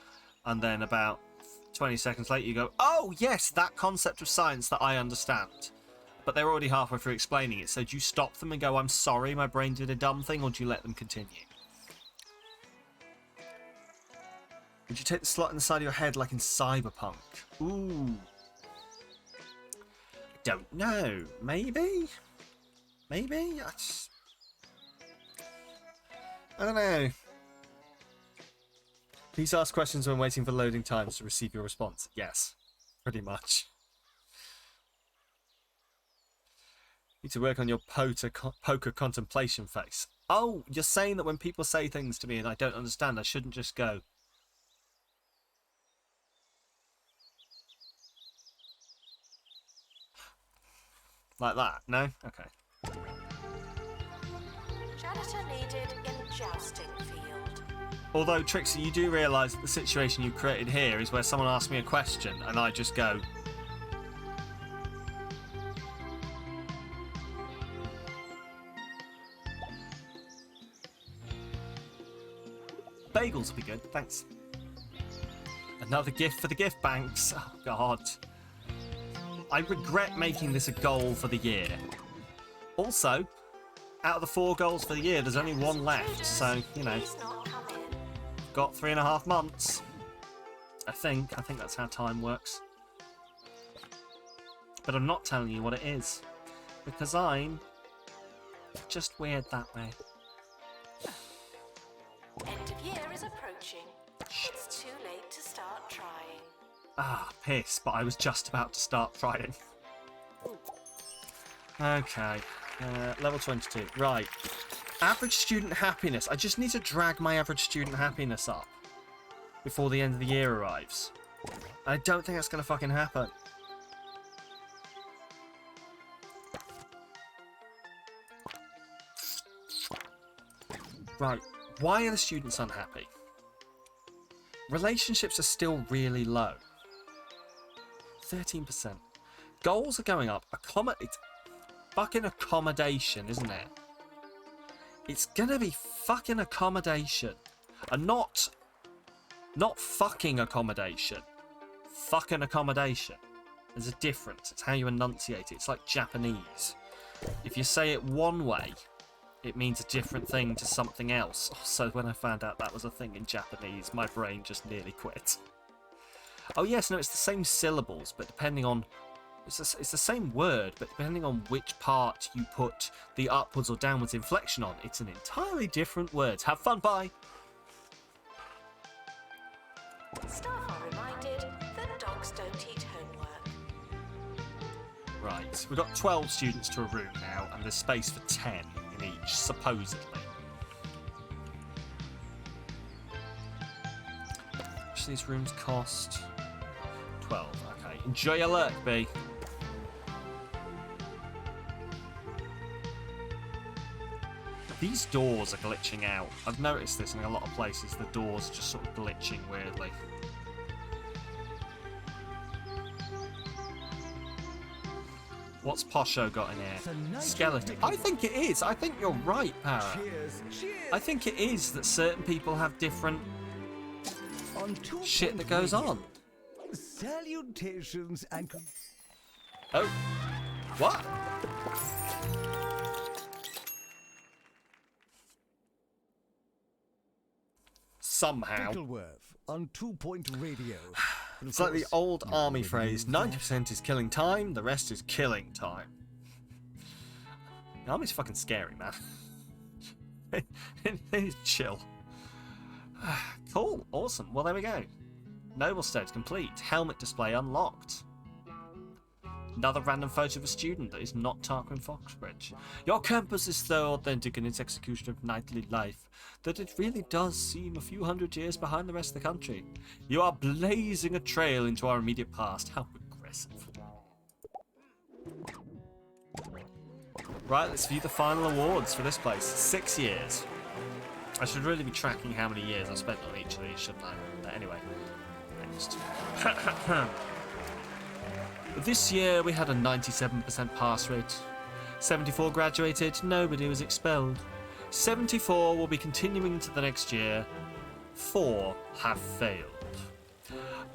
And then about 20 seconds later you go, oh yes, that concept of science that I understand. But they're already halfway through explaining it, so do you stop them and go, I'm sorry, my brain did a dumb thing, or do you let them continue? Would you take the slot in the side of your head like in Cyberpunk? Ooh. I don't know. Maybe? Maybe? I don't know. Please ask questions when waiting for loading times to receive your response. Yes, pretty much. Need to work on your poker contemplation face. Oh, you're saying that when people say things to me and I don't understand, I shouldn't just go, like that? No? Okay. Janitor needed in jousting field. Although, Trixie, you do realise that the situation you've created here is where someone asks me a question and I just go... Bagels would be good, thanks. Another gift for the gift banks. Oh, God. I regret making this a goal for the year. Also, out of the 4 goals for the year, there's only 1 left, so, you know, got 3.5 months. I think that's how time works. But I'm not telling you what it is, because I'm just weird that way. End of year is approaching. It's too late to start trying. Ah, piss, but I was just about to start trying. Okay, level 22. Right. Average student happiness. I just need to drag my average student happiness up before the end of the year arrives. I don't think that's going to fucking happen. Right. Why are the students unhappy? Relationships are still really low. 13%. Goals are going up. It's fucking accommodation, isn't it? It's gonna be fucking accommodation. And not fucking accommodation. Fucking accommodation. There's a difference. It's how you enunciate it. It's like Japanese. If you say it one way, it means a different thing to something else. So when I found out that was a thing in Japanese, my brain just nearly quit. Oh yes, no, it's the same syllables, but depending on... It's the same word, but depending on which part you put the upwards or downwards inflection on, it's an entirely different word. Have fun, bye! Staff are reminded that dogs don't eat homework. Right, we've got 12 students to a room now, and there's space for 10 in each, supposedly. How much these rooms cost? 12, okay. Enjoy your luck, B. These doors are glitching out. I've noticed this in a lot of places, the doors are just sort of glitching weirdly. What's Posho got in here? Skeleton. I think it is. I think you're right, Para. Cheers, cheers. I think it is that certain people have different shit that goes on. Salutations and... Oh. What? Somehow. Bickleworth on 2-point radio. It's like the old army phrase, 90% is killing time, the rest is killing time. The army's fucking scary, man. It's chill. Cool, awesome. Well, there we go. Noble stage complete. Helmet display unlocked. Another random photo of a student that is not Tarquin Foxbridge. Your campus is so authentic in its execution of nightly life that it really does seem a few hundred years behind the rest of the country. You are blazing a trail into our immediate past. How aggressive. Right, let's view the final awards for this place. 6 years. I should really be tracking how many years I spent on each of these, shouldn't I? But anyway, next. This year we had a 97% pass rate. 74 graduated, nobody was expelled. 74 will be continuing to the next year. 4 have failed.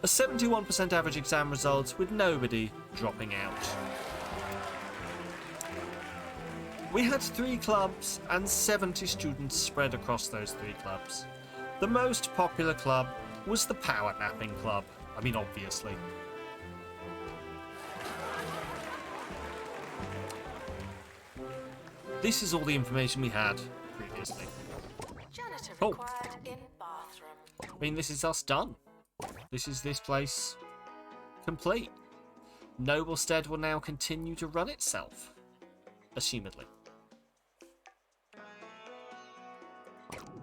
A 71% average exam result with nobody dropping out. We had 3 clubs and 70 students spread across those 3 clubs. The most popular club was the Power Napping Club. I mean, obviously. This is all the information we had previously. Janitor Oh. required in bathroom. I mean, this is us done. This is this place complete. Noblestead will now continue to run itself. Assumedly.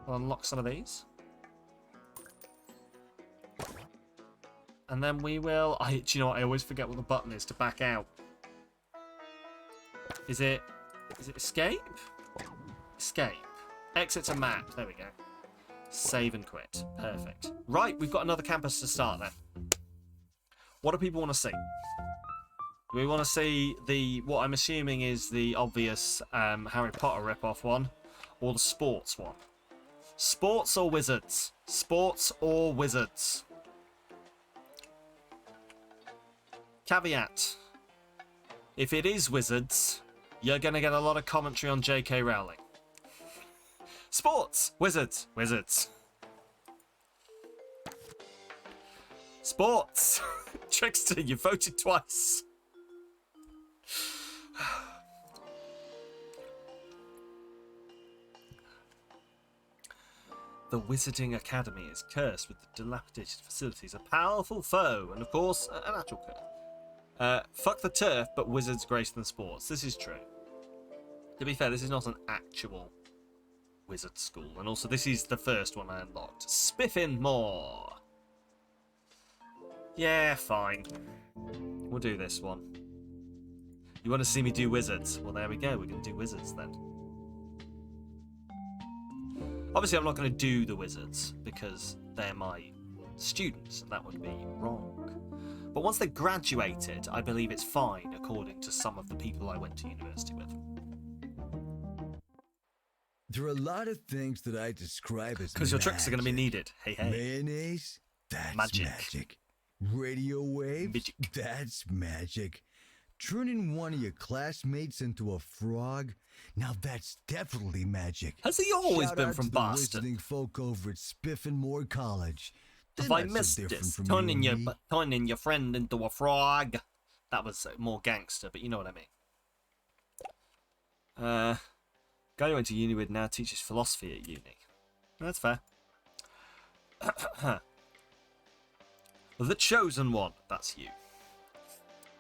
I'll unlock some of these. And then we will... do you know what? I always forget what the button is to back out. Is it escape? Escape. Exit to map. There we go. Save and quit. Perfect. Right, we've got another campus to start then. What do people want to see? Do we want to see what I'm assuming is the obvious Harry Potter rip-off one, or the sports one? Sports or wizards? Sports or wizards? Caveat. If it is wizards, you're going to get a lot of commentary on J.K. Rowling. Sports! Wizards! Wizards. Sports! Trickster, you voted twice. The Wizarding Academy is cursed with the dilapidated facilities, a powerful foe, and of course, an actual curse. Fuck the turf, but wizards greater than sports. This is true. To be fair, this is not an actual wizard school, and also this is the first one I unlocked. Spiffin Moor. Yeah, fine. We'll do this one. You want to see me do wizards? Well, there we go. We can do wizards then. Obviously, I'm not going to do the wizards because they're my students, and that would be wrong. But once they graduated, I believe it's fine, according to some of the people I went to university with. There are a lot of things that I describe as because your tricks are going to be needed. Hey, hey. Mayonnaise? That's magic. Radio waves? Magic. That's magic. Turning one of your classmates into a frog? Now that's definitely magic. Has he always Shout been out from to Boston? The wizarding folk over at Spiffin Moor College. Have They're I not so missed different this? from Turning you and me. turning your friend into a frog. That was more gangster, but you know what I mean. Guy you went to uni with now teaches philosophy at uni. That's fair. The Chosen One. That's you.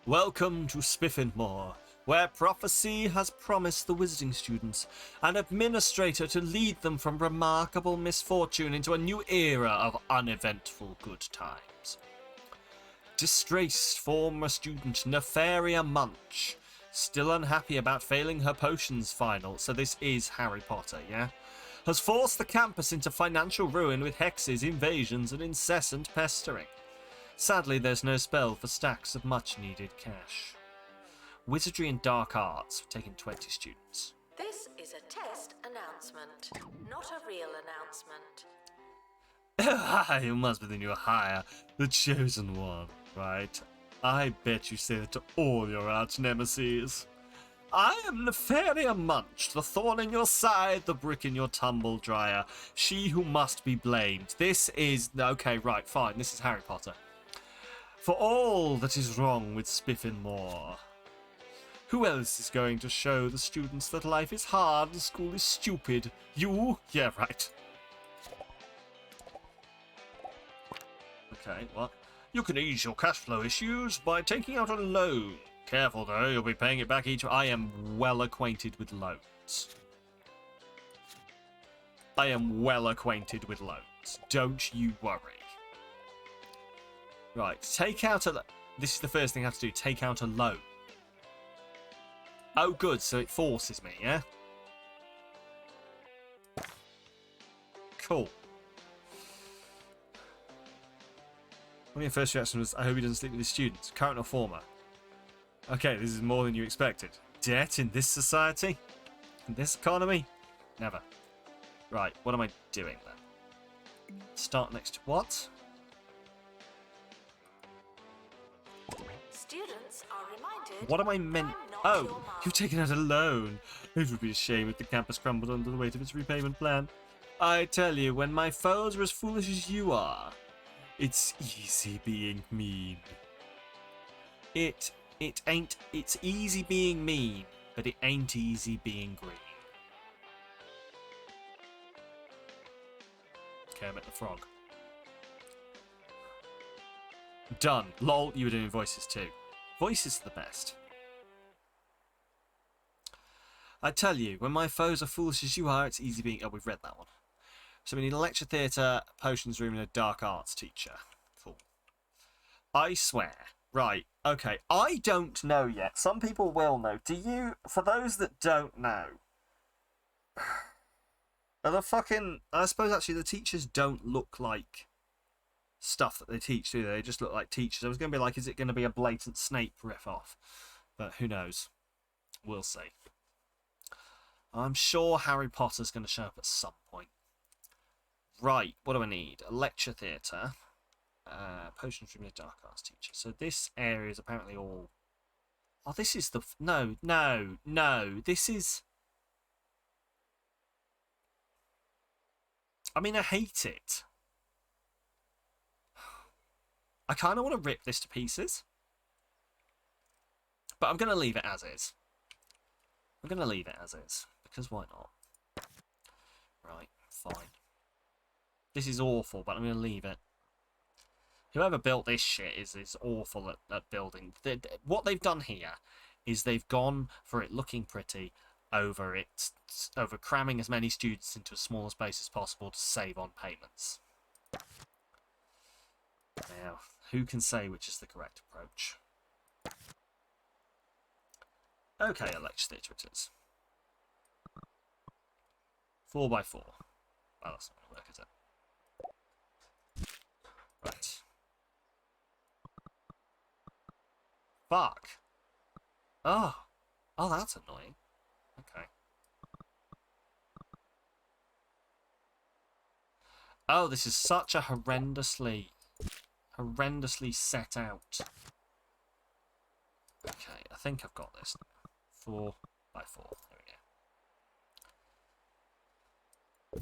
Welcome to Spiffin Moor, where prophecy has promised the wizarding students an administrator to lead them from remarkable misfortune into a new era of uneventful good times. Disgraced former student Nefaria Munch, still unhappy about failing her potions final, so this is Harry Potter, yeah? Has forced the campus into financial ruin with hexes, invasions, and incessant pestering. Sadly, there's no spell for stacks of much-needed cash. Wizardry and Dark Arts have taken 20 students. This is a test announcement, not a real announcement. Hi, you must be the new hire, the Chosen One, right? I bet you say that to all your arch-nemesis. I am Nefaria Munch, the thorn in your side, the brick in your tumble dryer, she who must be blamed. This is... Okay, right, fine, this is Harry Potter. For all that is wrong with Spiffin Moor. Who else is going to show the students that life is hard and school is stupid? You? Yeah, right. Okay, what? You can ease your cash flow issues by taking out a loan. Careful though, you'll be paying it back each... I am well acquainted with loans. I am well acquainted with loans. Don't you worry. Right, take out a... This is the first thing I have to do. Take out a loan. Oh, good. So it forces me, yeah? Cool. One of your first reactions was, I hope he doesn't sleep with his students. Current or former? Okay, this is more than you expected. Debt in this society? In this economy? Never. Right, what am I doing then? Start next to what? Students are reminded. What am I meant? I'm not Oh, your mum. you've taken out a loan. It would be a shame if the campus crumbled under the weight of its repayment plan. I tell you, when my foes are as foolish as you are, it's easy being mean. It's easy being mean, but it ain't easy being green. Kermit the Frog. Done. Lol, you were doing voices too. Voices are the best. I tell you, when my foes are foolish as you are, it's easy being... Oh, we've read that one. So we need a lecture theatre, a potions room, and a dark arts teacher. Cool. I swear. Right, okay. I don't know yet. Some people will know. Do you... For those that don't know... the fucking... I suppose actually the teachers don't look like stuff that they teach, do they? They just look like teachers. I was going to be like, is it going to be a blatant Snape riff-off? But who knows? We'll see. I'm sure Harry Potter's going to show up at some point. Right, what do I need? A lecture theatre. Potions from the Dark Arts teacher. So this area is apparently all... Oh, this is the... No. This is... I mean, I hate it. I kind of want to rip this to pieces. But I'm going to leave it as is. I'm going to leave it as is. Because why not? Right, fine. This is awful, but I'm going to leave it. Whoever built this shit is awful at building. What they've done here is they've gone for it looking pretty over cramming as many students into a smaller space as possible to save on payments. Now, who can say which is the correct approach? Okay, a lecture theatre it is. 4x4. Well, that's not going to work, is it? Right. Fuck. Oh, that's annoying. Okay. Oh, this is such a horrendously set out. Okay, I think I've got this. 4x4. There we go.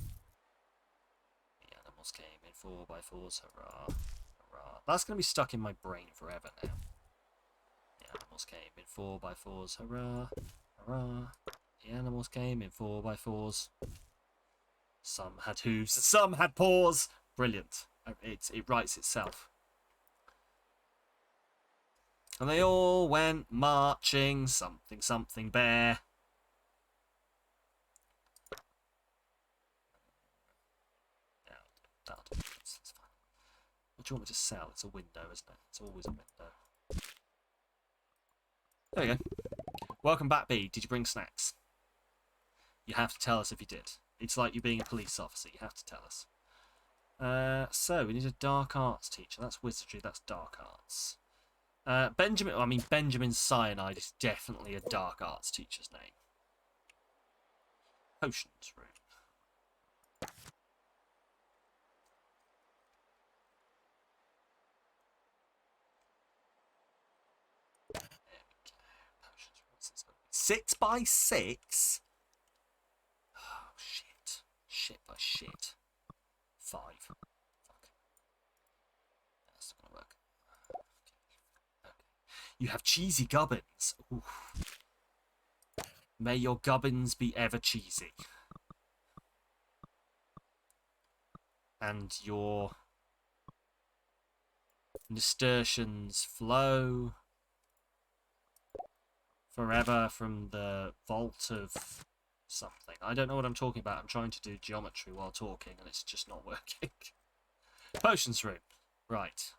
The animals came in 4x4s. Hurrah. Hurrah. That's going to be stuck in my brain forever now. The animals came in 4x4s. Hurrah. Hurrah. The animals came in 4x4s. Some had hooves, some had paws. Brilliant. It writes itself. And they all went marching, something bear. That'll do. That's fine. What do you want me to sell? It's a window, isn't it? It's always a window. There we go. Welcome back, B. Did you bring snacks? You have to tell us if you did. It's like you being a police officer. You have to tell us. So, we need a dark arts teacher. That's wizardry. That's dark arts. Benjamin Cyanide is definitely a dark arts teacher's name. Potions room. There we go. Potions room. What's this gonna be? 6x6? Oh, shit. Shit by shit. 5. Fuck. That's not gonna work. You have cheesy gubbins. Ooh. May your gubbins be ever cheesy. And your nasturtiums flow forever from the vault of something. I don't know what I'm talking about. I'm trying to do geometry while talking and it's just not working. Potions room. Right.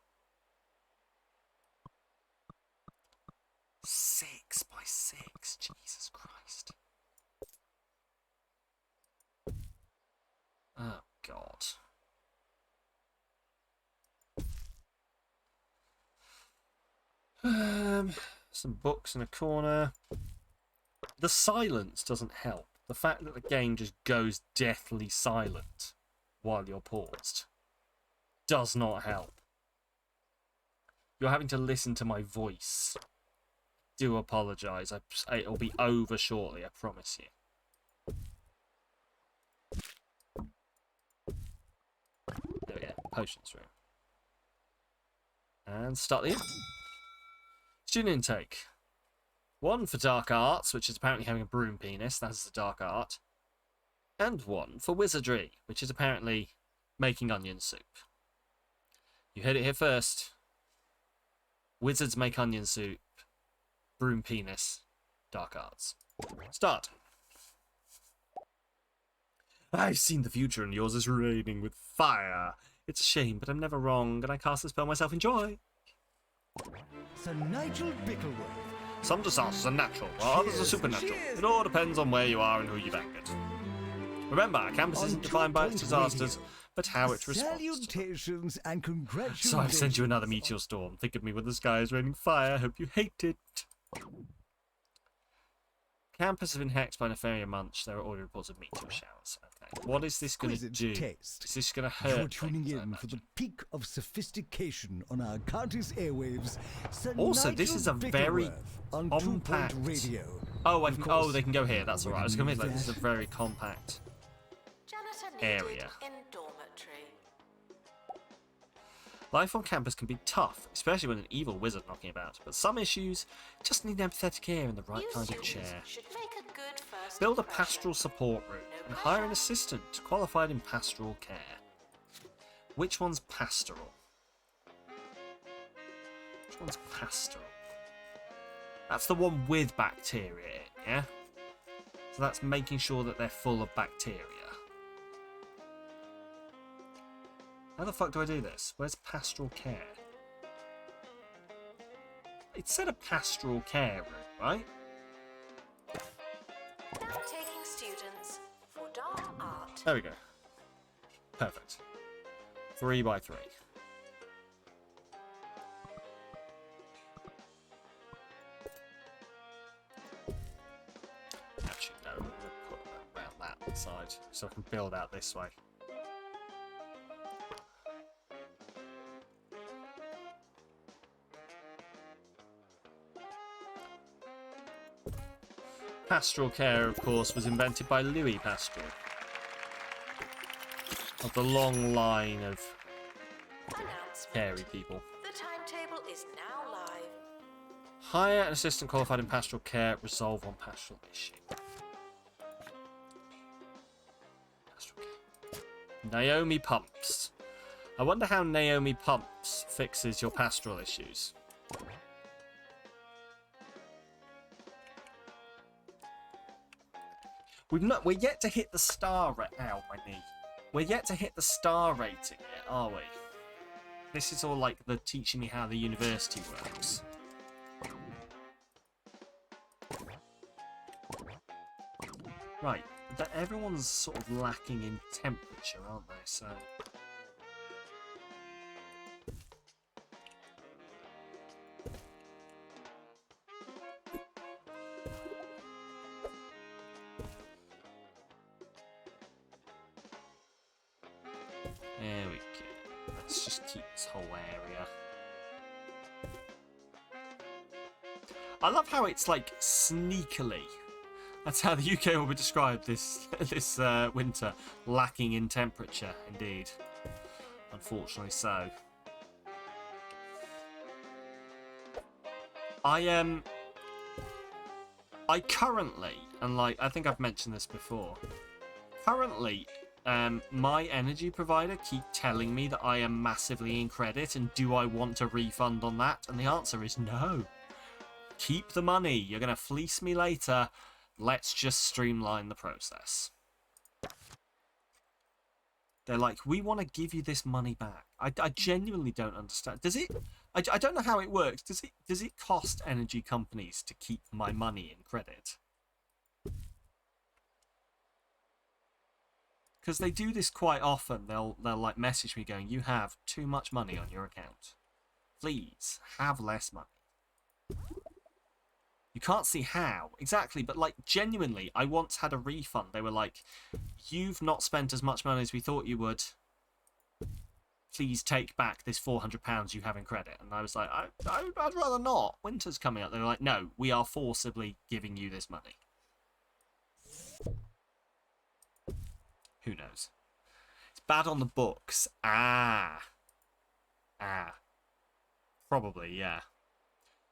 6x6. Jesus Christ. Oh, God. Some books in a corner. The silence doesn't help. The fact that the game just goes deathly silent while you're paused does not help. You're having to listen to my voice. Do apologise. It'll be over shortly, I promise you. There we go. Potions room. And start the in. Student intake. 1 for dark arts, which is apparently having a broom penis. That is a dark art. And 1 for wizardry, which is apparently making onion soup. You heard it here first. Wizards make onion soup. Broom penis. Dark arts. Start. I've seen the future and yours is raining with fire. It's a shame, but I'm never wrong, and I cast the spell myself in joy. Sir Nigel Bickleworth. Some disasters are natural, while others are supernatural. It all depends on where you are and who you've angered. Remember, our campus On isn't defined by its 2 Point disasters, Radio. but how it responds. Salutations and congratulations. So I've sent you another meteor storm. Think of me when the sky is raining fire. Hope you hate it. Campus has been hexed by Nefaria Munch. There are already reports of meteor showers. Okay. What is this going to do? Taste. Is this going to hurt? You're tuning things, I in for the imagine? peak of sophistication on our county's airwaves. Sir Also, this is a Nigel very Bickleworth on 2 Point compact. Radio. Oh, Of oh, course, they can go here. That's all right. I was going to already make like knew this is a very compact. Janitor needed Area. in dormitory. Life on campus can be tough, especially when an evil wizard knocking about. But some issues just need empathetic ear and the right New kind of students chair. should make a good first Build a impression. pastoral support room and hire an assistant qualified in pastoral care. Which one's pastoral? Which one's pastoral? That's the one with bacteria in, yeah? So that's making sure that they're full of bacteria. How the fuck do I do this? Where's pastoral care? It said a pastoral care room, right? Now taking students for dark art. There we go. Perfect. 3 by 3. Actually, no, I'm going to put that around that side so I can build out this way. Pastoral care, of course, was invented by Louis Pasteur. Of the long line of Announcement. carey people. The timetable is now live. Hire an assistant qualified in pastoral care. Resolve one pastoral issue. Pastoral care. Naomi Pumps. I wonder how Naomi Pumps fixes your pastoral issues. We're yet to hit the star rate. Ow, my knee. We're yet to hit the star rating yet, are we? This is all like the teaching me how the university works. Right, but everyone's sort of lacking in temperature, aren't they? So. There we go. Let's just keep this whole area. I love how it's like sneakily. That's how the UK will be described this winter. Lacking in temperature, indeed. Unfortunately so. I currently, and like I think I've mentioned this before, currently my energy provider keep telling me that I am massively in credit, and do I want a refund on that? And the answer is no. Keep the money. You're going to fleece me later. Let's just streamline the process. They're like, we want to give you this money back. I genuinely don't understand. Does it? I don't know how it works. Does it cost energy companies to keep my money in credit? Because they do this quite often. They'll like message me going, you have too much money on your account. Please have less money. You can't see how exactly, but like genuinely, I once had a refund. They were like, you've not spent as much money as we thought you would. Please take back this £400 you have in credit. And I was like, I'd rather not. Winter's coming up. They were like, no, we are forcibly giving you this money. Who knows? It's bad on the books. Probably, yeah.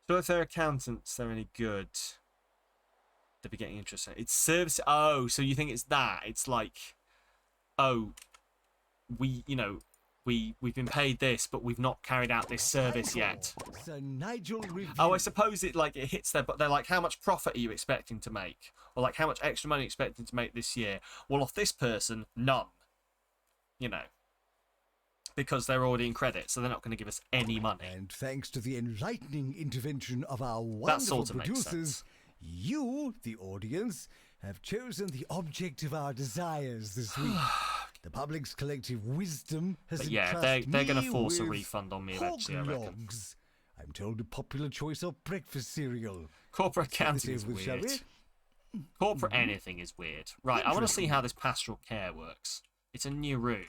So if they're accountants, they're any good. They'll be getting interested. It's service. Oh, so you think it's that? It's like, oh, we've been paid this, but we've not carried out this service yet. Sir Nigel Review. Oh, I suppose it like it hits there, but they're like, how much profit are you expecting to make, or like how much extra money are you expecting to make this year? Well, off this person, none. You know. Because they're already in credit, so they're not going to give us any money. And thanks to the enlightening intervention of our That wonderful sort of makes producers, sense. you, the audience, have chosen the object of our desires this week. The public's collective wisdom has But yeah, entrusted they're going to me force a with refund on me eventually, I hog reckon. logs. I'm told a popular choice of breakfast cereal. Corporate accounting This is with, shall weird. we? Corporate anything is weird. Right, I want to see how this pastoral care works. It's a new room.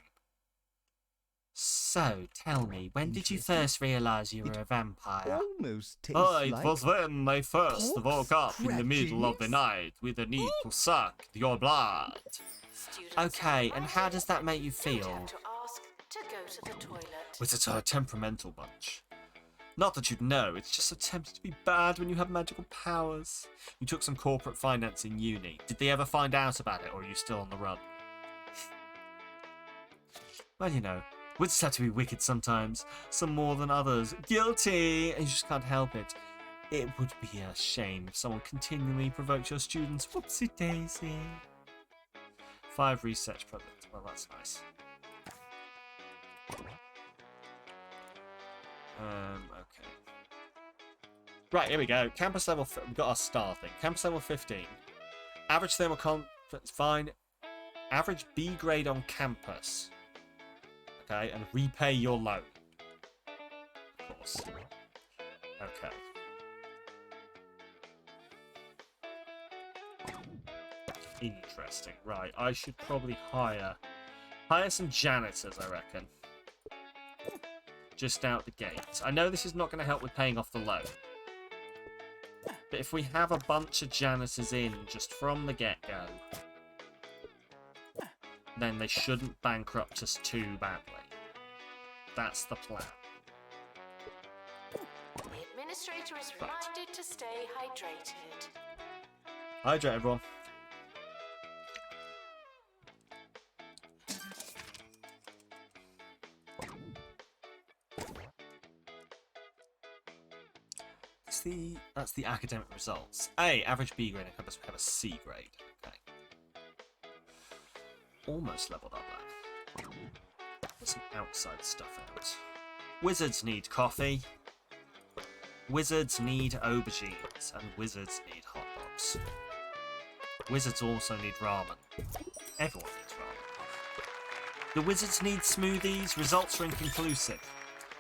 So, tell me, when did you first realise you were a vampire? Almost tastes Oh, it like was when I first pork woke up in the middle of the scratchings. night with the need to suck your blood. Students Okay, are and how does that make you don't feel? have to ask to go to the toilet. It's a temperamental bunch. Not that you'd know, it's just so tempting to be bad when you have magical powers. You took some corporate finance in uni. Did they ever find out about it, or are you still on the run? Well, you know, wizards have to be wicked sometimes, some more than others. Guilty! And you just can't help it. It would be a shame if someone continually provoked your students. Whoopsie daisy. 5 research projects. Well, that's nice. Okay. Right, here we go. Campus level. We've got our star thing. Campus level 15. Average thermal confidence, fine. Average B grade on campus. Okay, and repay your loan. Of course. Okay. Interesting. Right, I should probably hire some janitors, I reckon. Just out the gate. I know this is not going to help with paying off the loan. But if we have a bunch of janitors in just from the get-go, then they shouldn't bankrupt us too badly. That's the plan. The administrator is Right. reminded to stay hydrated. Hydrate, everyone. That's the academic results. A, average B grade, and campus have a C grade. Okay. Almost leveled up that. Get some outside stuff out. Wizards need coffee. Wizards need aubergines. And wizards need hot dogs. Wizards also need ramen. Everyone needs ramen. The wizards need smoothies. Results are inconclusive.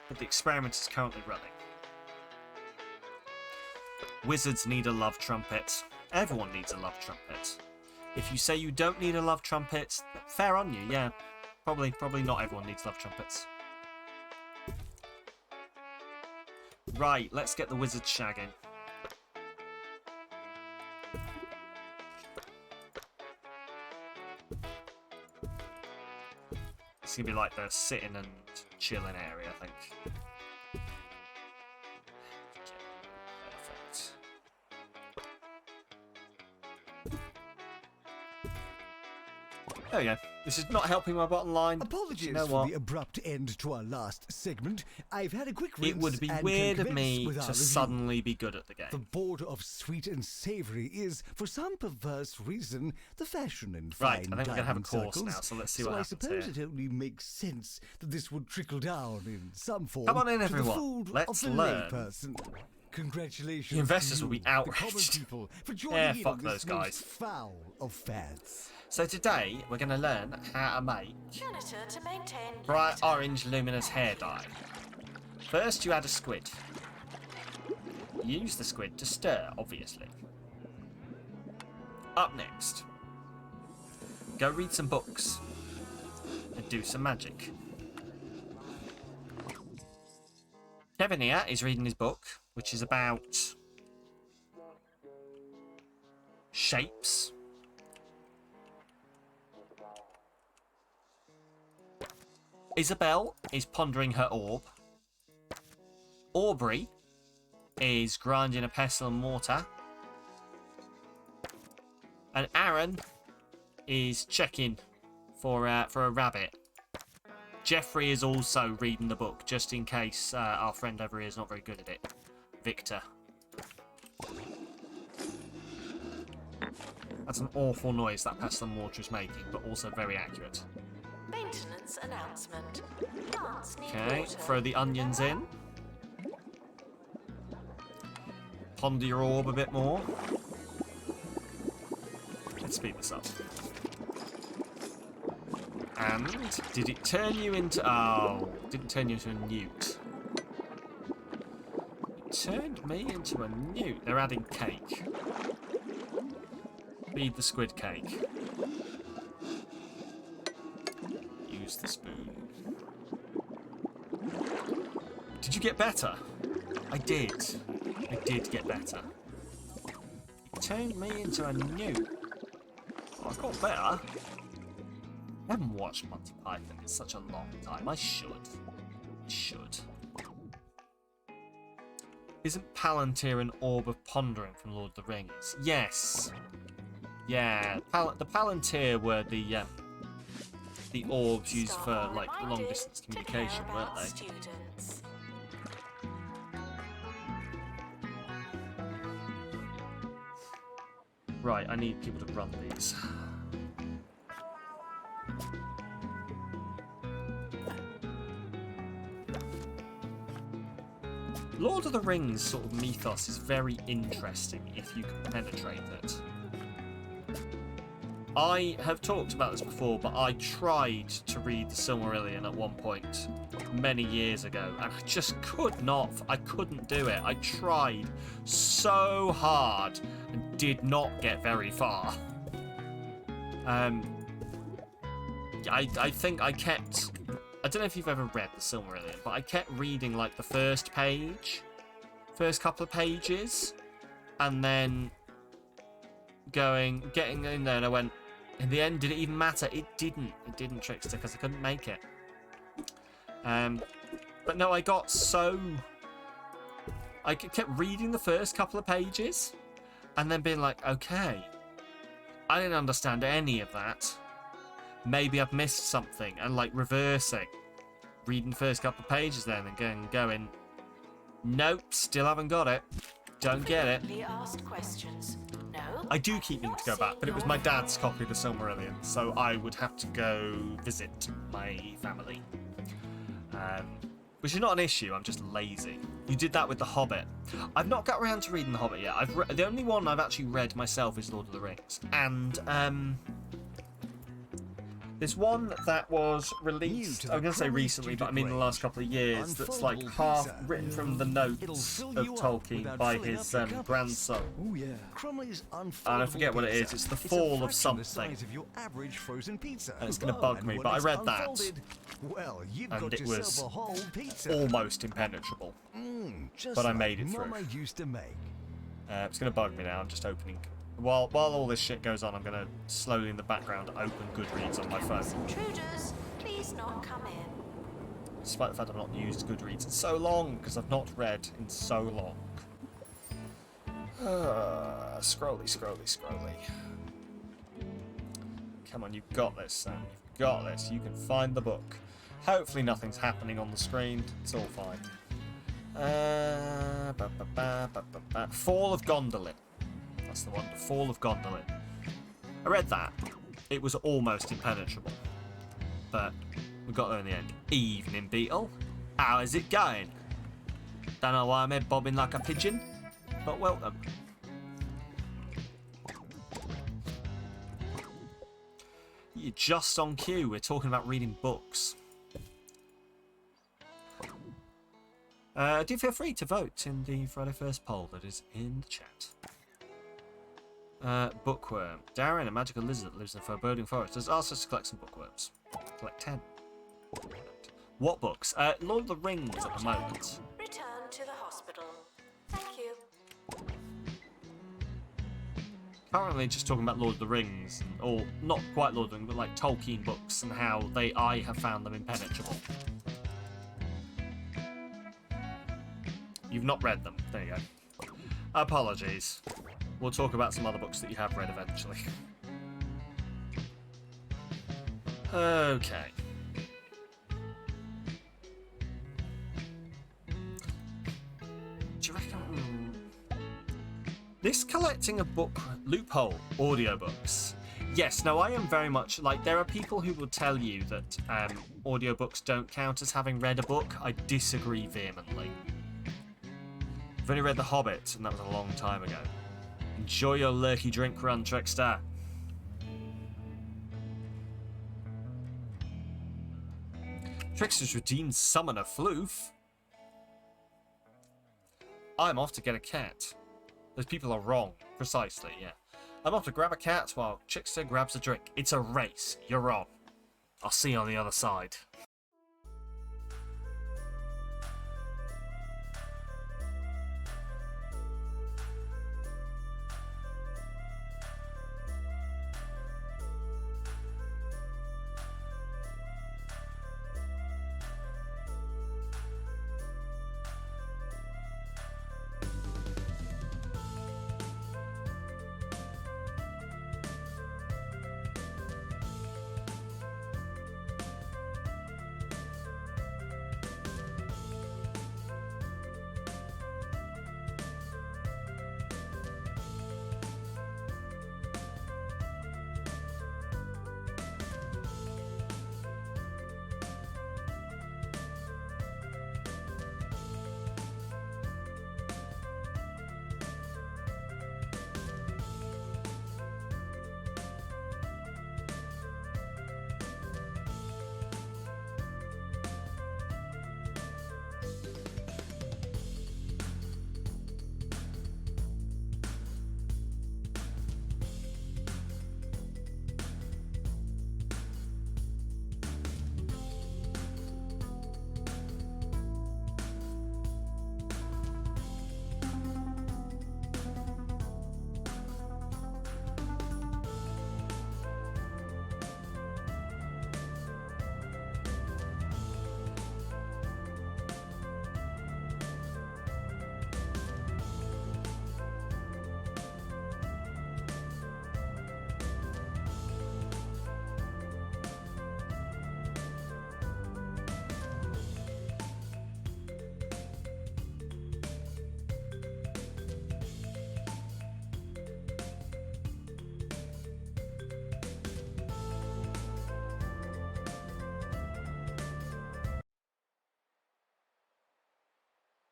But the experiment is currently running. Wizards need a love trumpet. Everyone needs a love trumpet. If you say you don't need a love trumpet, fair on you, yeah. Probably not everyone needs love trumpets. Right, let's get the wizards shagging. It's gonna be like the sitting and chilling area, I think. Perfect. There we go. This is not helping my bottom line. Apologies You know for what? the abrupt end to our last segment. I've had a quick It rinse would be and weird can of me commence with our to review. suddenly be good at the game. The border of sweet and savoury is, for some perverse reason, the fashion in Right, fine I think we're going to have a dining course circles. now, so let's see So what I happens suppose here. it only makes sense that this would trickle down in some form Come on in, to everyone. the food Let's of the learn. layperson. Congratulations The investors to will be you, the common outraged. people, for joining Yeah, in fuck on those this most guys. foul of fads. So today, we're going to learn how to make Janitor to maintain bright lighter. orange luminous hair dye. First, you add a squid. Use the squid to stir, obviously. Up next, go read some books and do some magic. Kevin here is reading his book, which is about shapes. Isabel is pondering her orb. Aubrey is grinding a pestle and mortar. And Aaron is checking for a rabbit. Jeffrey is also reading the book, just in case our friend over here is not very good at it. Victor. That's an awful noise that pestle and mortar is making, but also very accurate. Maintenance announcement. Plants need Okay, water. throw the onions in. Ponder your orb a bit more. to speed this up. And did it turn you into... Oh, didn't turn you into a newt. It turned me into a newt. They're adding cake. Feed the squid cake. Use the spoon. Did you get better? I did. I did get better. It turned me into a newt. Oh, I got better. I haven't watched Monty Python in such a long time. I should. I should. Isn't Palantir an orb of pondering from Lord of the Rings? Yes. Yeah. The Palantir were the orbs used for like long distance communication, weren't they? Students. Right, I need people to run these. Lord of the Rings sort of mythos is very interesting if you can penetrate it. I have talked about this before, but I tried to read the Silmarillion at one point many years ago, and I just could not. I couldn't do it. I tried so hard and did not get very far. I think I kept... I don't know if you've ever read the Silmarillion, but I kept reading like the first couple of pages, and then getting in there, and I went, in the end, did it even matter? It didn't, Trickster, because I couldn't make it. But no, I kept reading the first couple of pages, and then being like, okay, I didn't understand any of that. Maybe I've missed something, and like reversing, reading the first couple of pages then, and going, nope, still haven't got it. Don't get it. Asked questions. No. I do keep needing to go back, but it was my dad's copy of the Silmarillion, so I would have to go visit my family. Which is not an issue, I'm just lazy. You did that with The Hobbit. I've not got around to reading The Hobbit yet. The only one I've actually read myself is Lord of the Rings. And, there's one that was released, I'm going to say recently, but I mean the last couple of years, that's like half written from the notes of Tolkien by his grandson. Oh yeah. Crumley's And I forget what it is, it's The Fall of something. And it's going to bug me, but I read that, well, and it was a whole pizza. almost impenetrable. But I made it through. Mama used to make. It's going to bug me now, I'm just opening... While all this shit goes on, I'm going to slowly in the background open Goodreads on my phone. Intruders, please not come in. Despite the fact I've not used Goodreads in so long, because I've not read in so long. Scrolly. Come on, you've got this, Sam. You've got this. You can find the book. Hopefully nothing's happening on the screen. It's all fine. Fall of Gondolin. That's the one. The Fall of Gondolin. I read that. It was almost impenetrable. But we got there in the end. Evening, Beetle. How is it going? Don't know why I'm head bobbing like a pigeon, but welcome. You're just on cue. We're talking about reading books. Do feel free to vote in the Friday First poll that is in the chat. Bookworm. Darren, a magical lizard that lives in a foreboding forest, has asked us to collect some bookworms. Collect 10. What books? Lord of the Rings at the moment. Return to the hospital. Thank you. Currently just talking about Lord of the Rings, or not quite Lord of the Rings, but like Tolkien books and how I have found them impenetrable. You've not read them. There you go. Apologies. We'll talk about some other books that you have read eventually. Okay. Do you reckon... This collecting a book loophole, audiobooks. Yes, no, I am very much like, there are people who will tell you that audiobooks don't count as having read a book. I disagree vehemently. I've only read The Hobbit, and that was a long time ago. Enjoy your lurky drink run, Trickster. Trickster's redeemed summoner floof. I'm off to get a cat. Those people are wrong. Precisely, yeah. I'm off to grab a cat while Trickster grabs a drink. It's a race. You're on. I'll see you on the other side.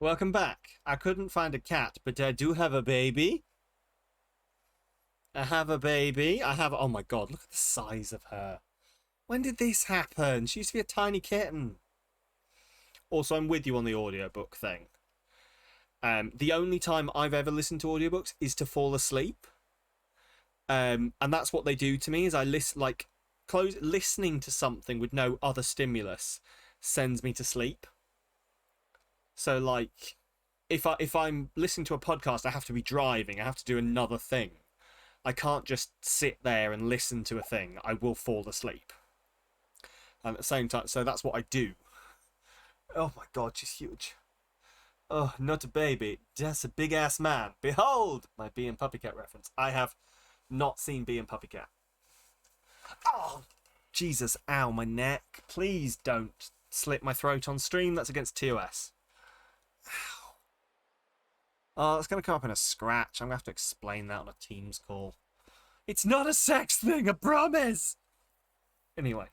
Welcome back. I couldn't find a cat, but I do have a baby. I have a baby. Oh my god, look at the size of her. When did this happen? She used to be a tiny kitten. Also, I'm with you on the audiobook thing. The only time I've ever listened to audiobooks is to fall asleep. And that's what they do to me, is I listening to something with no other stimulus sends me to sleep. So, like, if I'm listening to a podcast, I have to be driving. I have to do another thing. I can't just sit there and listen to a thing. I will fall asleep. And at the same time, so that's what I do. Oh my god, she's huge. Oh, not a baby. Just a big-ass man. Behold! My Bee and Puppycat reference. I have not seen Bee and Puppycat. Oh, Jesus. Ow, my neck. Please don't slit my throat on stream. That's against TOS. Ow. Oh, it's going to come up in a scratch. I'm going to have to explain that on a Teams call. It's not a sex thing, I promise! Anyway.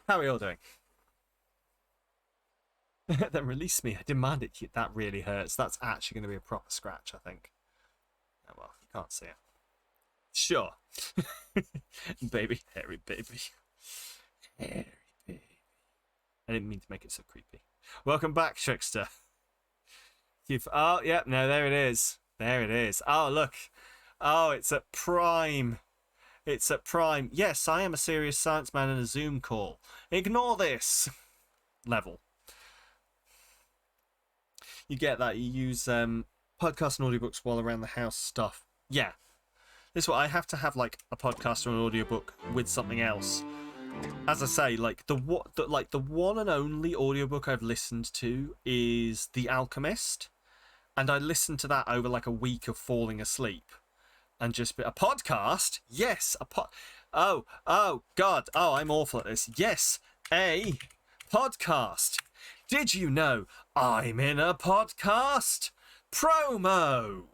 How are we all doing? Then release me. I demand it. That really hurts. That's actually going to be a proper scratch, I think. Oh, well, you can't see it. Sure. Baby. Hairy baby. Hairy baby. I didn't mean to make it so creepy. Welcome back, Trickster. Oh, yeah. No, there it is. There it is. Oh, look. Oh, it's at Prime. It's at Prime. Yes, I am a serious science man in a Zoom call. Ignore this. Level. You get that. You use podcasts and audiobooks while around the house stuff. Yeah. This is what I have to have, like, a podcast or an audiobook with something else. As I say, like the one and only audiobook I've listened to is The Alchemist, and I listened to that over like a week of falling asleep, and just a podcast. Yes, oh God, oh, I'm awful at this. Yes, a podcast. Did you know I'm in a podcast? Promo.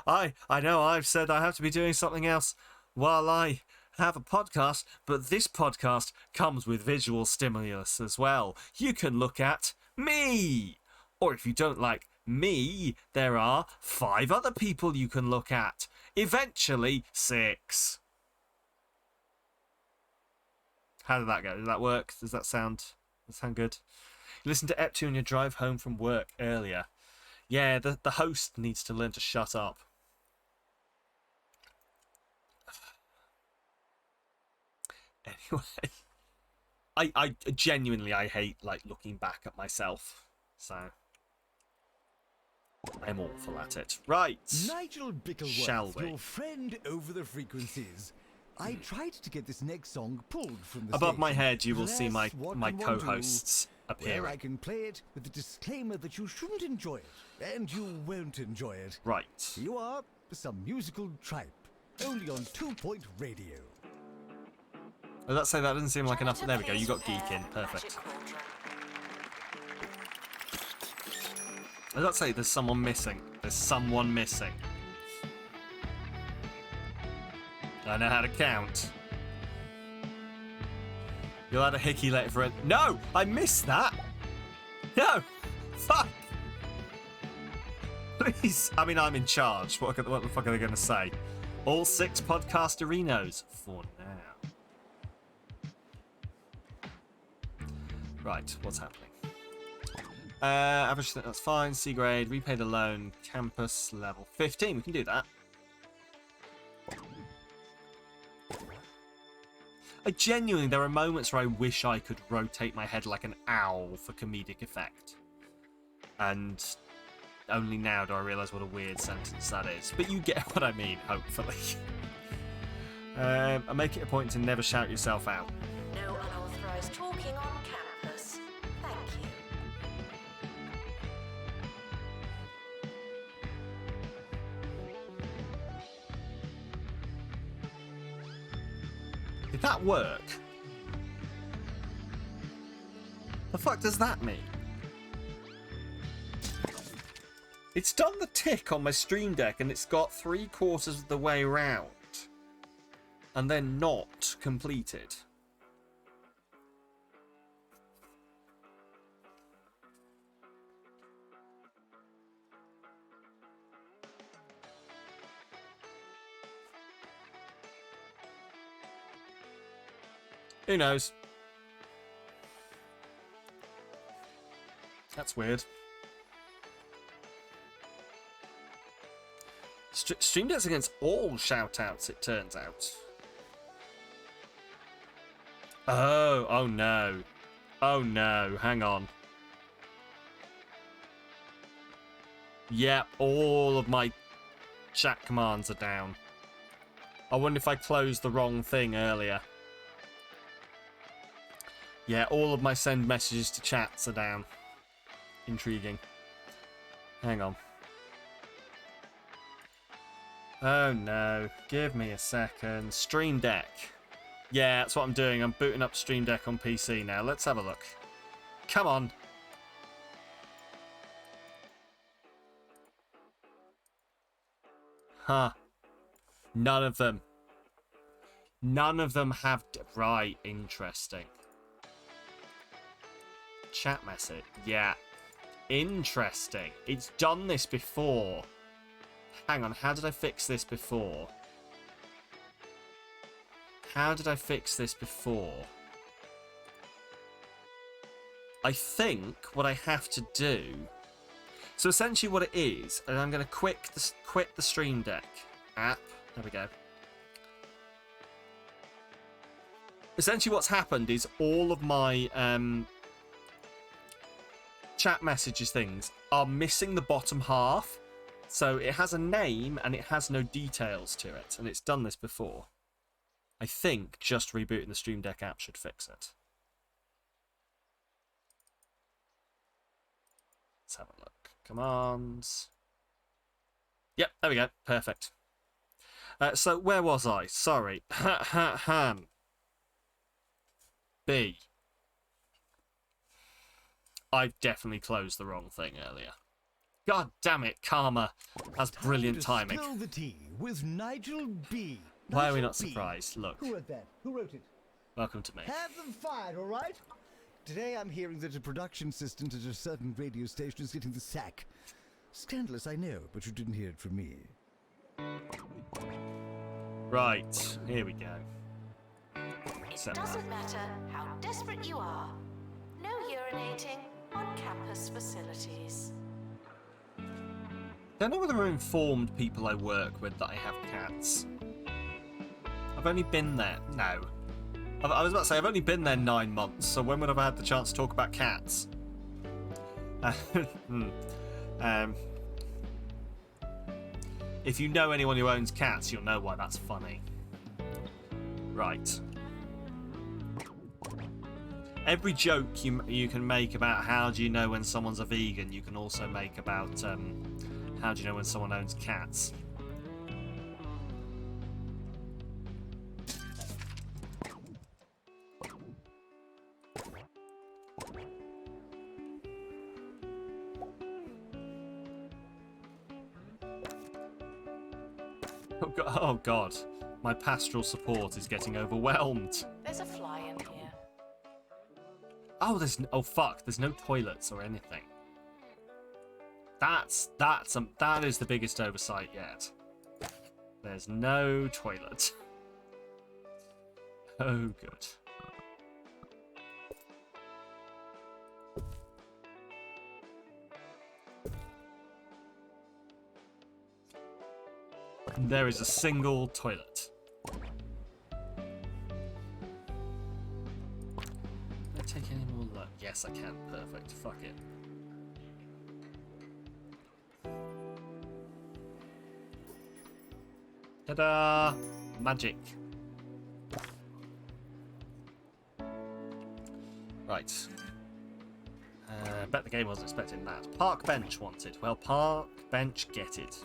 I know I've said I have to be doing something else while I have a podcast, but this podcast comes with visual stimulus as well. You can look at me, or if you don't like me, there are 5 other people you can look at. Eventually 6. How did that go? Did that work? Does that sound good? You listened to Ep2 on your drive home from work earlier. Yeah, the host needs to learn to shut up. Anyway, I genuinely I hate like looking back at myself. So I'm awful at it. Right. Nigel Bickleworth, Shall we? your friend over the frequencies. I tried to get this next song pulled from the Above station. my head, you will Alas, see my what can one co-hosts do? Well, I appearing. can play it with the disclaimer that you shouldn't enjoy it, and you won't enjoy it. Right. You are some musical tripe, only on 2-Point Radio. Oh, let's say that doesn't seem like enough. Janitor, There we go. You please got geek in. repair Perfect. magic cauldron. Let's say there's someone missing. There's someone missing. I know how to count. You'll add a hickey later for it. No! I missed that! No! Fuck! Please! I mean, I'm in charge. What the fuck are they going to say? All 6 podcasterinos for now. Right, what's happening? Average, that's fine. C grade, repay the loan, campus level 15. We can do that. There are moments where I wish I could rotate my head like an owl for comedic effect. And only now do I realise what a weird sentence that is. But you get what I mean, hopefully. I make it a point to never shout yourself out. No unauthorized talking on campus. Thank you. Did that work? The fuck does that mean? It's done the tick on my Stream Deck and it's got 3/4 of the way round. And then not completed. Who knows? That's weird. Stream Deck's against all shout-outs, it turns out. Oh no. Oh no, hang on. Yep, all of my chat commands are down. I wonder if I closed the wrong thing earlier. Yeah, all of my send messages to chats are down. Intriguing. Hang on. Oh no, give me a second. Stream Deck. Yeah, that's what I'm doing. I'm booting up Stream Deck on PC now. Let's have a look. Come on. Huh. None of them. None of them have... Right, interesting. Chat message. Yeah. Interesting. It's done this before. Hang on, how did I fix this before? How did I fix this before? I think what I have to do... So essentially what it is, and I'm going to quit the Stream Deck app. There we go. Essentially what's happened is all of my chat messages things are missing the bottom half. So it has a name and it has no details to it. And it's done this before. I think just rebooting the Stream Deck app should fix it. Let's have a look. Commands. Yep, there we go. Perfect. So where was I? Sorry. B. I've definitely closed the wrong thing earlier. God damn it, Karma has brilliant timing. Spill the tea with Nigel B. Why are we Nigel not B. surprised? Look, Who wrote that? Who wrote it? welcome to me. Have them fired, all right? Today I'm hearing that a production assistant at a certain radio station is getting the sack. Scandalous, I know, but you didn't hear it from me. Right, here we go. It doesn't matter how desperate you are. No urinating on campus facilities. Don't know whether I informed people I work with that I have cats. I've only been there. No. I was about to say, I've only been there 9 months, so when would I have had the chance to talk about cats? If you know anyone who owns cats, you'll know why that's funny. Right. Every joke you can make about how do you know when someone's a vegan, you can also make about how do you know when someone owns cats. Oh god, my pastoral support is getting overwhelmed. There's a fly in here. Oh, oh fuck, there's no toilets or anything. That is the biggest oversight yet. There's no toilet. Oh good. There is a single toilet. Can I take any more look? Yes, I can. Perfect. Fuck it. Ta-da! Magic. Right. Bet the game wasn't expecting that. Park bench wanted. Well, park bench get it.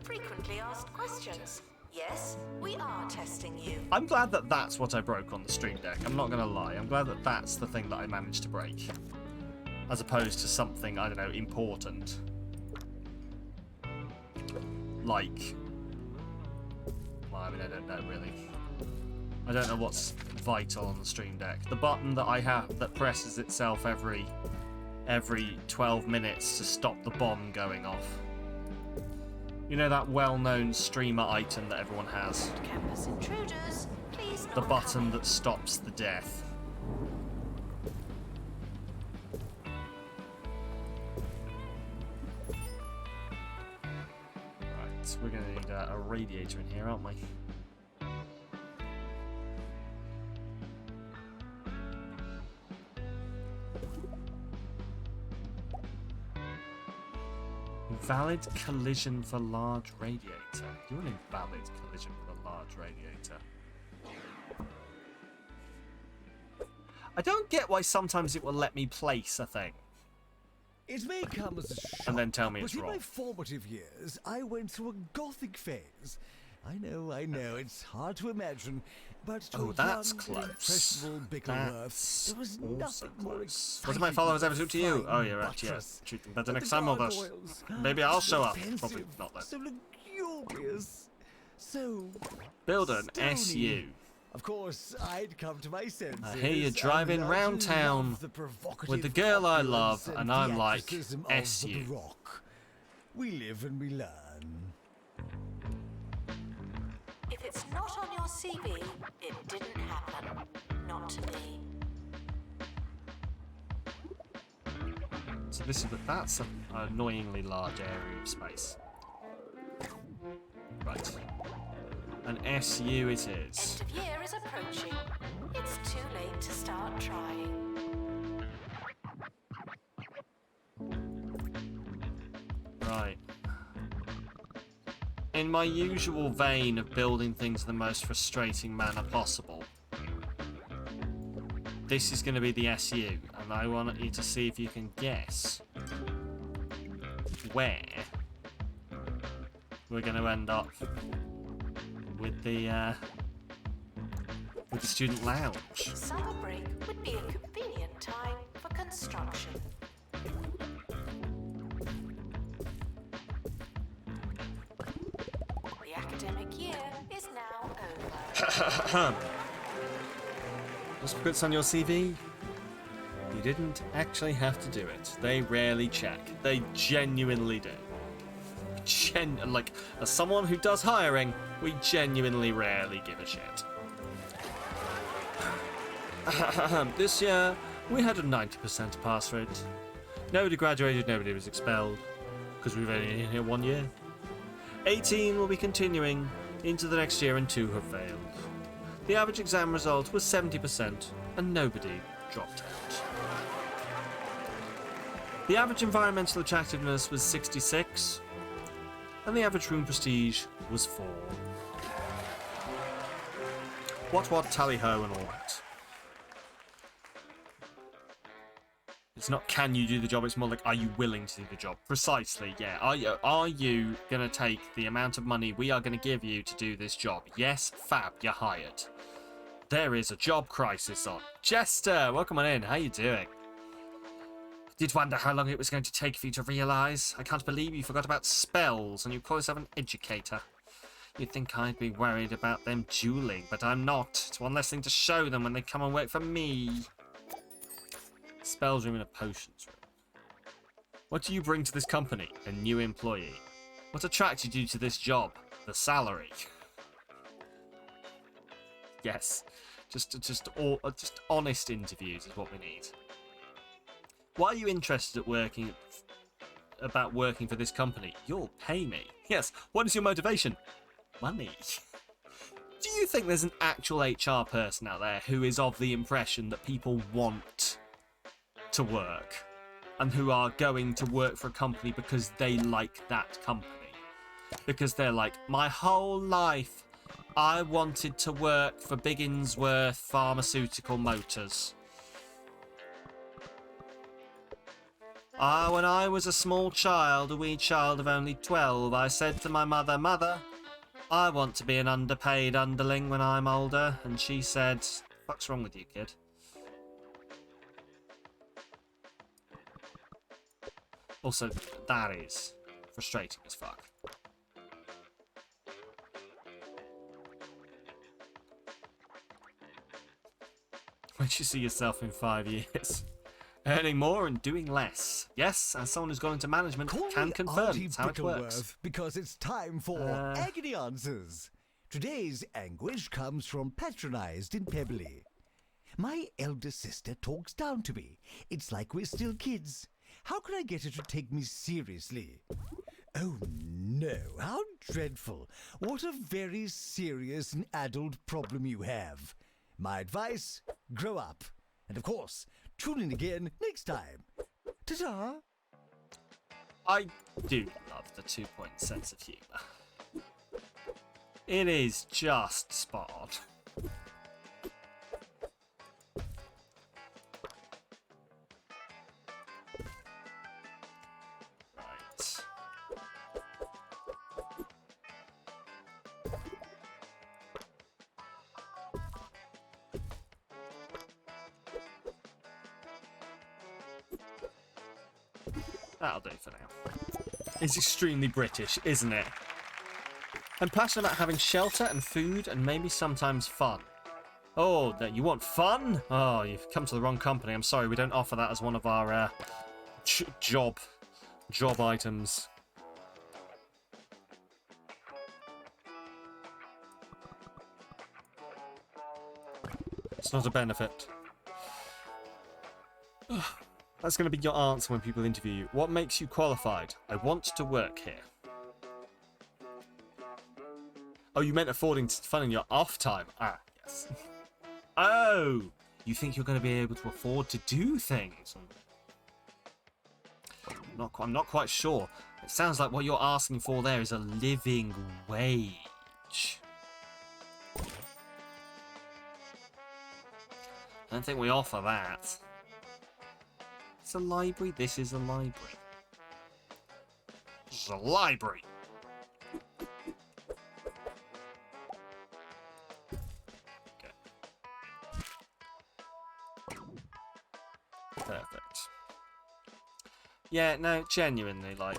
Frequently asked questions. Yes, we are testing you. I'm glad that that's what I broke on the Stream Deck. I'm not going to lie. I'm glad that that's the thing that I managed to break. As opposed to something, I don't know, important. Like... Well, I mean, I don't know, really. I don't know what's vital on the Stream Deck. The button that I have that presses itself every 12 minutes to stop the bomb going off. You know that well-known streamer item that everyone has? Campus intruders, please. The button that stops the death. Right, we're going to need a radiator in here, aren't we? Invalid collision for large radiator. You're an invalid collision for a large radiator. I don't get why sometimes it will let me place a thing. It may come as a shock, And then tell me it's but in wrong. my formative years, I went through a gothic phase. I know, it's hard to imagine, but to Oh, a that's young, close. impressionable Bickleworth, That's there was also nothing more close. exciting. What do my followers ever do to you? than Oh, you're right, yeah. buttress. Treat them better And next the time, all this. gargoyles. Maybe I'll So show up. pensive, Probably not, though. So lugubrious. So Build an stony. SU. Of course, I'd come to my senses. I hear you and driving learn round to town love the provocative with the girl I opulence love, and I'm like, theatricism of the SU. Baroque. We live and we learn. If it's not on your CV, it didn't happen. Not to me. So this is that's an annoyingly large area of space. Right. An SU it is. End of year is approaching. It's too late to start trying. Right. In my usual vein of building things in the most frustrating manner possible, this is going to be the SU, and I want you to see if you can guess where we're going to end up with the student lounge. Summer break would be a convenient time for construction. The academic year is now over. Just because it's on your CV, you didn't actually have to do it. They rarely check. They genuinely do. as someone who does hiring, we genuinely rarely give a shit. This year, we had a 90% pass rate. Nobody graduated, nobody was expelled, because we've only been here 1 year. 18 will be continuing into the next year and 2 have failed. The average exam result was 70% and nobody dropped out. The average environmental attractiveness was 66 and the average room prestige was 4. What, tally-ho and all that. It's not can you do the job, it's more like are you willing to do the job? Precisely, yeah. Are you going to take the amount of money we are going to give you to do this job? Yes, fab, you're hired. There is a job crisis on. Jester, welcome on in, how you doing? Did wonder how long it was going to take for you to realise. I can't believe you forgot about spells and you call yourself an educator. You'd think I'd be worried about them dueling, but I'm not. It's one less thing to show them when they come and work for me. Spells room and a potions room. What do you bring to this company? A new employee. What attracted you to this job? The salary. Yes, just honest interviews is what we need. Why are you interested about working for this company? You'll pay me. Yes. What is your motivation? Money. Do you think there's an actual HR person out there who is of the impression that people want to work and who are going to work for a company because they like that company? Because they're like, my whole life I wanted to work for Bigginsworth Pharmaceutical Motors. When I was a small child, a wee child of only 12, I said to my mother, Mother, I want to be an underpaid underling when I'm older. And she said, what's wrong with you, kid? Also, that is frustrating as fuck. Where do you see yourself in 5 years? Earning more and doing less. Yes, as someone who's gone into management can confirm that's how it works. Because it's time for Agony Answers. Today's anguish comes from Patronized in Pebbly. My elder sister talks down to me. It's like we're still kids. How can I get her to take me seriously? Oh no, how dreadful. What a very serious and adult problem you have. My advice, grow up. And of course, tune in again next time. Ta-ta! I do love the 2-point sense of humour. It is just spot on. Right. That'll do for now. It's extremely British, isn't it? I'm passionate about having shelter and food and maybe sometimes fun. Oh, that you want fun? Oh, you've come to the wrong company. I'm sorry, we don't offer that as one of our job items. It's not a benefit. That's going to be your answer when people interview you. What makes you qualified? I want to work here. Oh, you meant affording fun in your off time. Ah, yes. Oh, you think you're going to be able to afford to do things? I'm not quite sure. It sounds like what you're asking for there is a living wage. I don't think we offer that. It's a library. This is a library. This is a library. Okay. Perfect. Yeah, no, genuinely, like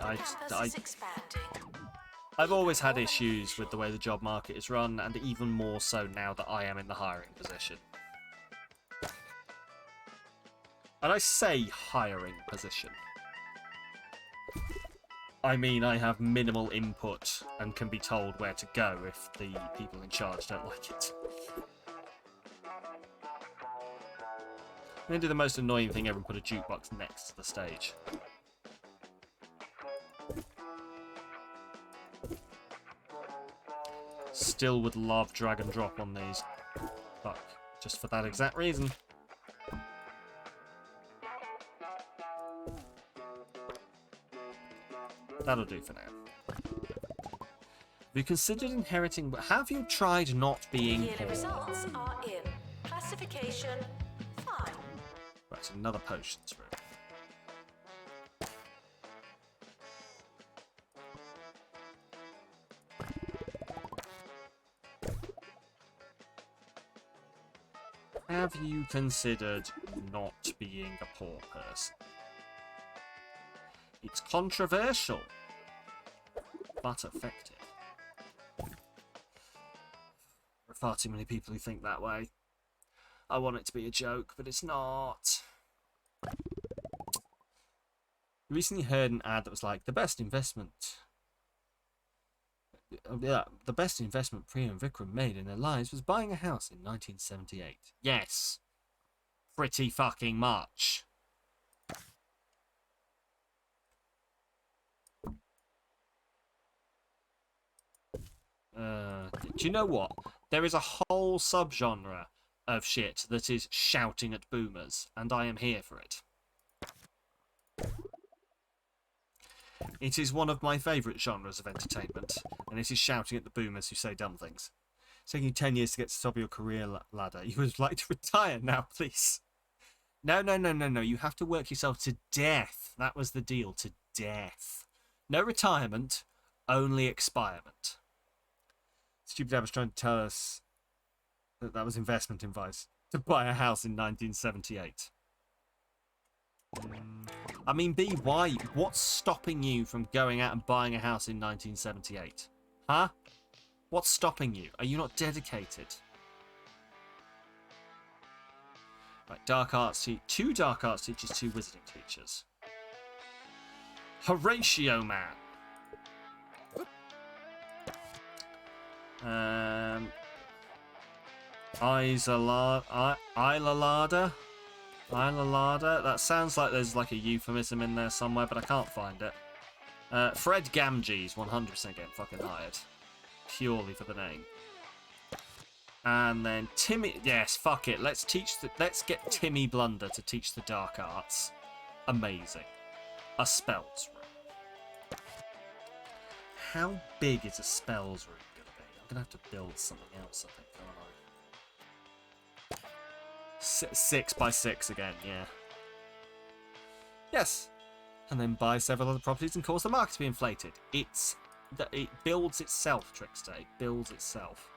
I've always had issues with the way the job market is run, and even more so now that I am in the hiring position. And I say hiring position. I mean, I have minimal input and can be told where to go if the people in charge don't like it. I'm going to do the most annoying thing ever and put a jukebox next to the stage. Still would love drag and drop on these. Fuck. Just for that exact reason. That'll do for now. Have you considered inheriting... Have you tried not being Yearly poor? results are in. Classification, fine. Right, another potions room. Have you considered not being a poor person? It's controversial, but effective. There are far too many people who think that way. I want it to be a joke, but it's not. Recently heard an ad that was like, the best investment Priya and Vikram made in their lives was buying a house in 1978. Yes. Pretty fucking much. Do you know what? There is a whole subgenre of shit that is shouting at boomers, and I am here for it. It is one of my favourite genres of entertainment, and it is shouting at the boomers who say dumb things. It's taking you 10 years to get to the top of your career ladder. You would like to retire now, please. No. You have to work yourself to death. That was the deal, to death. No retirement, only expirement. Stupid Dad was trying to tell us that that was investment advice. To buy a house in 1978. I mean, B, why? What's stopping you from going out and buying a house in 1978? Huh? What's stopping you? Are you not dedicated? Right, dark arts two dark arts teachers, 2 wizarding teachers. Horatio Man. Ilalada? That sounds like there's like a euphemism in there somewhere, but I can't find it. Fred Gamgee's 100% getting fucking hired. Purely for the name. And then Timmy... Yes, fuck it. Let's get Timmy Blunder to teach the dark arts. Amazing. A spells room. How big is a spells room going to be? I'm going to have to build something else, I think, aren't I? 6 by 6 again, yeah. Yes. And then buy several other properties and cause the market to be inflated. It builds itself, Trickster. It builds itself.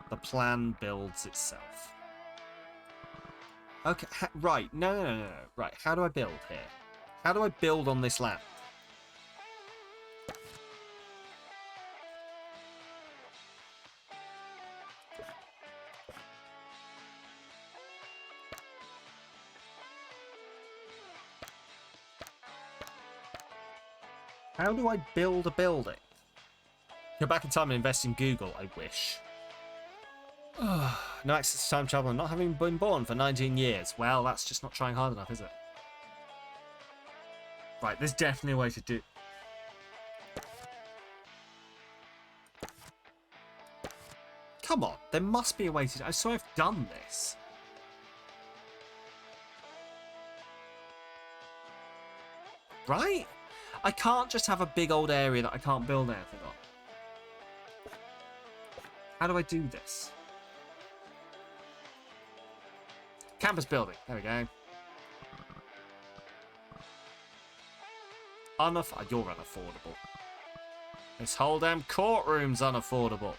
The plan builds itself. Okay, right. No. Right, how do I build here? How do I build on this land? How do I build a building? Go back in time and invest in Google, I wish. No access to time travel and not having been born for 19 years. Well, that's just not trying hard enough, is it? Right, there's definitely a way to do... Come on, there must be a way to do... I swear I've done this. Right? I can't just have a big old area that I can't build anything on. How do I do this? Campus building. There we go. You're unaffordable. This whole damn courtroom's unaffordable.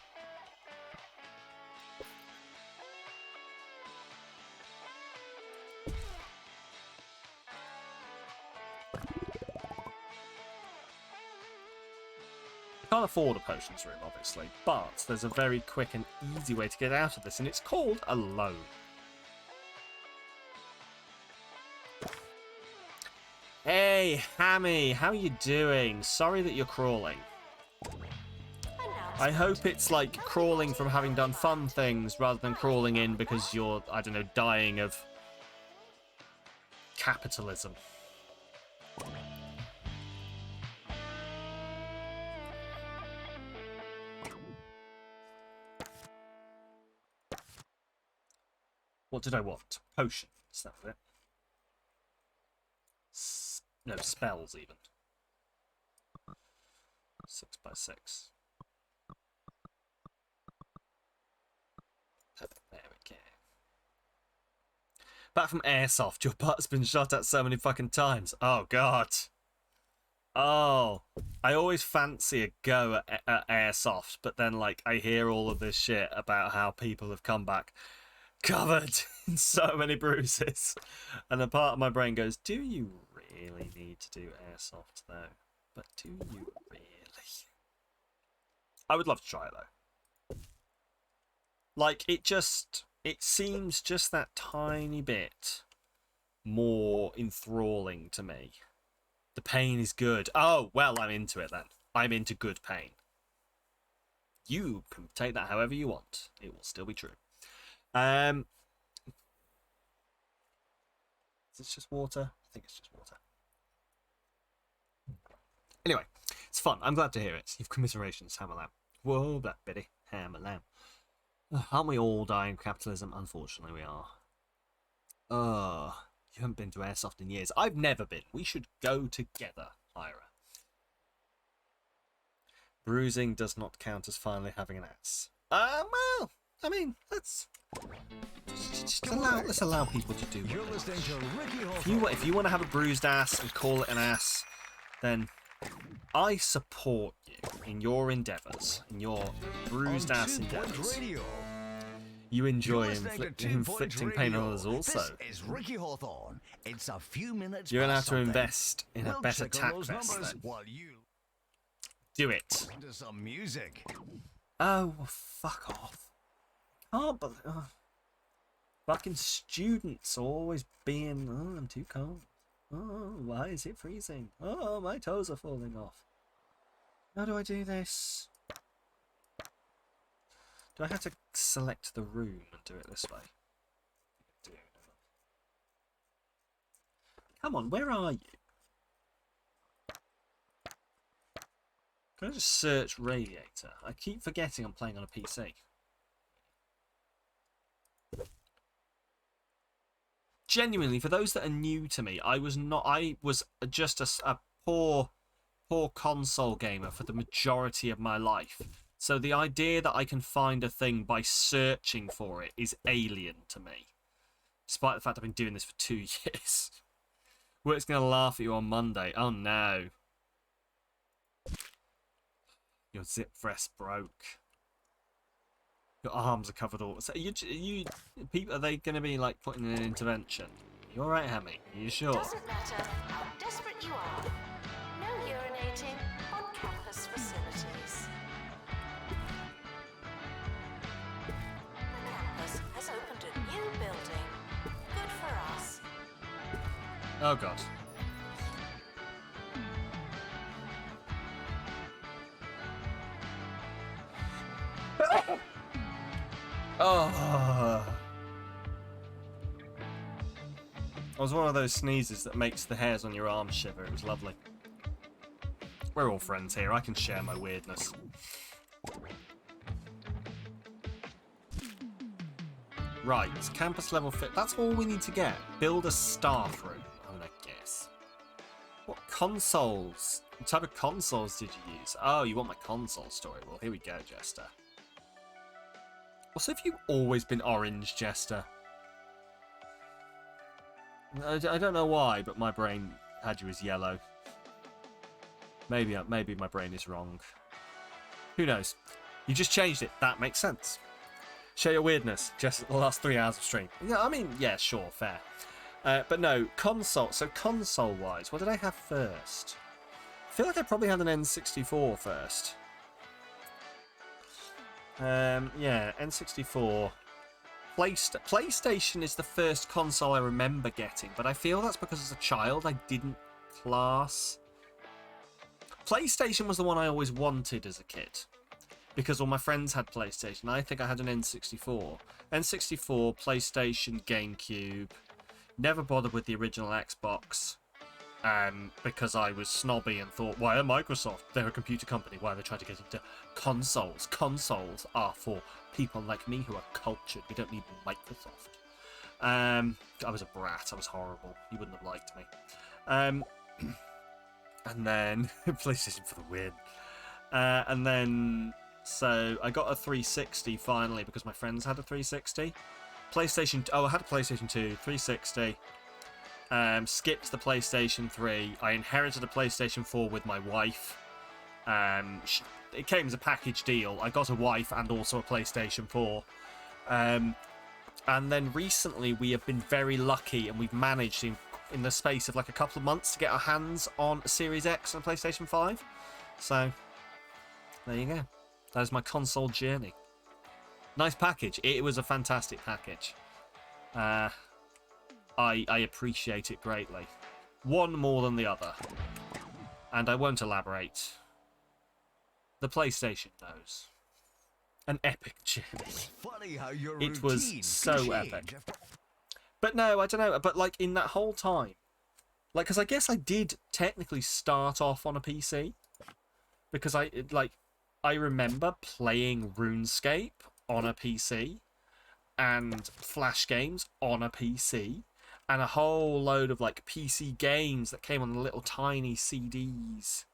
Can't afford a potions room, obviously, but there's a very quick and easy way to get out of this, and it's called a loan. Hey, Hammy, how you doing? Sorry that you're crawling. I hope it's like crawling from having done fun things rather than crawling in because you're, I don't know, dying of capitalism. What did I want? Potion. Is that it? No, spells even. 6x6. There we go. Back from airsoft, your butt's been shot at so many fucking times. Oh, God. Oh, I always fancy a go at airsoft, but then, like, I hear all of this shit about how people have come back covered in so many bruises. And a part of my brain goes, do you really need to do airsoft, though? But do you really? I would love to try it, though. Like, it seems just that tiny bit more enthralling to me. The pain is good. Oh, well, I'm into it then. I'm into good pain. You can take that however you want. It will still be true. Is this just water? I think it's just water. Anyway, it's fun. I'm glad to hear it. You've commiserations, Hammerlam. Whoa, Black Betty. Hammerlam. Aren't we all dying of capitalism? Unfortunately, we are. You haven't been to airsoft in years. I've never been. We should go together, Ira. Bruising does not count as finally having an ass. Well, I mean, let's allow people to do what they want. If you want to have a bruised ass and call it an ass, then I support you in your endeavours, in your bruised ass endeavours. You enjoy inflicting pain on others also. This is Ricky Hawthorne. It's a few minutes. You're gonna have to invest in a better tack vest then. While you do it. into some music. Oh, well, fuck off. Can't believe... Fucking students always being... Oh, I'm too cold. Oh, why is it freezing? Oh, my toes are falling off. How do I do this? Do I have to select the room and do it this way? Come on, where are you? Can I just search radiator? I keep forgetting I'm playing on a PC. Genuinely, for those that are new to me, I was just a poor console gamer for the majority of my life. So the idea that I can find a thing by searching for it is alien to me. Despite the fact I've been doing this for 2 years. Work's going to laugh at you on Monday. Oh no. Your zip vest broke. Your arms are covered all. So people, are they going to be like putting in an intervention? You alright, Hammy? Are you sure? Doesn't matter how desperate you are. No urinating on campus facilities. The campus has opened a new building. Good for us. Oh god. Oh. It was one of those sneezes that makes the hairs on your arms shiver. It was lovely. We're all friends here. I can share my weirdness. Right, campus level fit. That's all we need to get. Build a staff room, I would guess. What consoles? What type of consoles did you use? Oh, you want my console story? Well, here we go, Jester. Also, have you always been orange, Jester? I don't know why, but my brain had you as yellow. Maybe my brain is wrong. Who knows? You just changed it. That makes sense. Share your weirdness. Just the last 3 hours of stream. Yeah, I mean, yeah, sure, fair. But no, console. So console-wise, what did I have first? I feel like I probably had an N64 first. Yeah, N64. PlayStation is the first console I remember getting, but I feel that's because as a child I didn't class. PlayStation was the one I always wanted as a kid, because all my friends had PlayStation. I think I had an N64. N64, PlayStation, GameCube. Never bothered with the original Xbox, because I was snobby and thought, why are Microsoft? They're a computer company. Why are they trying to get into consoles? Consoles are for people like me who are cultured. We don't need Microsoft. I was a brat. I was horrible. You wouldn't have liked me. And then PlayStation for the win. And then so I got a 360 finally because my friends had a 360. PlayStation. Oh, I had a PlayStation 2, 360. Skipped the PlayStation 3. I inherited a PlayStation 4 with my wife. It came as a package deal. I got a wife and also a PlayStation 4. And then recently we have been very lucky and we've managed in the space of like a couple of months to get our hands on a Series X and a PlayStation 5. So, there you go. That is my console journey. Nice package. It was a fantastic package. I appreciate it greatly. One more than the other. And I won't elaborate. The PlayStation knows. An epic journey. Funny how your It was routine so can change epic. after- But no, I don't know. But like in that whole time, like, because I guess I did technically start off on a PC, because I remember playing RuneScape on a PC, and Flash games on a PC, and a whole load of like PC games that came on the little tiny CDs,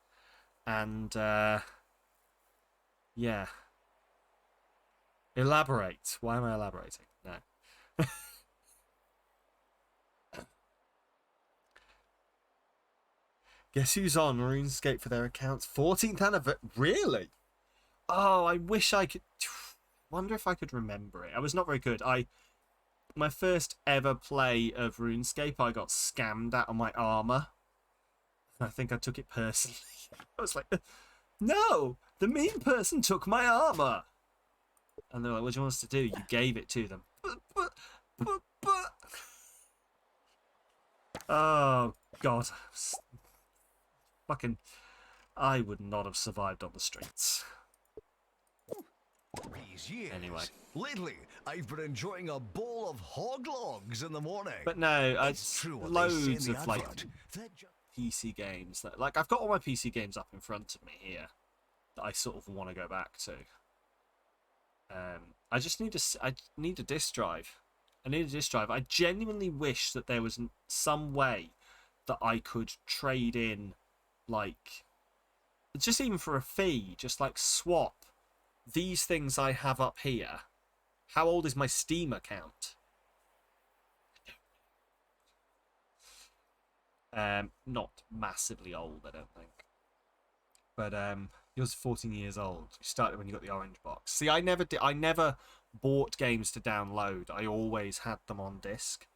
and yeah. Elaborate. Why am I elaborating? No. Guess who's on RuneScape for their accounts? 14th anniversary. Really? Oh, I wish I could. Wonder if I could remember it. I was not very good. My first ever play of RuneScape, I got scammed out on my armor. I think I took it personally. I was like, no, the mean person took my armor. And they're like, what do you want us to do? You gave it to them. But. Oh, God. Fucking. I would not have survived on the streets. These years. Anyway. Lately, I've been enjoying a bowl of hog logs in the morning. But no, It's true what they say in loads the of like advert. They're ju- PC games that, like, I've got all my PC games up in front of me here that I sort of want to go back to. I just need I need a disk drive. I need a disk drive. I genuinely wish that there was some way that I could trade in, like, just even for a fee, just like swap these things I have up here. How old is my Steam account? Not massively old, I don't think. But yours is 14 years old. You started when you got the orange box. See, I never bought games to download. I always had them on disc.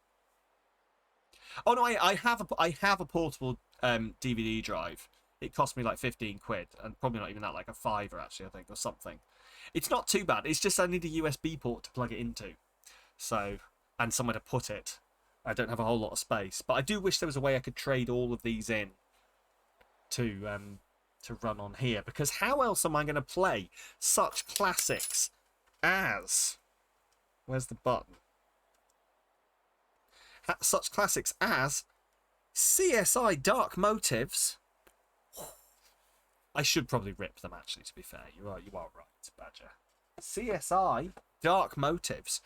Oh no, I have a portable DVD drive. It cost me like 15 quid, and probably not even that, like a fiver actually, I think, or something. It's not too bad. It's just I need a USB port to plug it into, so, and somewhere to put it. I don't have a whole lot of space, but I do wish there was a way I could trade all of these in to run on here, because how else am I going to play such classics as, where's the button? Such classics as CSI Dark Motives. I should probably rip them, actually, to be fair. You are right, Badger. CSI Dark Motives,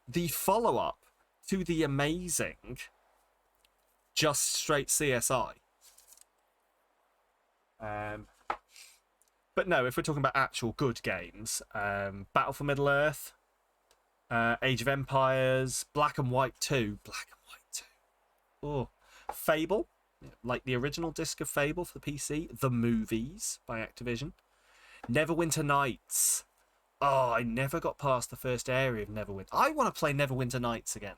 the follow-up to the amazing Just Straight CSI. But no, if we're talking about actual good games, Battle for Middle-earth, Age of Empires, Black and White 2. Black and White 2. Oh. Fable, like the original disc of Fable for the PC. The Movies by Activision. Neverwinter Nights. Oh, I never got past the first area of Neverwinter. I want to play Neverwinter Nights again.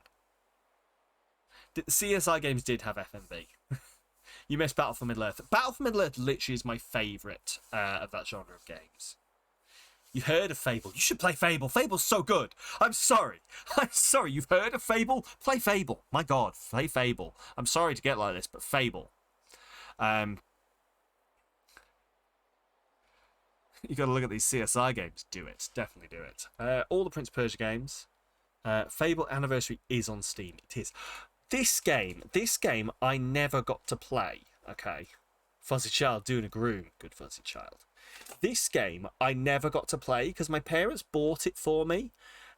The CSI games did have FMV. You missed Battle for Middle-earth. Battle for Middle-earth literally is my favourite of that genre of games. You've heard of Fable. You should play Fable. Fable's so good. I'm sorry. I'm sorry. You've heard of Fable? Play Fable. My God, play Fable. I'm sorry to get like this, but Fable. You got to look at these CSI games. Do it. Definitely do it. All the Prince of Persia games. Fable Anniversary is on Steam. It is. This game I never got to play. Okay. Fuzzy Child doing a groom. Good Fuzzy Child. This game I never got to play because my parents bought it for me,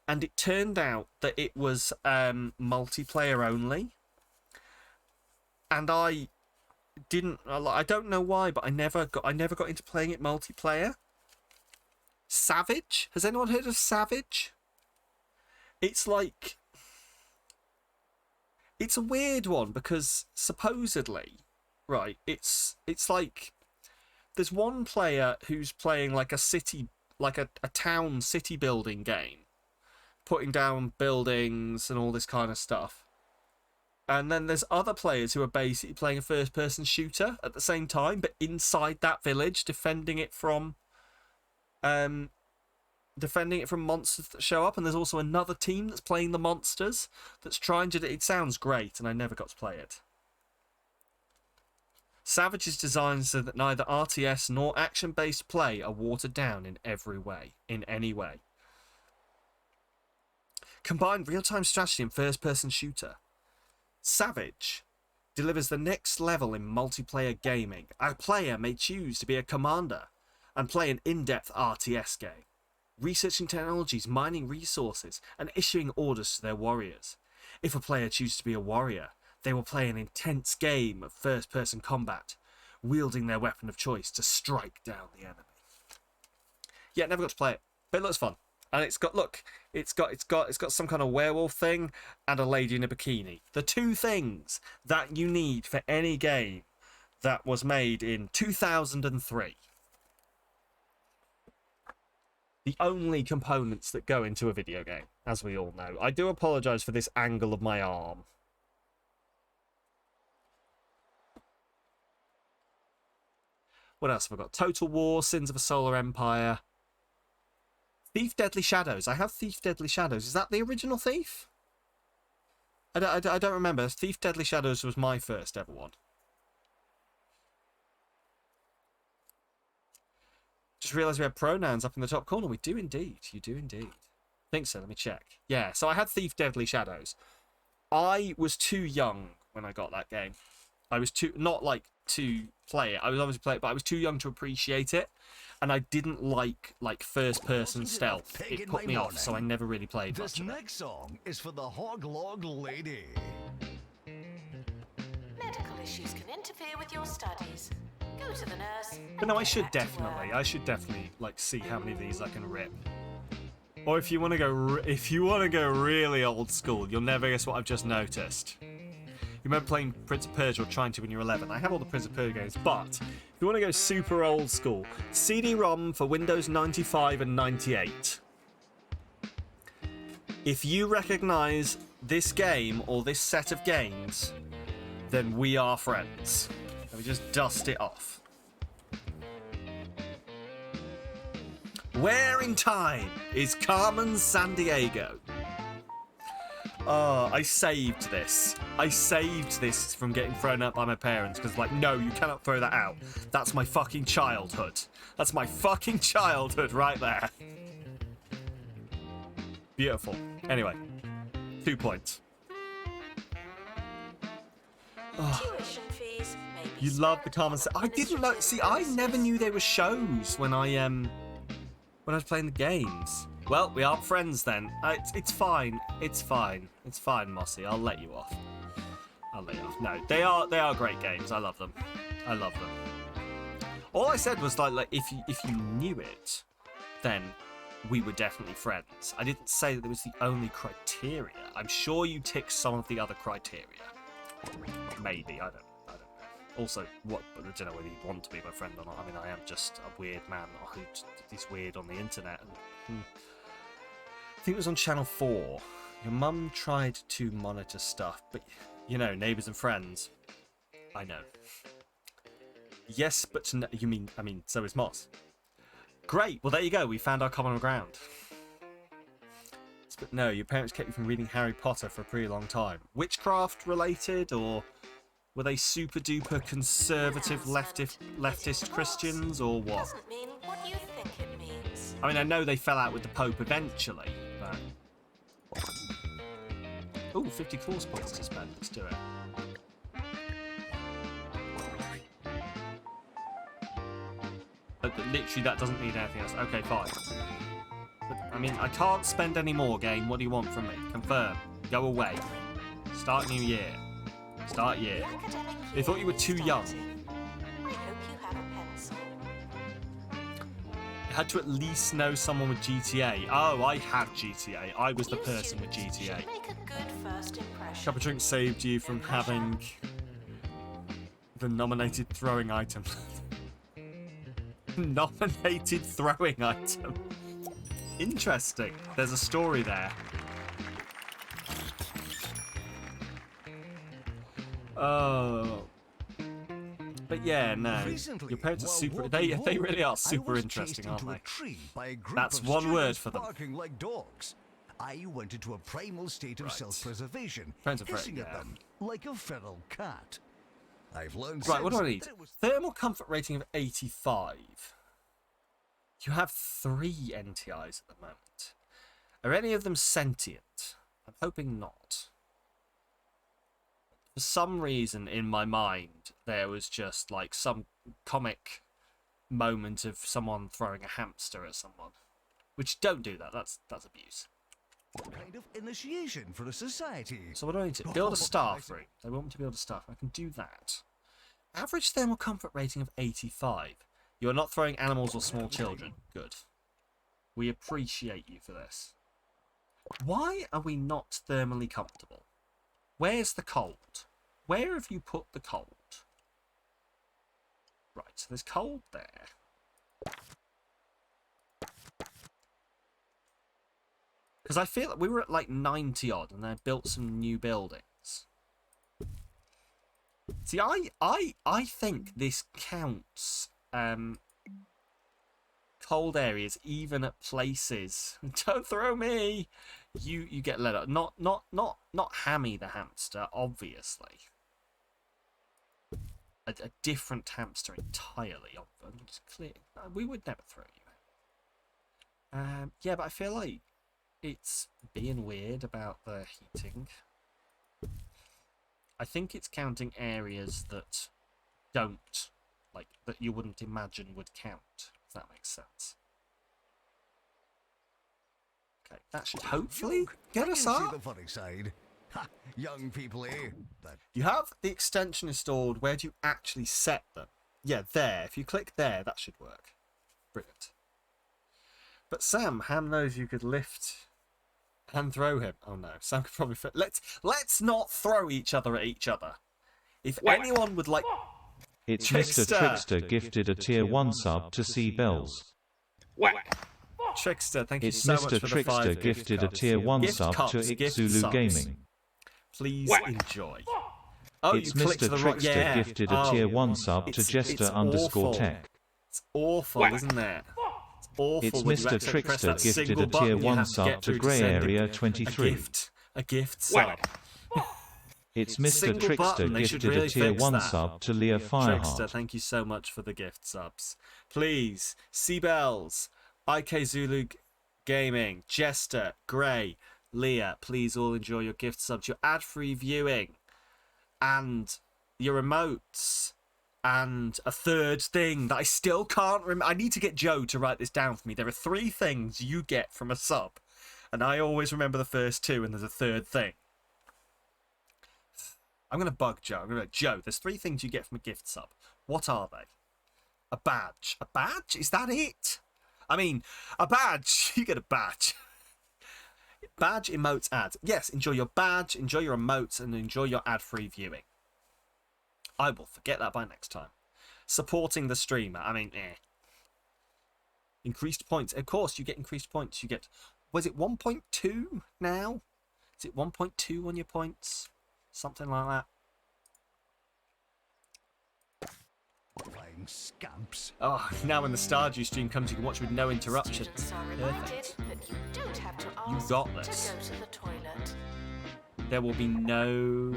and it turned out that it was multiplayer only. And I don't know why, but I never got into playing it multiplayer. Savage? Has anyone heard of Savage? It's like, it's a weird one because supposedly, right, it's like there's one player who's playing like a city, like a town city building game, putting down buildings and all this kind of stuff. And then there's other players who are basically playing a first-person shooter at the same time, but inside that village, defending it from monsters that show up. And there's also another team that's playing the monsters that's trying to. It sounds great, and I never got to play it. Savage is designed so that neither RTS nor action-based play are watered down in any way. Combined real-time strategy and first-person shooter. Savage delivers the next level in multiplayer gaming. A player may choose to be a commander and play an in-depth RTS game, researching technologies, mining resources, and issuing orders to their warriors. If a player chooses to be a warrior, they will play an intense game of first-person combat, wielding their weapon of choice to strike down the enemy. Yeah, never got to play it, but it looks fun. And it's got some kind of werewolf thing and a lady in a bikini. The two things that you need for any game that was made in 2003. The only components that go into a video game, as we all know. I do apologise for this angle of my arm. What else have I got? Total War, Sins of a Solar Empire. Thief Deadly Shadows. I have Thief Deadly Shadows. Is that the original Thief? I don't remember. Thief Deadly Shadows was my first ever one. Just realised we had pronouns up in the top corner. We do indeed. You do indeed. I think so. Let me check. Yeah, so I had Thief Deadly Shadows. I was too young when I got that game. I was not like to play it. I was obviously play it, but I was too young to appreciate it. And I didn't like first-person stealth. It put me off, so I never really played much of it. This next song is for the Hog Log Lady. Medical issues can interfere with your studies. Go to the nurse. But no, I should definitely like see how many of these I can rip. Or if you want to go really old school, you'll never guess what I've just noticed. You remember playing Prince of Persia or trying to when you were 11? I have all the Prince of Persia games, but if you want to go super old school, CD-ROM for Windows 95 and 98. If you recognise this game or this set of games, then we are friends. Let me just dust it off. Where in time is Carmen Sandiego? Oh, I saved this. I saved this from getting thrown out by my parents because, like, no, you cannot throw that out. That's my fucking childhood. That's my fucking childhood right there. Beautiful. Anyway, 2 points. Tuition fees may be You love the Carmen. I didn't know. See, I never knew they were shows when I was playing the games. Well, we aren't friends then. It's fine. It's fine. It's fine, Mossy. I'll let you off. I'll let you off. No, they are great games. I love them. I love them. All I said was like if you knew it, then we were definitely friends. I didn't say that it was the only criteria. I'm sure you tick some of the other criteria. Maybe. I don't know. Also, I don't know whether you want to be my friend or not. I mean, I am just a weird man who's weird on the internet. And, I think it was on Channel 4. Your mum tried to monitor stuff, but, you know, neighbours and friends. I know. Yes, but no, I mean, so is Moss. Great. Well, there you go. We found our common ground. But no, your parents kept you from reading Harry Potter for a pretty long time. Witchcraft related or Were they super duper conservative leftist Christians or what? Doesn't mean what you think it means. I mean, I know they fell out with the Pope eventually, but... Ooh, 50 course points to spend. Let's do it. But literally, that doesn't need anything else. Okay, fine. But, I mean, I can't spend any more, game. What do you want from me? Confirm. Go away. Start new year. Start year. The academic They year thought you were is too young. starting. I hope you have a pencil. You had to at least know someone with GTA. Oh, I had GTA. I was the You person with students GTA. should make a good first impression. Cup of drink saved you from having the nominated throwing item. Nominated throwing item. Interesting. There's a story there. Oh. But yeah, no. Recently, Your parents are while super. walking They home, really are I super was interesting, chased aren't into they? a tree by a group That's of one word students for them. barking like dogs. I went into a primal state of Right. self-preservation, Parents are very- hissing at yeah. them like a feral cat. I've learned Right, what do I since need? that it was Thermal comfort rating of 85. You have 3 NTIs at the moment. Are any of them sentient? I'm hoping not. For some reason in my mind, there was just like some comic moment of someone throwing a hamster at someone. Which, don't do that. That's abuse. kind of initiation for a society. So what do I need to do? Build a staff room. They want me to build a staff. I can do that. Average thermal comfort rating of 85. You're not throwing animals or small children. Good. We appreciate you for this. Why are we not thermally comfortable? Where's the cold? Where have you put the cold? Right, so there's cold there. Because I feel like we were at like 90 odd and they built some new buildings. See, I think this counts cold areas even at places. Don't throw me. You get let up. Not Hammy the hamster, obviously. A different hamster entirely. Just clear. We would never throw you out. Yeah, but I feel like it's being weird about the heating. I think it's counting areas that don't, like, that you wouldn't imagine would count, if that makes sense. Okay, that should hopefully get us I can see up. the funny side. Ha, young people, eh? That You have the extension installed. Where do you actually set them? Yeah, there. If you click there, that should work. Brilliant. But Sam, Ham knows you could lift and throw him. Oh no, Sam could probably fit. Let's not throw each other at each other. If anyone would like, It's Trickster. Mr. Trickster gifted a tier 1 sub to C Bells. Trickster, thank you It's so much Mr. for the Trickster 5 gifted a gift tier cards. 1 Gift sub cards, to gift Ixulu subs. Gaming. Please enjoy. Oh, It's you clicked to Mr. the right. Trickster Yeah. gifted a Oh, tier 1 sub to it's Jester awful. _tech. It's awful, isn't it? It's awful. It's when you Mr. actually press Trickster that gifted single a tier button you 1 have to sub get to through Grey send Area it. 23. A gift sub. It's Mr. Single Trickster button, they should gifted really a tier fix 1 that. sub to Leah Trickster, Fireheart. thank you so much for the gift subs. Please, C-Bells, IK Zulu Gaming, Jester, Grey, Leah, please all enjoy your gift subs, your ad-free viewing, and your emotes, and a third thing that I still can't remember. I need to get Joe to write this down for me. There are 3 things you get from a sub, and I always remember the first 2, and there's a third thing. I'm going to bug Joe. I'm going to go, Joe, there's 3 things you get from a gift sub. What are they? A badge. A badge? Is that it? I mean, a badge. You get a badge. Badge, emotes, ads. Yes, enjoy your badge, enjoy your emotes, and enjoy your ad-free viewing. I will forget that by next time. Supporting the streamer. I mean, Increased points. Of course, you get increased points. You get, was it 1.2 now? Is it 1.2 on your points? Something like that. flying scamps. Oh, now when the Stardew stream comes, you can watch with no interruptions. Students are reminded Perfect. that you don't have to You ask got to this. go to the toilet. There will be no...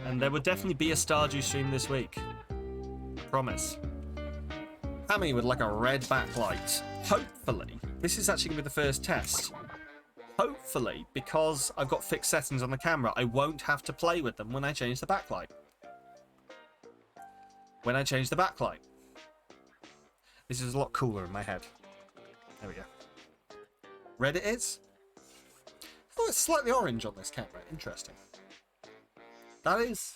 And there will definitely be a Stardew stream this week. Promise. Hammy with like a red backlight. Hopefully. This is actually going to be the first test. Hopefully, because I've got fixed settings on the camera, I won't have to play with them when I change the backlight. When I change the backlight. This is a lot cooler in my head. There we go. Red it is. Oh, it's slightly orange on this camera. Interesting. That is...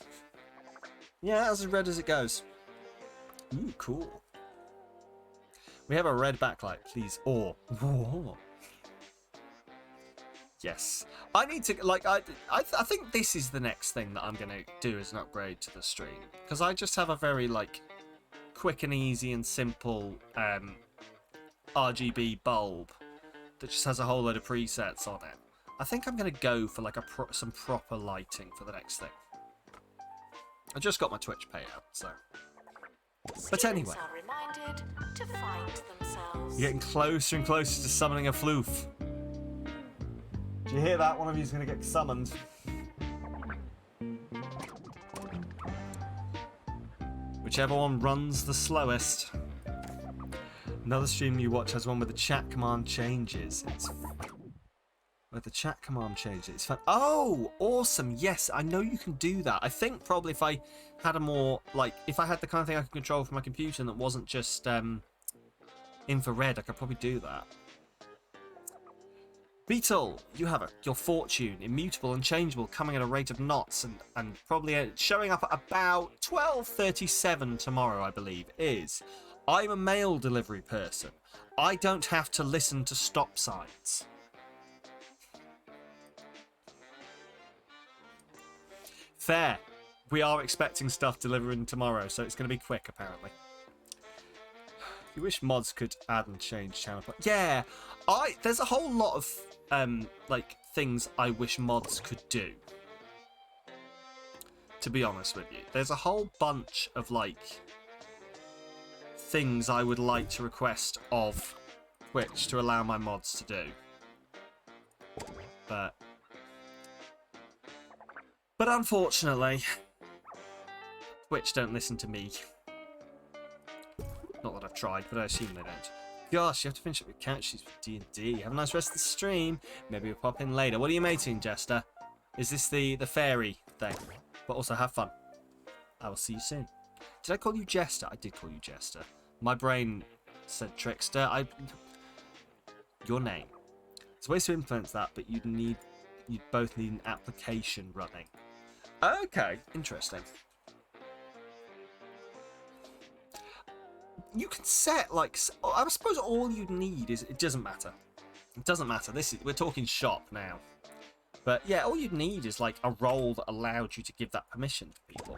Yeah, that's as red as it goes. Ooh, cool. We have a red backlight, please. Or... Whoa. Yes. I need to... Like, I think this is the next thing that I'm going to do as an upgrade to the stream. Because I just have a very, like, quick and easy and simple RGB bulb that just has a whole load of presets on it. I think I'm going to go for like some proper lighting for the next thing. I just got my Twitch payout, so. But anyway. Are reminded to find themselves. You're getting closer and closer to summoning a floof. Do you hear that? One of you's going to get summoned. Whichever one runs the slowest. Another stream you watch has one where the chat command changes. Where the chat command changes. It's fun. Oh, awesome. Yes, I know you can do that. I think probably if I had a more, like, if I had the kind of thing I could control from my computer and that wasn't just infrared, I could probably do that. Beetle, you have your fortune, immutable and changeable, coming at a rate of knots and probably showing up at about 12:37 tomorrow, I believe, is... I'm a mail delivery person. I don't have to listen to stop signs. Fair. We are expecting stuff delivering tomorrow, so it's going to be quick, apparently. You wish mods could add and change channel... Yeah, there's a whole lot of, like, things I wish mods could do. To be honest with you. There's a whole bunch of, like... things I would like to request of Twitch to allow my mods to do. But unfortunately, Twitch don't listen to me. Not that I've tried, but I assume they don't. Gosh, you have to finish up your couch sheets for D&D. Have a nice rest of the stream. Maybe we'll pop in later. What are you mating, Jester? Is this the fairy thing? But also have fun. I will see you soon. Did I call you Jester? I did call you Jester. My brain said Trickster. Your name. There's ways to influence that, but you'd both need an application running. Okay, interesting. You can set, like, I suppose all you need is, it doesn't matter. It doesn't matter. We're talking shop now. But yeah, all you'd need is like a role that allowed you to give that permission to people.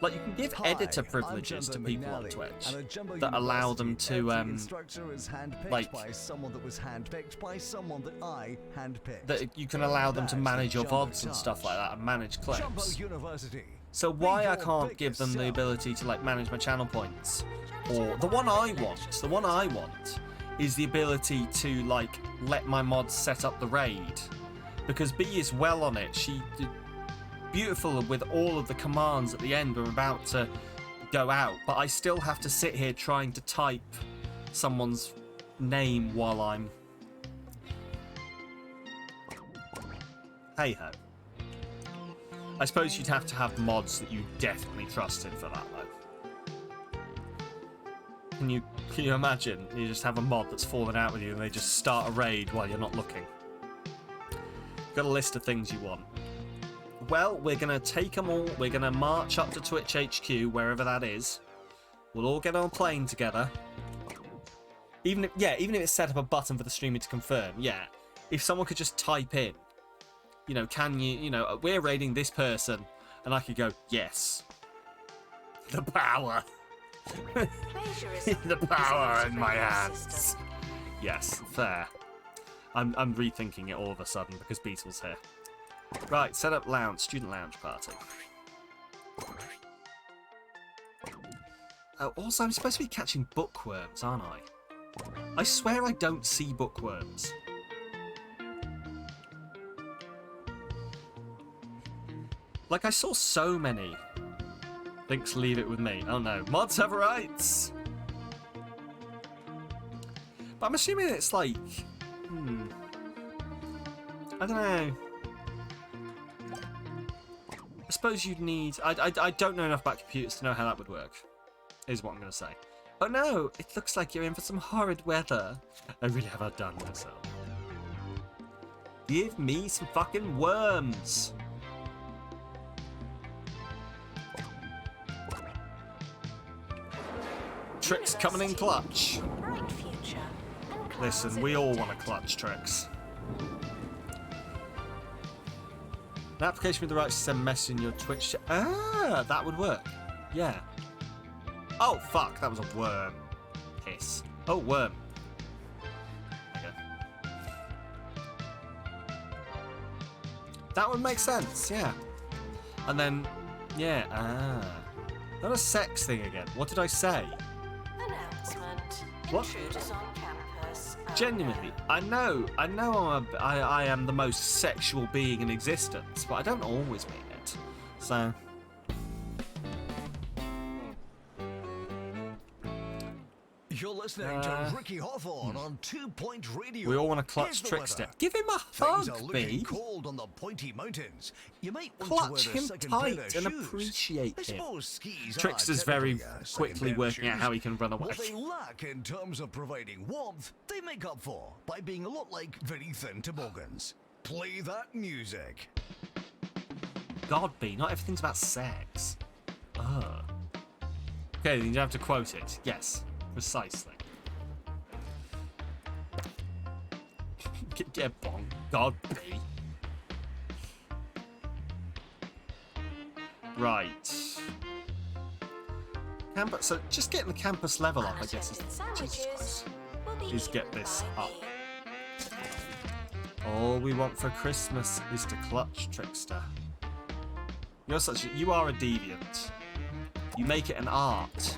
Like, you can give editor privileges to people on Twitch that allow them to, like, that you can allow them to manage your VODs and stuff like that and manage clips. So why I can't give them the ability to, like, manage my channel points? Or the one I want is the ability to, like, let my mods set up the raid. Because B is well on it. She did beautiful with all of the commands at the end. We're about to go out, but I still have to sit here trying to type someone's name while I'm... Hey-ho. I suppose you'd have to have mods that you definitely trusted for that, though. Can you imagine? You just have a mod that's fallen out with you and they just start a raid while you're not looking. Got a list of things you want. Well, we're going to take them all. We're going to march up to Twitch HQ, wherever that is. We'll all get on a plane together. Even if it's set up a button for the streamer to confirm, yeah. If someone could just type in, can you, we're raiding this person, and I could go, yes. The power. The power in my hands. Yes, fair. I'm rethinking it all of a sudden because Beetle's here. Right, set up student lounge party. Also, I'm supposed to be catching bookworms, aren't I? I swear I don't see bookworms. Like, I saw so many links leave it with me. Oh no, mods have rights! But I'm assuming it's like... I don't know. I suppose you'd need... I don't know enough about computers to know how that would work, is what I'm going to say. Oh no, it looks like you're in for some horrid weather. I really have outdone myself. Give me some fucking worms. Tricks coming in clutch. Bright future. And Listen, we all want to clutch Tricks. An application with the right to send message in your Twitch chat. Ah, that would work. Yeah. Oh, fuck. That was a worm. Piss. Oh, worm. Okay. That would make sense, yeah. And then, yeah, not a sex thing again. What did I say? announcement. What? Intruders on campus. Genuinely, I know I am the most sexual being in existence, but I don't always mean it. So... You're listening to Ricky Hawthorne on 2 Point Radio. We all want to clutch Here's the Trickster. weather. Give him a Things are hug, looking B. cold on the pointy mountains. You might want to Clutch wear a him second pair of tight and shoes. appreciate I him. suppose skis Trickster's are very technically a second quickly pair of working out shoes. how he can run away. What they lack in terms of providing warmth, they make up for by being a lot like very thin toboggans. Play that music. God, B, not everything's about sex. Ugh. Okay, then you have to quote it. Yes, precisely. Get a bong. God, B. Right. Campus. So just getting the campus level up, I guess, is Jesus Christ. Is get this up. All we want for Christmas is to clutch Trickster. You are a deviant. You make it an art.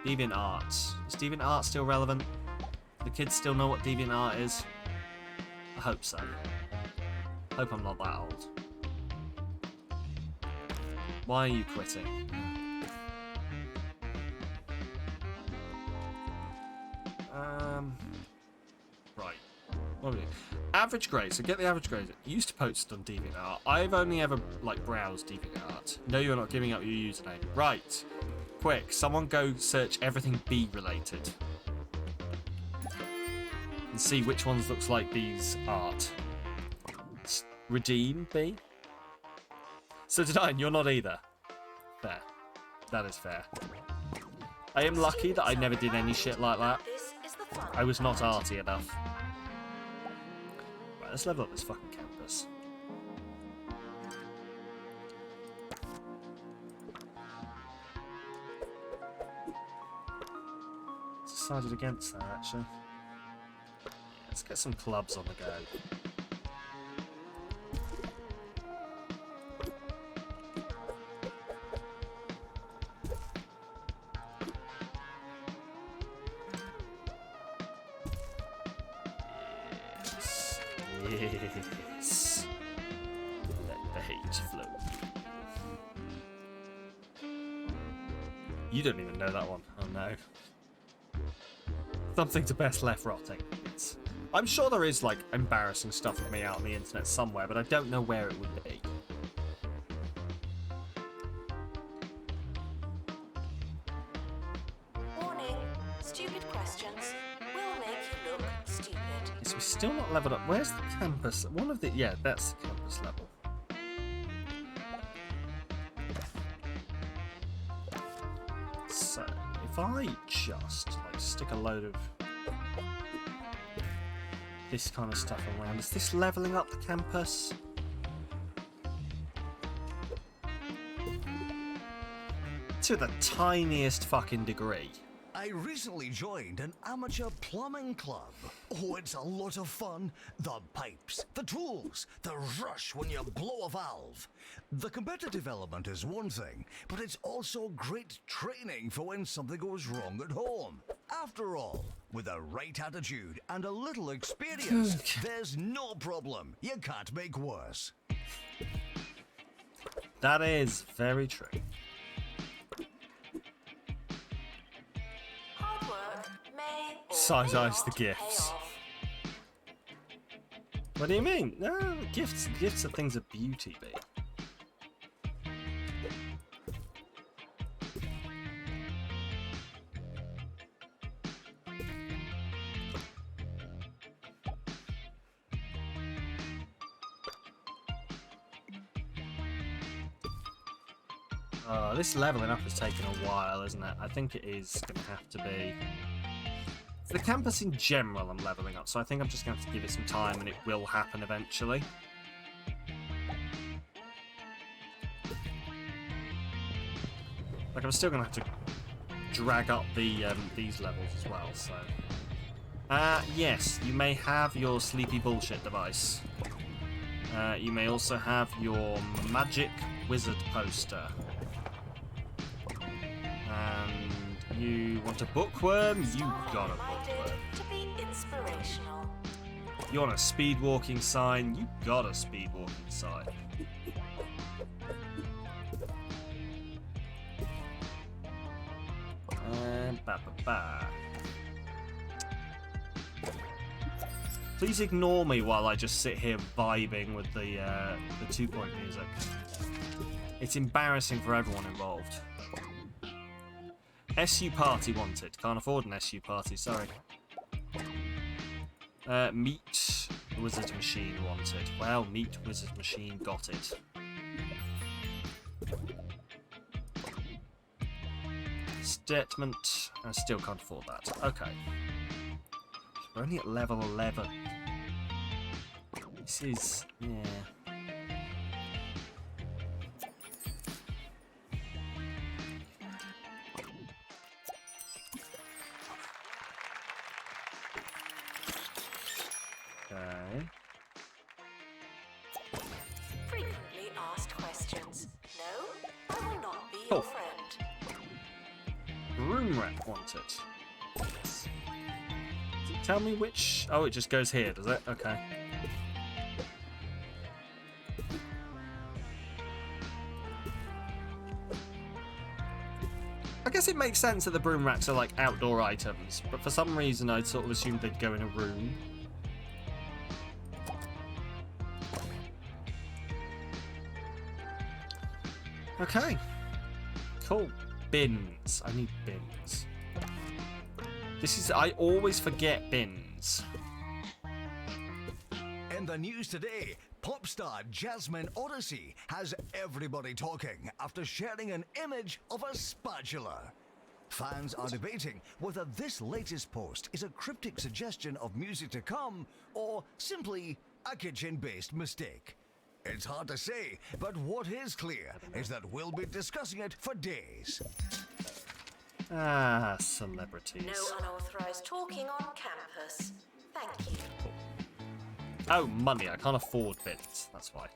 Deviant art. Is deviant art still relevant? The kids still know what deviant art is? I hope so. Hope I'm not that old. Why are you quitting? Right. What are we doing? Average grade. So get the average grade. You used to post on DeviantArt. I've only ever browsed DeviantArt. No, you're not giving up your username. Right. Quick, someone go search everything B related. And see which ones looks like B's art. Redeem B. So Denine, you're not either. Fair. That is fair. I am lucky that I never did any shit like that. I was not arty enough. Right, let's level up this fucking campus. Decided against that, actually. Yeah, let's get some clubs on the go. Yes. Let the hate flow. You don't even know that one. Oh no. Something to best left rotting. I'm sure there is embarrassing stuff of me out on the internet somewhere, but I don't know where it would be. Warning, stupid questions will make you look stupid. Yes, we're still not leveled up. Where's the campus? One of the... Yeah, that's the campus level. So, if I just, stick a load of this kind of stuff around, is this leveling up the campus? To the tiniest fucking degree. I recently joined an amateur plumbing club. Oh, it's a lot of fun. The pipes, the tools, the rush when you blow a valve. The competitive element is one thing, but it's also great training for when something goes wrong at home. After all, with the right attitude and a little experience, there's no problem you can't make worse. That is very true. Hard work may or Size may eyes the not pay gifts. off. What do you mean? No, gifts are things of beauty, B. This leveling up has taken a while, isn't it? I think it is going to have to be... For the campus in general, I'm leveling up, so I think I'm just going to have to give it some time, and it will happen eventually. Like, I'm still going to have to drag up the these levels as well, so... yes, you may have your sleepy bullshit device. You may also have your magic wizard poster. And you want a bookworm? You got a bookworm. To be inspirational. You want a speed walking sign? You got a speed walking sign. Ba-ba-ba. Please ignore me while I just sit here vibing with the 2-point music. It's embarrassing for everyone involved. SU party wanted. Can't afford an SU party, sorry. Meat wizard machine wanted. Well, meat wizard machine got it. Statement. I still can't afford that. Okay. We're only at level 11. This is... yeah. Okay. Frequently asked questions. No, I will not be Oh. your friend. Room rat wanted. Yes. Does it tell me which... oh, it just goes here, does it? Okay. I guess it makes sense that the broom racks are like outdoor items, but for some reason I'd sort of assumed they'd go in a room. Okay. Cool. Bins. I need bins. This is... I always forget bins. In the news today, pop star Jasmine Odyssey has everybody talking after sharing an image of a spatula. Fans are debating whether this latest post is a cryptic suggestion of music to come or simply a kitchen-based mistake. It's hard to say, but what is clear is that we'll be discussing it for days. Ah, celebrities. No unauthorized talking on campus. Thank you. Oh, money. I can't afford bins. That's why.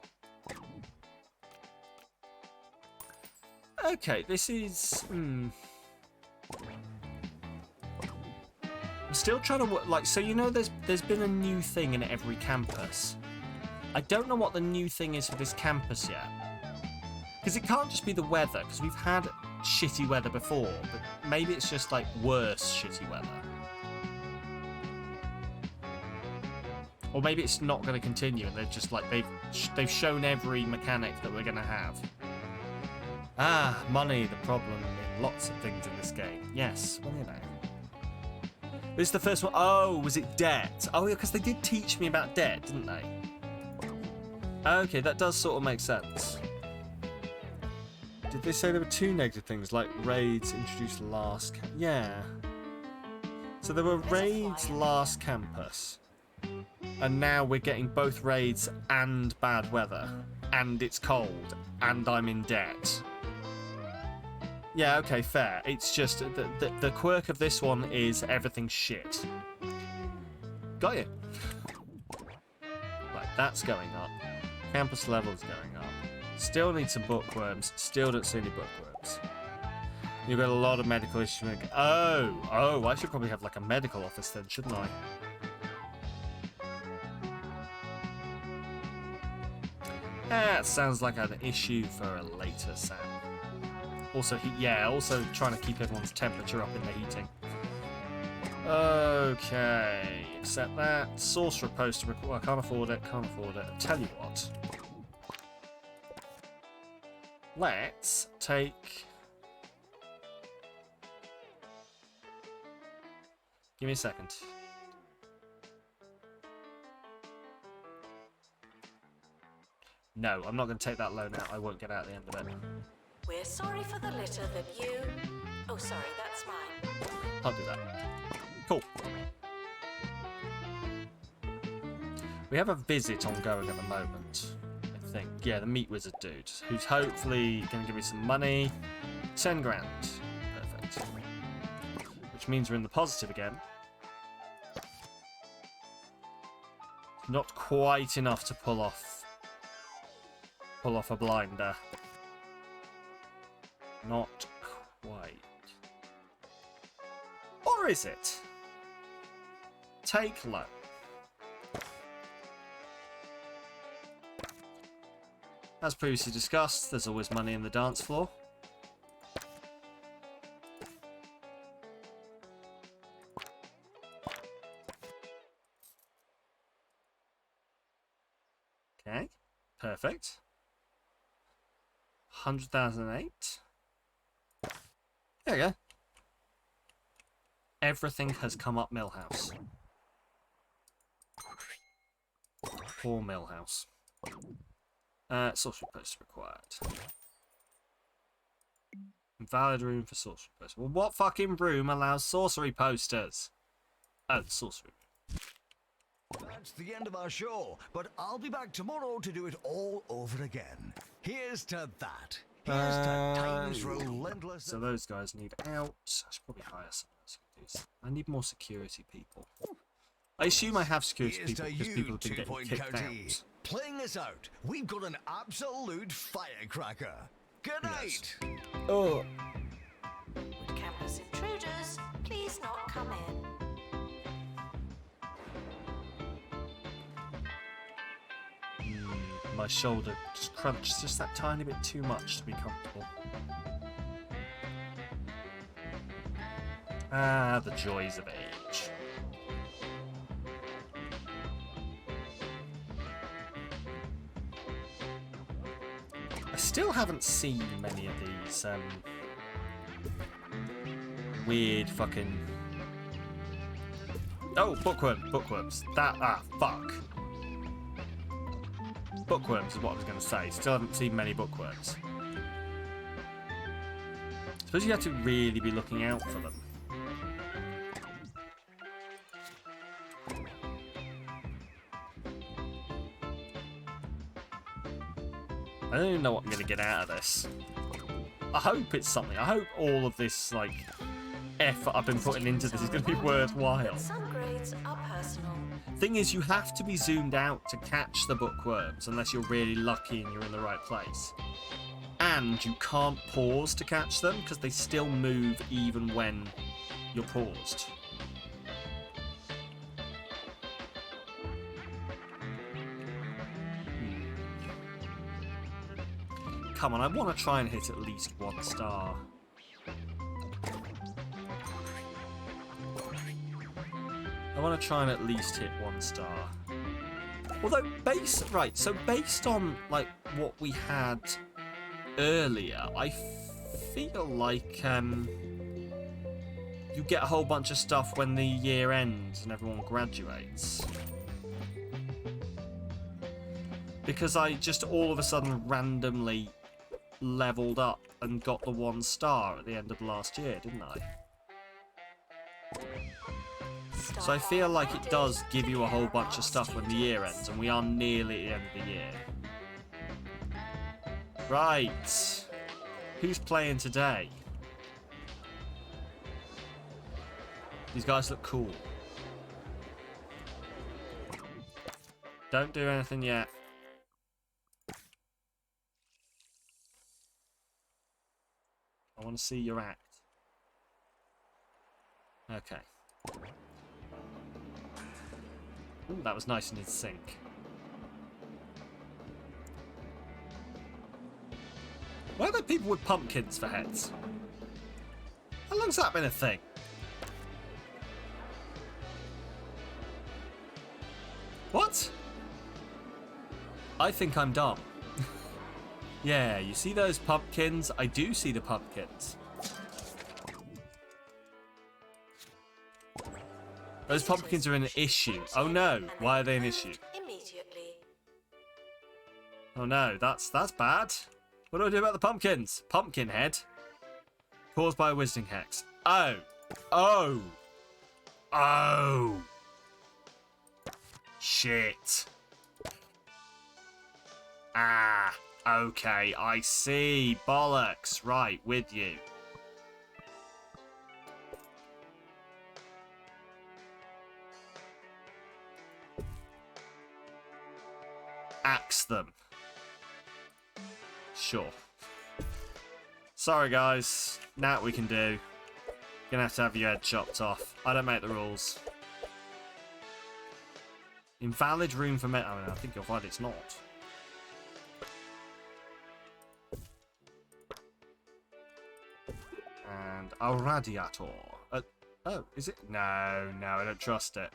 Okay, this is... I'm still trying to work... like, so you know there's been a new thing in every campus. I don't know what the new thing is for this campus yet. Because it can't just be the weather, because we've had shitty weather before, but maybe it's just, like, worse shitty weather. Or maybe it's not going to continue, and they're just, like, they've shown every mechanic that we're going to have. Ah, money, the problem in lots of things in this game. Yes, well, you know. This is the first one. Oh, was it debt? Oh, yeah, because they did teach me about debt, didn't they? Okay, that does sort of make sense. Did they say there were two negative things, like raids introduced last... yeah. So there were raids last campus. And now we're getting both raids and bad weather. And it's cold. And I'm in debt. Yeah, okay, fair. It's just the quirk of this one is everything's shit. Got you. Right, that's going up. Campus level's going up. Still need some bookworms. Still don't see any bookworms. You've got a lot of medical issues. Oh, I should probably have like a medical office then, shouldn't I? That sounds like an issue for a later Sam. Also, also trying to keep everyone's temperature up in the heating. Okay, accept that. Sorcerer poster. Well, I can't afford it. Can't afford it. I tell you what. Let's take. Give me a second. No, I'm not going to take that loan out. I won't get out at the end of it. We're sorry for the litter that you... Oh, sorry, that's mine. Can't do that. Cool. We have a visit ongoing at the moment, I think. Yeah, the meat wizard dude, who's hopefully going to give me some money. 10 grand. Perfect. Which means we're in the positive again. Not quite enough to pull off a blinder. Not quite. Or is it? Take loan. As previously discussed, there's always money in the dance floor. Okay, perfect. 100,008. There we go. Everything has come up Millhouse. Poor Millhouse. Sorcery post required. Valid room for sorcery post. Well, what fucking room allows sorcery posters? Oh, the sorcery room. That's the end of our show, but I'll be back tomorrow to do it all over again. Here's to that. Here's to time's relentless... So those guys need out. I should probably hire someone else to do this. I need more security people. I assume I have security Here's people to because you, people have been 2 getting Point kicked County. out. Playing us out, we've got an absolute firecracker. Good night. Oh. Would campus intruders please not come in? My shoulder just crunched just that tiny bit too much to be comfortable. Ah, the joys of age. I still haven't seen many of these weird fucking... Oh, bookworms. Fuck. Bookworms is what I was going to say. Still haven't seen many bookworms. Suppose you have to really be looking out for them. I don't even know what I'm going to get out of this. I hope it's something. I hope all of this, like, effort I've been putting into this is going to be worthwhile. Some grades are personal. Thing is, you have to be zoomed out to catch the bookworms unless you're really lucky and you're in the right place. And you can't pause to catch them because they still move even when you're paused. Come on, I want to try and hit at least 1 star. I want to try and at least hit 1 star. Although, based on, like, what we had earlier, I feel like, you get a whole bunch of stuff when the year ends and everyone graduates. Because I just all of a sudden randomly leveled up and got the 1 star at the end of last year, didn't I? So I feel like it does give you a whole bunch of stuff when the year ends, and we are nearly at the end of the year. Right. Who's playing today? These guys look cool. Don't do anything yet. I want to see your act. Okay. Ooh, that was nice and in sync. Why are there people with pumpkins for heads? How long's that been a thing? What? I think I'm dumb. Yeah, you see those pumpkins? I do see the pumpkins. Those pumpkins are an issue. Oh no, why are they an issue? Immediately. Oh no, that's bad. What do I do about the pumpkins? Pumpkinhead. Caused by a wizarding hex. Oh. Oh. Oh. Shit. Ah. Okay, I see. Bollocks. Right, with you. Axe them. Sure. Sorry, guys. Now what we can do. Gonna have your head chopped off. I don't make the rules. Invalid room for men. I mean, I think you'll find it's not. And a radiator. Oh, is it? No, I don't trust it.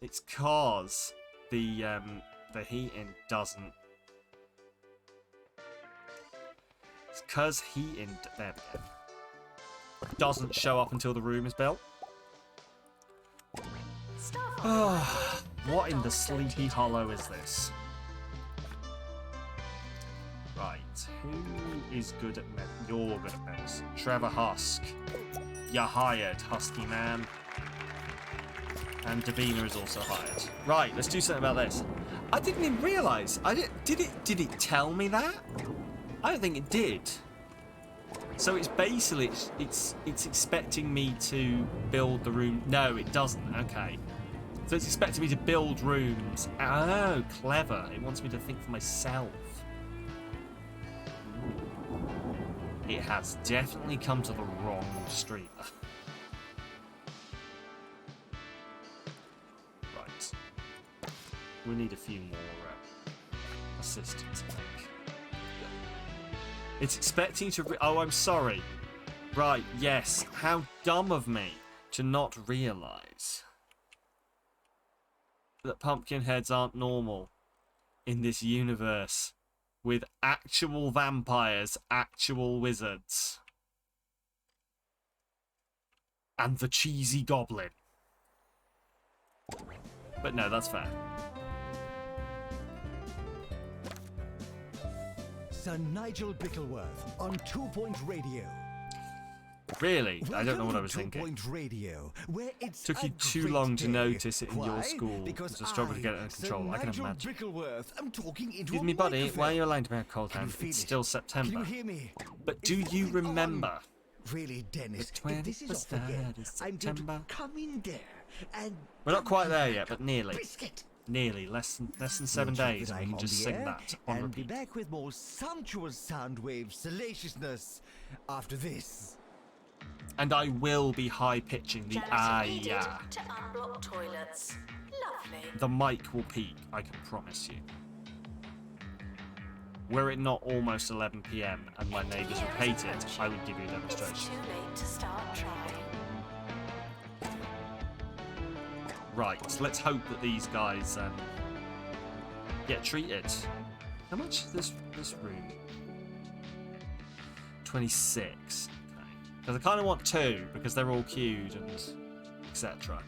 It's cause the heating doesn't. It's cause heating. There we go. Doesn't show up until the room is built. Oh, what in the Sleepy Hollow is this? Right, who is good at med? You're good at medicine. Trevor Husk. You're hired, Husky man. And Davina is also hired. Right, let's do something about this. I didn't even realise. Did it tell me that? I don't think it did. So it's basically it's expecting me to build the room. No, it doesn't. Okay. So it's expecting me to build rooms. Oh, clever. It wants me to think for myself. It has definitely come to the wrong streamer. Right. We need a few more assistants, I think. It's expecting to... Oh, I'm sorry. Right, yes. How dumb of me to not realise that pumpkin heads aren't normal in this universe with actual vampires, actual wizards, and the cheesy goblin. But no, that's fair. Sir Nigel Bickleworth on 2 Point Radio. Really? I don't know what I was 2 thinking. Point Radio, where it's Took you a too great long to day. notice it in your Why? school. Because It's a struggle to get it under Sir control. I can Nigel imagine. Bickleworth, I'm talking into Excuse a me, buddy. microphone. Why are you lying to me, cold Can you hand? feel It's it? still Can September. you hear me? But do It's you fucking on. remember? Really, Dennis, The if this is off 23rd again, of I'm going to September. come in there and... We're not quite there yet, but nearly. Biscuit. Nearly. Less than 7 We'll check days, that and we I'm can on just the sing air that on and be repeat. back with more sumptuous sound wave salaciousness after this. And I will be high-pitching the Janitor needed ah-ya. to unblock toilets. Lovely. The mic will peak, I can promise you. Were it not almost 11 PM and my neighbours would hate it, I would give you a It's demonstration. too late to start trying. Right, let's hope that these guys get treated. How much is this room? 26. Okay. Because I kind of want 2 because they're all queued and etc.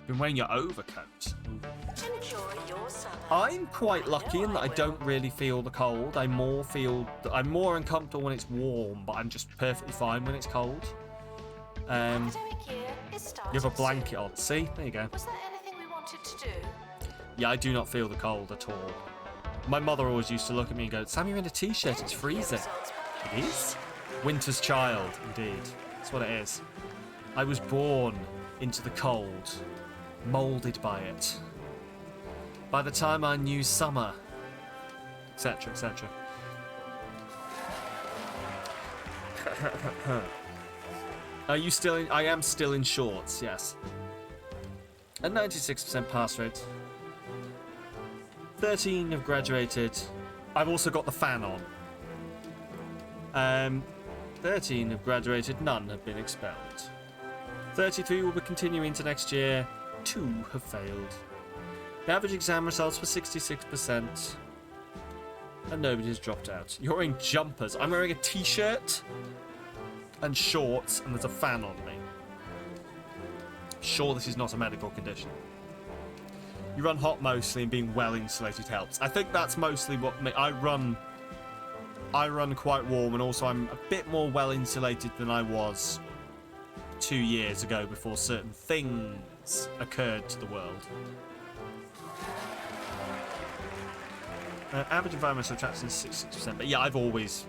Been wearing your overcoat. Enjoy your summer. I'm quite lucky in that I don't really feel the cold. I'm more uncomfortable when it's warm, but I'm just perfectly fine when it's cold. Academic year is starting You have a soon. blanket on. See? There you go. Was there anything we wanted to do? Yeah, I do not feel the cold at all. My mother always used to look at me and go, Sam, you're in a t-shirt, it's freezing. It is? Winter's child, indeed. That's what it is. I was born into the cold, moulded by it. By the time I knew summer, etc., etc. Are you still in? I am still in shorts, yes. At 96% pass rate. 13 have graduated. I've also got the fan on. 13 have graduated, none have been expelled. 33 will be continuing into next year, 2 have failed. The average exam results were 66%, and nobody's dropped out. You're wearing jumpers. I'm wearing a t-shirt and shorts, and there's a fan on me. Sure, this is not a medical condition. You run hot mostly, and being well insulated helps. I think that's mostly what I run quite warm, and also I'm a bit more well insulated than I was 2 years ago before certain things occurred to the world. Average environmental attraction is 66%, but yeah, I've always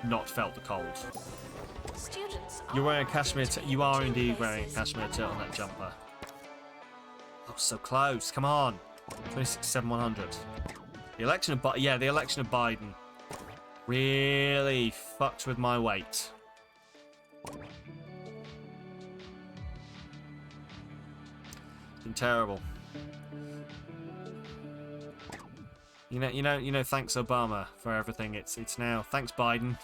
not felt the cold. You're wearing a cashmere. You are indeed wearing a cashmere turtleneck jumper. Oh, so close! Come on, 26,700. The election of the election of Biden really fucked with my weight. It's been terrible. You know. Thanks Obama for everything. It's now thanks Biden.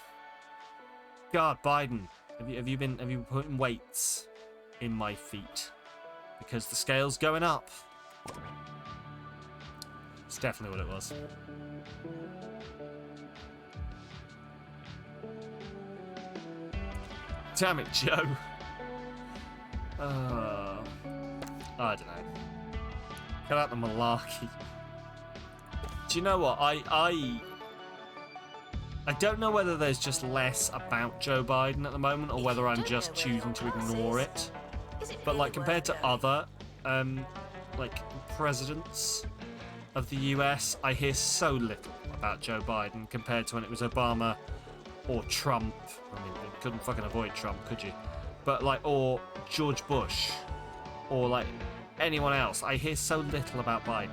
God, Biden, have you been putting weights in my feet because the scale's going up? It's definitely what it was. Damn it, Joe. I don't know. Cut out the malarkey. Do you know what? I don't know whether there's just less about Joe Biden at the moment or whether I'm just choosing to ignore it. But like compared to other like presidents of the US, I hear so little about Joe Biden compared to when it was Obama or Trump. I mean, you couldn't fucking avoid Trump, could you? But like, or George Bush, or like anyone else. I hear so little about Biden.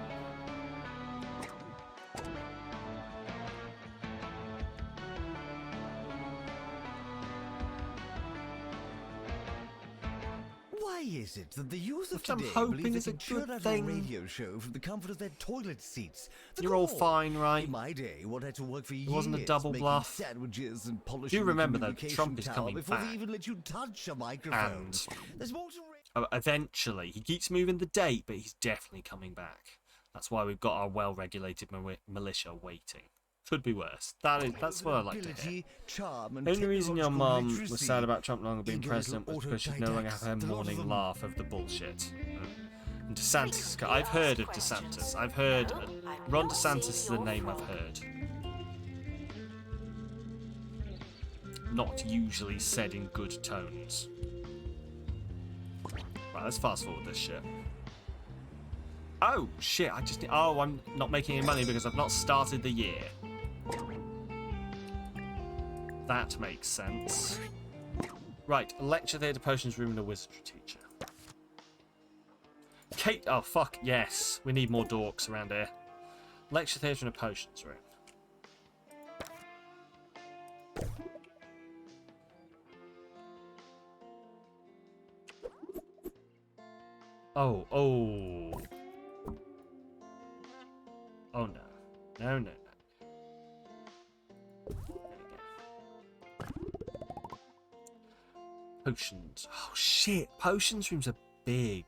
Why is it that the youth of Which I'm today hoping believe is they a can churn good out thing. a radio show from the comfort of their toilet seats? The You're all call. fine, right? In my day, one had to work for years. It wasn't a double making bluff. sandwiches and polishing Do the remember though, communication Trump is tower coming before back. they even let you touch a microphone. And There's more to eventually, he keeps moving the date, but he's definitely coming back. That's why we've got our well-regulated militia waiting. Could be worse. That's what I like to hear. Charm, The only reason your mum was literacy. sad about Trump no longer being Eager president little was because she'd no longer have her autodidacts, the lot of morning them. laugh of the bullshit. And DeSantis, I've heard of DeSantis. I've heard Ron DeSantis is the name I've heard. Not usually said in good tones. Right, let's fast forward this shit. Oh shit! I'm not making any money because I've not started the year. That makes sense. Right, lecture theatre, potions room, and a wizardry teacher. Kate, oh fuck yes, we need more dorks around here. Lecture theatre and a potions room. Oh. Oh no. No. Potions. Oh shit, potions rooms are big.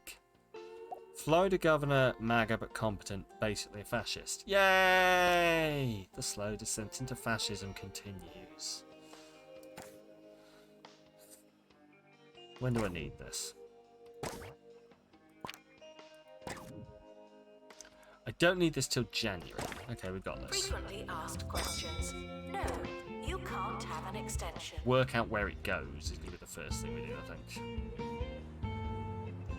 Florida governor, MAGA but competent, basically a fascist. Yay! The slow descent into fascism continues. When do I need this? I don't need this till January. Okay, we've got this. Frequently asked questions. No, you can't have an extension. Work out where it goes is going to be the first thing we do, I think.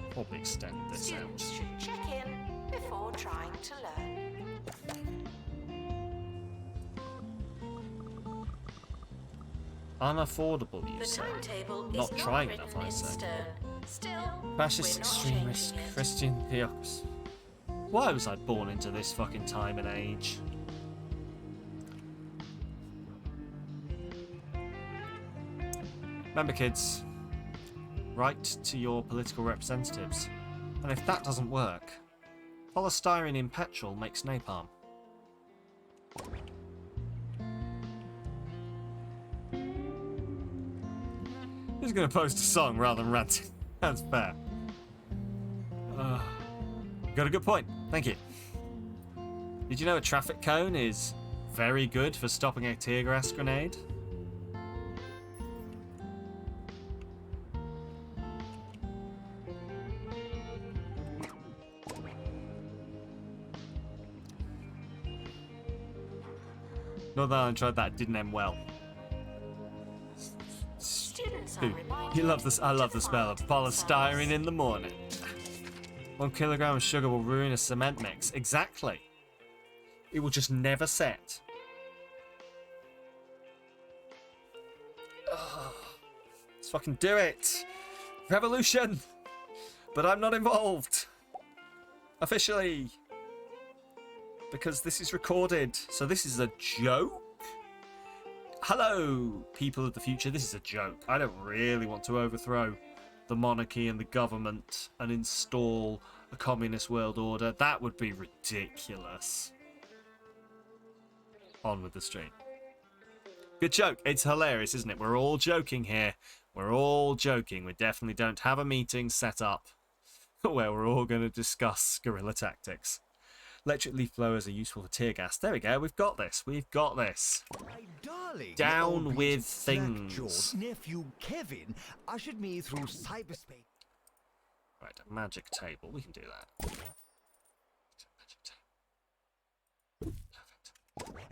Probably extend this out. Students should check in before trying to learn. Unaffordable, you The say? timetable Not is trying not enough, written I in say. stone. Still, Fascist we're not extremist changing it. Christian theocracy. Why was I born into this fucking time and age? Remember, kids, write to your political representatives. And if that doesn't work, polystyrene in petrol makes napalm. Who's going to post a song rather than ranting? That's fair. Got a good point. Thank you. Did you know a traffic cone is very good for stopping a tear gas grenade? Northern Ireland tried that, didn't end well. Students are Ooh, reminded you love this. I love to the smell of mind polystyrene themselves. in the morning. 1 kilogram of sugar will ruin a cement mix. Exactly. It will just never set. Ugh. Let's fucking do it. Revolution. But I'm not involved. Officially. Because this is recorded. So this is a joke? Hello, people of the future. This is a joke. I don't really want to overthrow the monarchy and the government and install a communist world order. That would be ridiculous. On with the stream. Good joke. It's hilarious, isn't it? We're all joking here. We're all joking. We definitely don't have a meeting set up where we're all going to discuss guerrilla tactics. Electric leaf blowers are useful for tear gas. There we go. We've got this. We've got this. My darling, Down albeit with slack-jawed things. nephew Kevin ushered me through cyberspace. Right, a magic table. We can do that. Magic table. Perfect.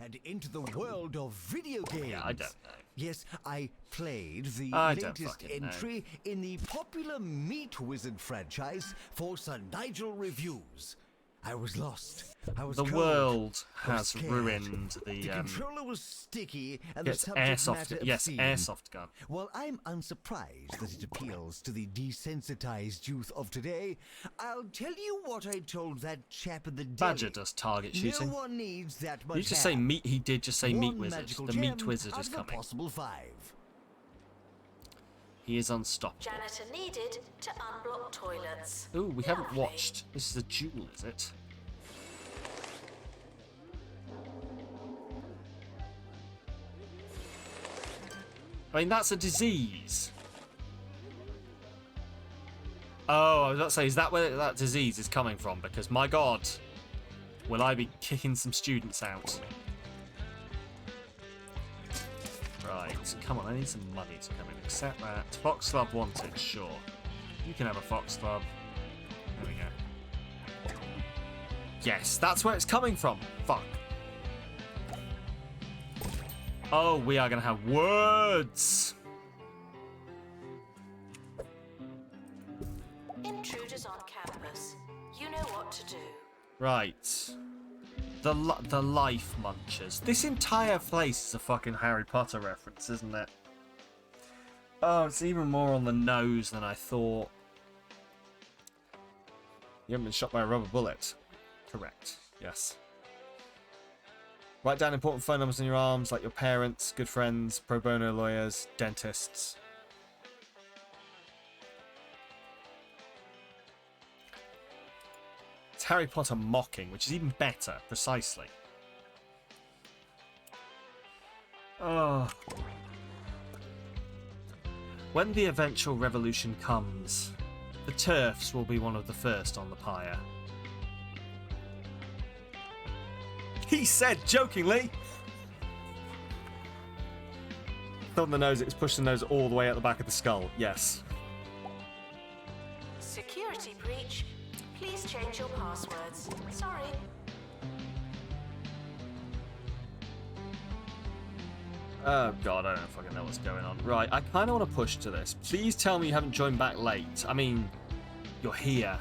And into the world of video games. Yeah, I don't know. Yes, I played the I don't latest fucking know. entry in the popular Meat Wizard franchise for Sir Nigel reviews. I was lost. I was The cold. world I was has scared. ruined The the controller was sticky and yes, the subject airsoft. matter Yes, obscene. airsoft gun. While I'm unsurprised that it appeals to the desensitized youth of today, I'll tell you what I told that chap in the deli. Badger does target shooting. No one needs that much You just say ham. meat. He did just say meat One wizard. magical The gem meat wizard out is of a coming. possible 5. He is unstoppable. Janitor needed to unblock toilets. Ooh, we haven't Lovely. watched. This is a duel, is it? I mean, that's a disease. Oh, I was about to say, is that where that disease is coming from? Because, my God, will I be kicking some students out? Right, come on, I need some money to come in. Accept that. Fox Club wanted, sure. You can have a Fox Club. There we go. Yes, that's where it's coming from. Fuck. Oh, we are going to have words. Intruders on campus. You know what to do. Right. The Life Munchers. This entire place is a fucking Harry Potter reference, isn't it? Oh, it's even more on the nose than I thought. You haven't been shot by a rubber bullet. Correct. Yes. Write down important phone numbers in your arms, like your parents, good friends, pro bono lawyers, dentists. It's Harry Potter mocking, which is even better, precisely. Oh. When the eventual revolution comes, the TERFs will be one of the first on the pyre. He said jokingly. On the nose, it's pushed the nose all the way out the back of the skull. Yes. Security breach. Please change your passwords. Sorry. Oh god, I don't fucking know what's going on. Right, I kind of want to push to this. Please tell me you haven't joined back late. I mean, you're here.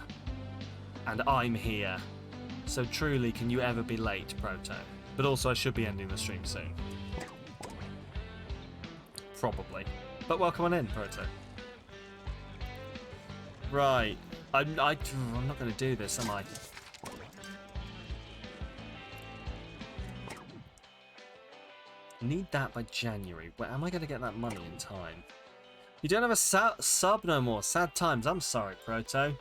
And I'm here. So truly, can you ever be late, Proto? But also, I should be ending the stream soon. Probably. But welcome on in, Proto. Right. I'm not going to do this, am I? Need that by January. Where am I going to get that money in time? You don't have a sub no more. Sad times. I'm sorry, Proto.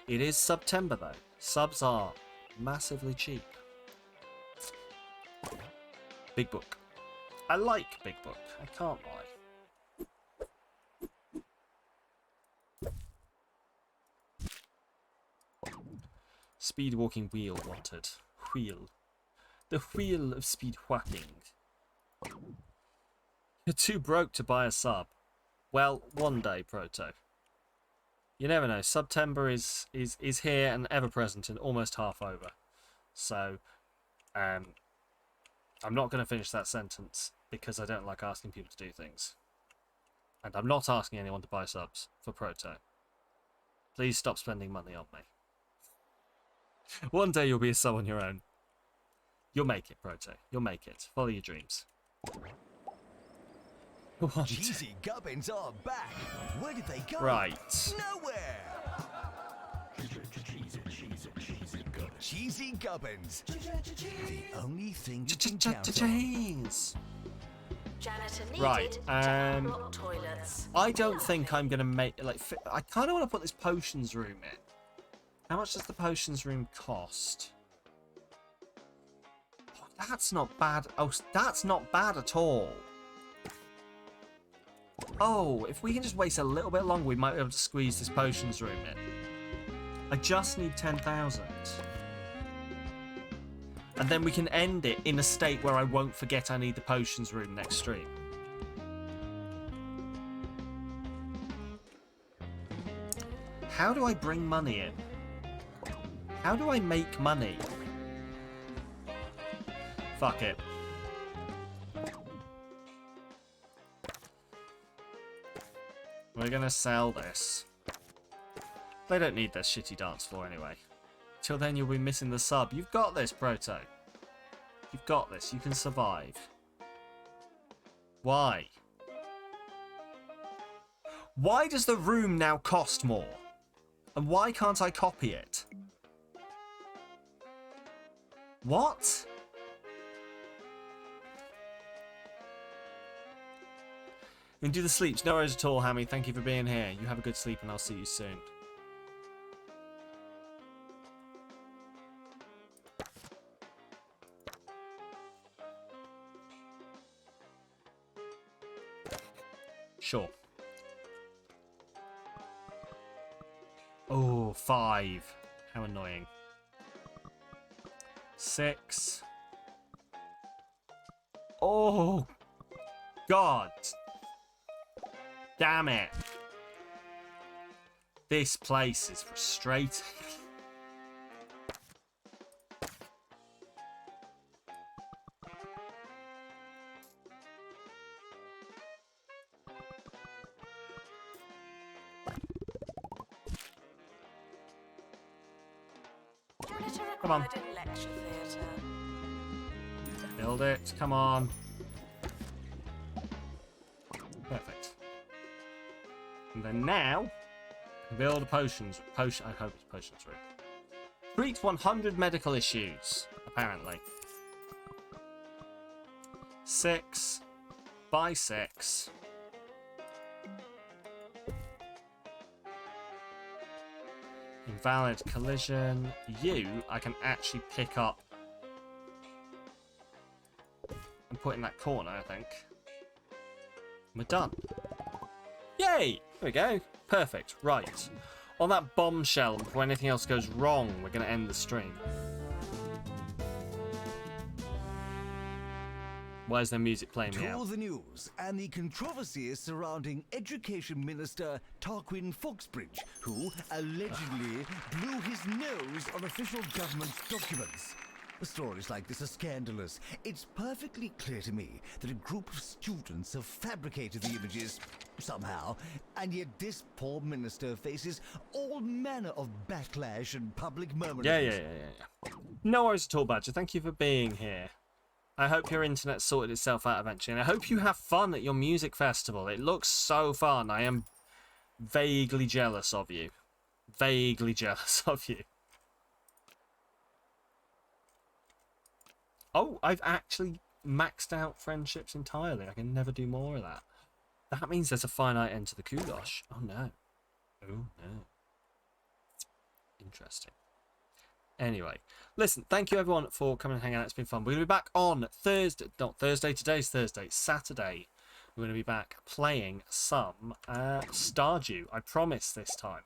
It is September, though. Subs are massively cheap. Big Book. I like Big Book. I can't lie. speed walking wheel wanted. Wheel. The wheel of speed walking. You're too broke to buy a sub. Well, one day, Proto. You never know. September is here and ever present and almost half over. So, I'm not going to finish that sentence because I don't like asking people to do things. And I'm not asking anyone to buy subs for Proto. Please stop spending money on me. One day you'll be a sub on your own. You'll make it, Proto. You'll make it. Follow your dreams. Cheesy gubbins are back. Where did they go? Right. Nowhere. Cheesy gubbins. The only thing you can count on. Cheese. Janitor needed Right, to unblock toilets. I don't think I'm gonna make I kind of want to put this potions room in. How much does the potions room cost? Oh, that's not bad. Oh, that's not bad at all. Oh, if we can just wait a little bit longer, we might be able to squeeze this potions room in. I just need 10,000. And then we can end it in a state where I won't forget I need the potions room next stream. How do I bring money in? How do I make money? Fuck it. We're gonna sell this. They don't need their shitty dance floor anyway. Till then you'll be missing the sub. You've got this, Proto. You've got this. You can survive. Why? Why does the room now cost more? And why can't I copy it? What? You can do the sleeps. No worries at all, Hammy. Thank you for being here. You have a good sleep and I'll see you soon. Sure. Oh, 5. How annoying. 6. Oh, God. Damn it. This place is frustrating. Come on. Lecture theatre. Build it. Come on. Perfect. And then now, build a potions. I hope it's potions room. Treat 100 medical issues, apparently. 6 by 6. Invalid collision. You, I can actually pick up and put in that corner, I think. We're done. Yay! There we go. Perfect. Right. On that bombshell, before anything else goes wrong, we're going to end the stream. Why is there music playing me out? To the news and the controversies surrounding Education Minister Tarquin Foxbridge, who allegedly blew his nose on official government documents. Stories like this are scandalous. It's perfectly clear to me that a group of students have fabricated the images somehow, and yet this poor minister faces all manner of backlash and public murmurings. Yeah. No worries at all, Badger. Thank you for being here. I hope your internet sorted itself out eventually, and I hope you have fun at your music festival. It looks so fun. I am vaguely jealous of you. Vaguely jealous of you. Oh, I've actually maxed out friendships entirely. I can never do more of that. That means there's a finite end to the kudosh. Oh, no. Oh, no. Interesting. Anyway, listen, thank you everyone for coming and hanging out. It's been fun. We're going to be back on Thursday. Not Thursday, today's Thursday. Saturday. We're going to be back playing some Stardew. I promise this time.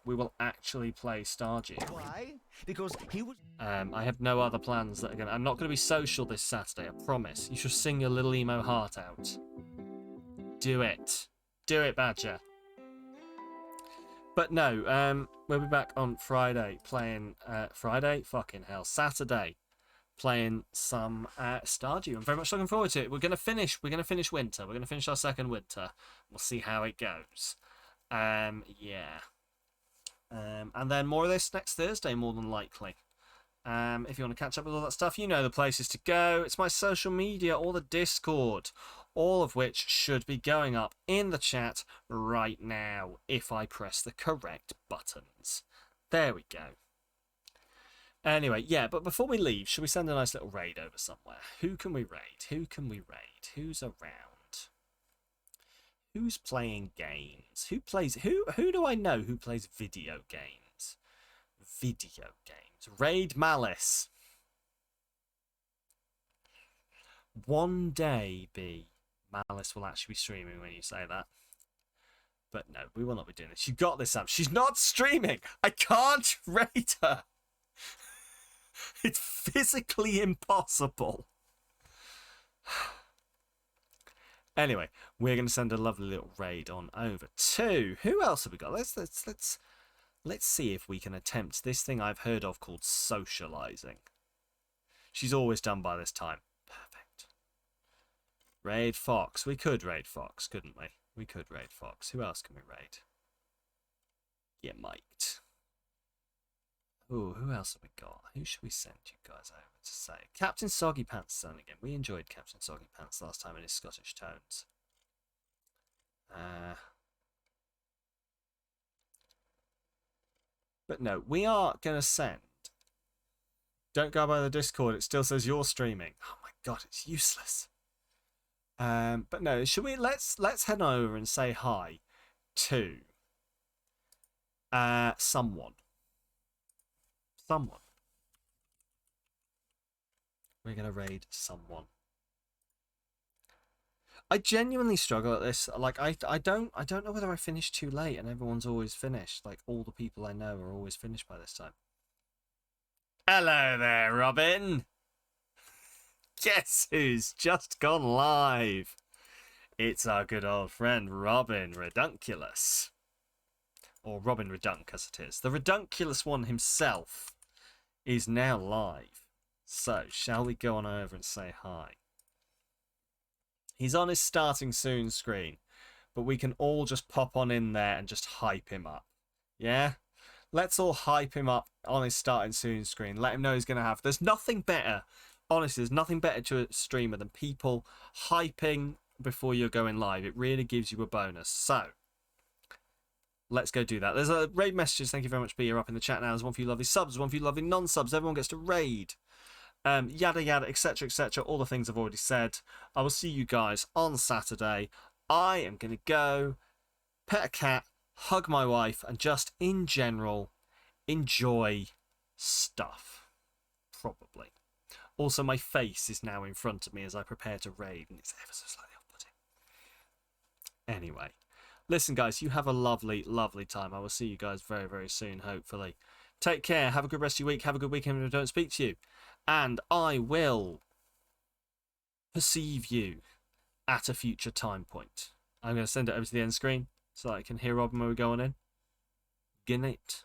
we will actually play Stardew. Why? Because he was. I have no other plans that are gonna. I'm not gonna be social this Saturday. I promise. You should sing your little emo heart out. Do it. Do it, Badger. But no, we'll be back on Friday playing. Friday? Fucking hell. Saturday. Playing some Stardew. I'm very much looking forward to it. We're gonna finish winter. We're gonna finish our second winter. We'll see how it goes. Yeah. And then more of this next Thursday, more than likely. If you want to catch up with all that stuff, you know the places to go. It's my social media or the Discord, all of which should be going up in the chat right now if I press the correct buttons. There we go. Anyway, yeah, but before we leave, should we send a nice little raid over somewhere? Who can we raid? Who can we raid? Who's around? Who's playing games? Who do I know who plays video games? Video games. Raid Malice. One day, B, Malice will actually be streaming when you say that. But no, we will not be doing this. You got this, Sam. She's not streaming. I can't raid her. It's physically impossible. Anyway, we're going to send a lovely little raid on over to... Who else have we got? Let's see if we can attempt this thing I've heard of called socializing. She's always done by this time. Perfect. Raid Fox. We could raid Fox, couldn't we? We could raid Fox. Who else can we raid? Yeah, mic'd. Ooh, who else have we got? Who should we send you guys over to say? Captain Soggy Pants on again. We enjoyed Captain Soggy Pants last time in his Scottish tones. But no, we are going to send. Don't go by the Discord. It still says you're streaming. Oh my god, it's useless. But no, should we? Let's head over and say hi to someone. Someone. We're gonna raid someone. I genuinely struggle at this. Like I don't know whether I finish too late and everyone's always finished. Like all the people I know are always finished by this time. Hello there, Robin. Guess who's just gone live? It's our good old friend Robin Redunculous. Or Robin Redunk as it is. The Redunculous one himself is now live. So, shall we go on over and say hi? He's on his starting soon screen, but we can all just pop on in there and just hype him up. Yeah? Let's all hype him up on his starting soon screen. Let him know he's going to have... There's nothing better, honestly, there's nothing better to a streamer than people hyping before you're going live. It really gives you a bonus. So, let's go do that. There's a raid messages. Thank you very much, B. You're up in the chat now. There's one for you lovely subs, one for you lovely non-subs. Everyone gets to raid. Yada yada, etc, etc. All the things I've already said. I will see you guys on Saturday. I am going to go pet a cat, hug my wife, and just in general enjoy stuff. Probably. Also, my face is now in front of me as I prepare to raid, and it's ever so slightly off-putting. Anyway. Listen, guys, you have a lovely, lovely time. I will see you guys very, very soon, hopefully. Take care. Have a good rest of your week. Have a good weekend if I don't speak to you. And I will perceive you at a future time point. I'm going to send it over to the end screen so that I can hear Robin when we're going in. Good night.